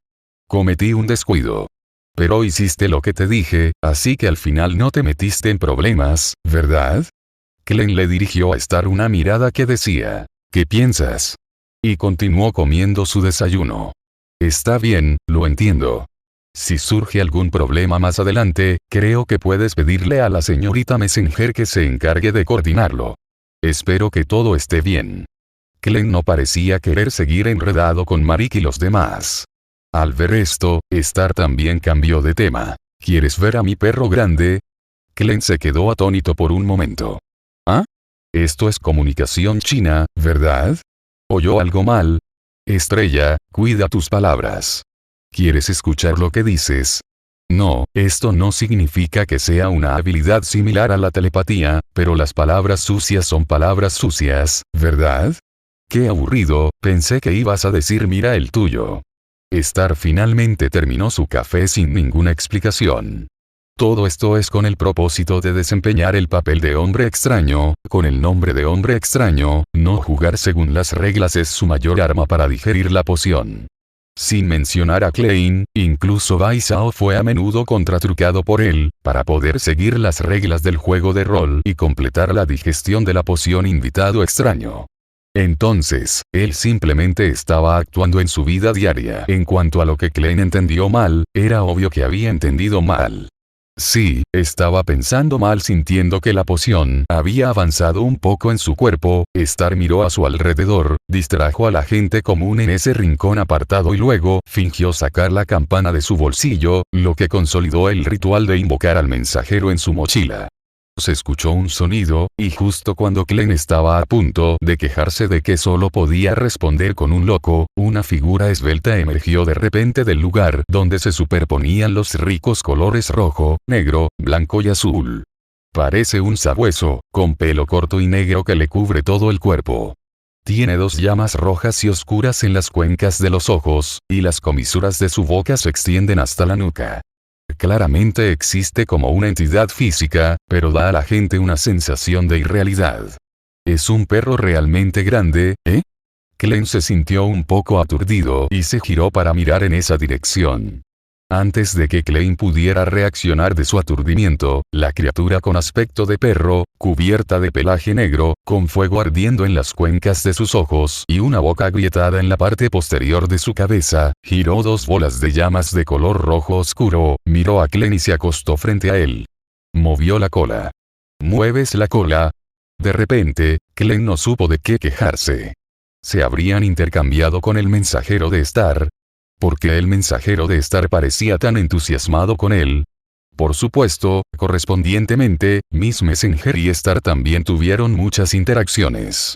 Cometí un descuido. Pero hiciste lo que te dije, así que al final no te metiste en problemas, ¿verdad? Klein le dirigió a Star una mirada que decía, ¿qué piensas? Y continuó comiendo su desayuno. Está bien, lo entiendo. Si surge algún problema más adelante, creo que puedes pedirle a la señorita Messenger que se encargue de coordinarlo. Espero que todo esté bien. Klein no parecía querer seguir enredado con Marik y los demás. Al ver esto, Star también cambió de tema. ¿Quieres ver a mi perro grande? Klein se quedó atónito por un momento. ¿Ah? Esto es comunicación china, ¿verdad? ¿Oyó algo mal? Estrella, cuida tus palabras. ¿Quieres escuchar lo que dices? No, esto no significa que sea una habilidad similar a la telepatía, pero las palabras sucias son palabras sucias, ¿verdad? Qué aburrido, pensé que ibas a decir mira el tuyo. Star finalmente terminó su café sin ninguna explicación. Todo esto es con el propósito de desempeñar el papel de hombre extraño, con el nombre de hombre extraño, no jugar según las reglas es su mayor arma para digerir la poción. Sin mencionar a Klein, incluso Bai Zhao fue a menudo contratrucado por él, para poder seguir las reglas del juego de rol y completar la digestión de la poción invitado extraño. Entonces, él simplemente estaba actuando en su vida diaria. En cuanto a lo que Klein entendió mal, era obvio que había entendido mal. Sí, estaba pensando mal sintiendo que la poción había avanzado un poco en su cuerpo. Star miró a su alrededor, distrajo a la gente común en ese rincón apartado y luego fingió sacar la campana de su bolsillo, lo que consolidó el ritual de invocar al mensajero en su mochila. Se escuchó un sonido, y justo cuando Klein estaba a punto de quejarse de que solo podía responder con un loco, una figura esbelta emergió de repente del lugar donde se superponían los ricos colores rojo, negro, blanco y azul. Parece un sabueso, con pelo corto y negro que le cubre todo el cuerpo. Tiene dos llamas rojas y oscuras en las cuencas de los ojos, y las comisuras de su boca se extienden hasta la nuca. Claramente existe como una entidad física, pero da a la gente una sensación de irrealidad. ¿Es un perro realmente grande, eh? Klein se sintió un poco aturdido y se giró para mirar en esa dirección. Antes de que Klein pudiera reaccionar de su aturdimiento, la criatura con aspecto de perro, cubierta de pelaje negro, con fuego ardiendo en las cuencas de sus ojos y una boca agrietada en la parte posterior de su cabeza, giró dos bolas de llamas de color rojo oscuro, miró a Klein y se acostó frente a él. Movió la cola. ¿Mueves la cola? De repente, Klein no supo de qué quejarse. ¿Se habrían intercambiado con el mensajero de Star? ¿Por qué el mensajero de Star parecía tan entusiasmado con él? Por supuesto, correspondientemente, Miss Messenger y Star también tuvieron muchas interacciones.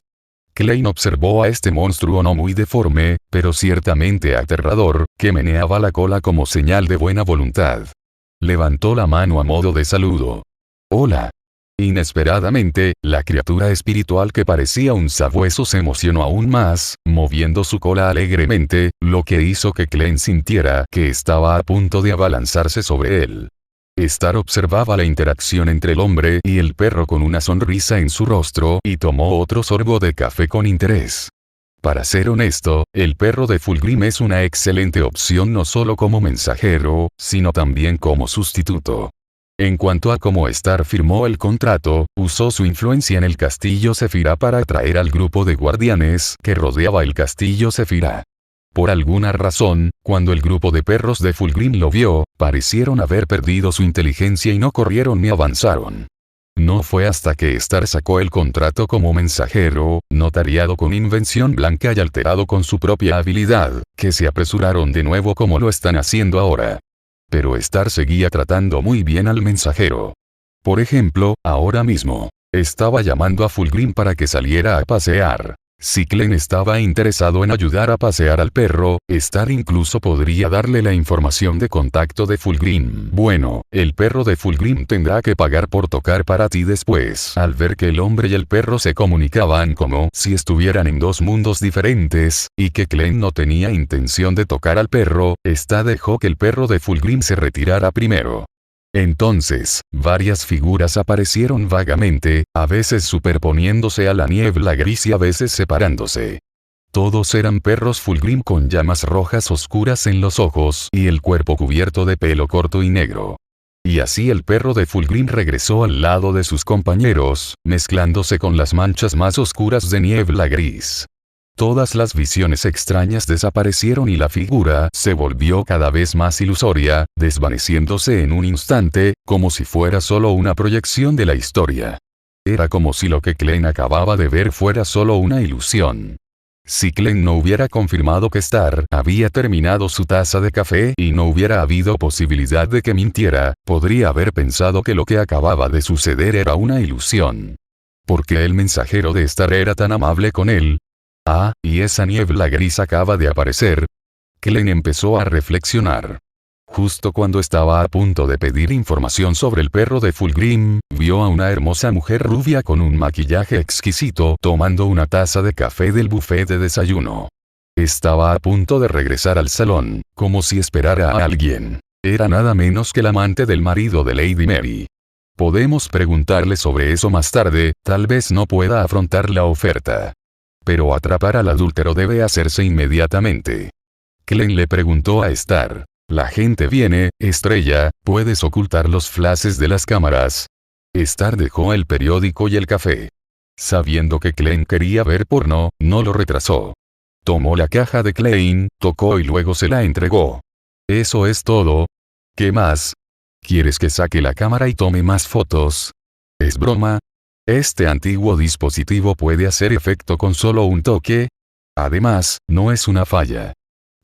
Klein observó a este monstruo no muy deforme, pero ciertamente aterrador, que meneaba la cola como señal de buena voluntad. Levantó la mano a modo de saludo. «Hola». Inesperadamente, la criatura espiritual que parecía un sabueso se emocionó aún más, moviendo su cola alegremente, lo que hizo que Klein sintiera que estaba a punto de abalanzarse sobre él. Star observaba la interacción entre el hombre y el perro con una sonrisa en su rostro y tomó otro sorbo de café con interés. Para ser honesto, el perro de Fulgrim es una excelente opción no solo como mensajero, sino también como sustituto. En cuanto a cómo Star firmó el contrato, usó su influencia en el castillo Sefira para atraer al grupo de guardianes que rodeaba el castillo Sefira. Por alguna razón, cuando el grupo de perros de Fulgrim lo vio, parecieron haber perdido su inteligencia y no corrieron ni avanzaron. No fue hasta que Star sacó el contrato como mensajero, notariado con invención blanca y alterado con su propia habilidad, que se apresuraron de nuevo como lo están haciendo ahora. Pero Star seguía tratando muy bien al mensajero. Por ejemplo, ahora mismo, estaba llamando a Fulgrim para que saliera a pasear. Si Klein estaba interesado en ayudar a pasear al perro, Star incluso podría darle la información de contacto de Fulgrim. Bueno, el perro de Fulgrim tendrá que pagar por tocar para ti después. Al ver que el hombre y el perro se comunicaban como si estuvieran en dos mundos diferentes, y que Klein no tenía intención de tocar al perro, Star dejó que el perro de Fulgrim se retirara primero. Entonces, varias figuras aparecieron vagamente, a veces superponiéndose a la niebla gris y a veces separándose. Todos eran perros Fulgrim con llamas rojas oscuras en los ojos y el cuerpo cubierto de pelo corto y negro. Y así el perro de Fulgrim regresó al lado de sus compañeros, mezclándose con las manchas más oscuras de niebla gris. Todas las visiones extrañas desaparecieron y la figura se volvió cada vez más ilusoria, desvaneciéndose en un instante, como si fuera solo una proyección de la historia. Era como si lo que Klein acababa de ver fuera solo una ilusión. Si Klein no hubiera confirmado que Star había terminado su taza de café y no hubiera habido posibilidad de que mintiera, podría haber pensado que lo que acababa de suceder era una ilusión. ¿Por qué el mensajero de Star era tan amable con él? Ah, y esa niebla gris acaba de aparecer. Klein empezó a reflexionar. Justo cuando estaba a punto de pedir información sobre el perro de Fulgrim, vio a una hermosa mujer rubia con un maquillaje exquisito tomando una taza de café del buffet de desayuno. Estaba a punto de regresar al salón, como si esperara a alguien. Era nada menos que el amante del marido de Lady Mary. Podemos preguntarle sobre eso más tarde, tal vez no pueda afrontar la oferta. Pero atrapar al adúltero debe hacerse inmediatamente. Klein le preguntó a Star. La gente viene, estrella, ¿puedes ocultar los flashes de las cámaras? Star dejó el periódico y el café. Sabiendo que Klein quería ver porno, no lo retrasó. Tomó la caja de Klein, tocó y luego se la entregó. ¿Eso es todo? ¿Qué más? ¿Quieres que saque la cámara y tome más fotos? ¿Es broma? Este antiguo dispositivo puede hacer efecto con solo un toque. Además, no es una falla.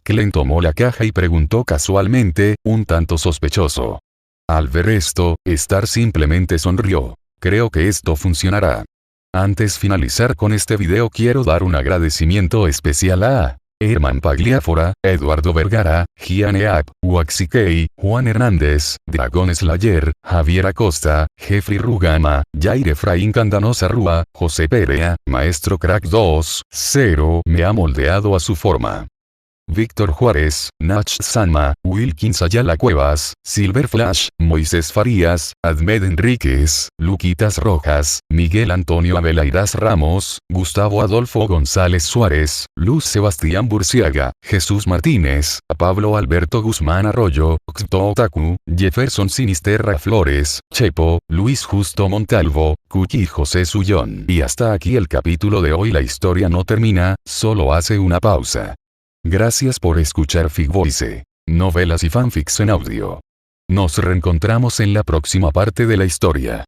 Klein tomó la caja y preguntó casualmente, un tanto sospechoso. Al ver esto, Star simplemente sonrió. Creo que esto funcionará. Antes finalizar con este video quiero dar un agradecimiento especial a Herman Pagliafora, Eduardo Vergara, Gianne App, Waxikei, Juan Hernández, Dragon Slayer, Javier Acosta, Jeffrey Rugama, Jair Efraín Candanosa Rúa, José Perea, Maestro Crack 2, 0, me ha moldeado a su forma. Víctor Juárez, Nach Sanma, Wilkins Ayala Cuevas, Silver Flash, Moisés Farías, Admed Enríquez, Luquitas Rojas, Miguel Antonio Abelairas Ramos, Gustavo Adolfo González Suárez, Luz Sebastián Burciaga, Jesús Martínez, Pablo Alberto Guzmán Arroyo, Xto Otaku, Jefferson Sinisterra Flores, Chepo, Luis Justo Montalvo, Cuchi y José Sullón. Y hasta aquí el capítulo de hoy. La historia no termina, solo hace una pausa. Gracias por escuchar Figvoice, novelas y fanfics en audio. Nos reencontramos en la próxima parte de la historia.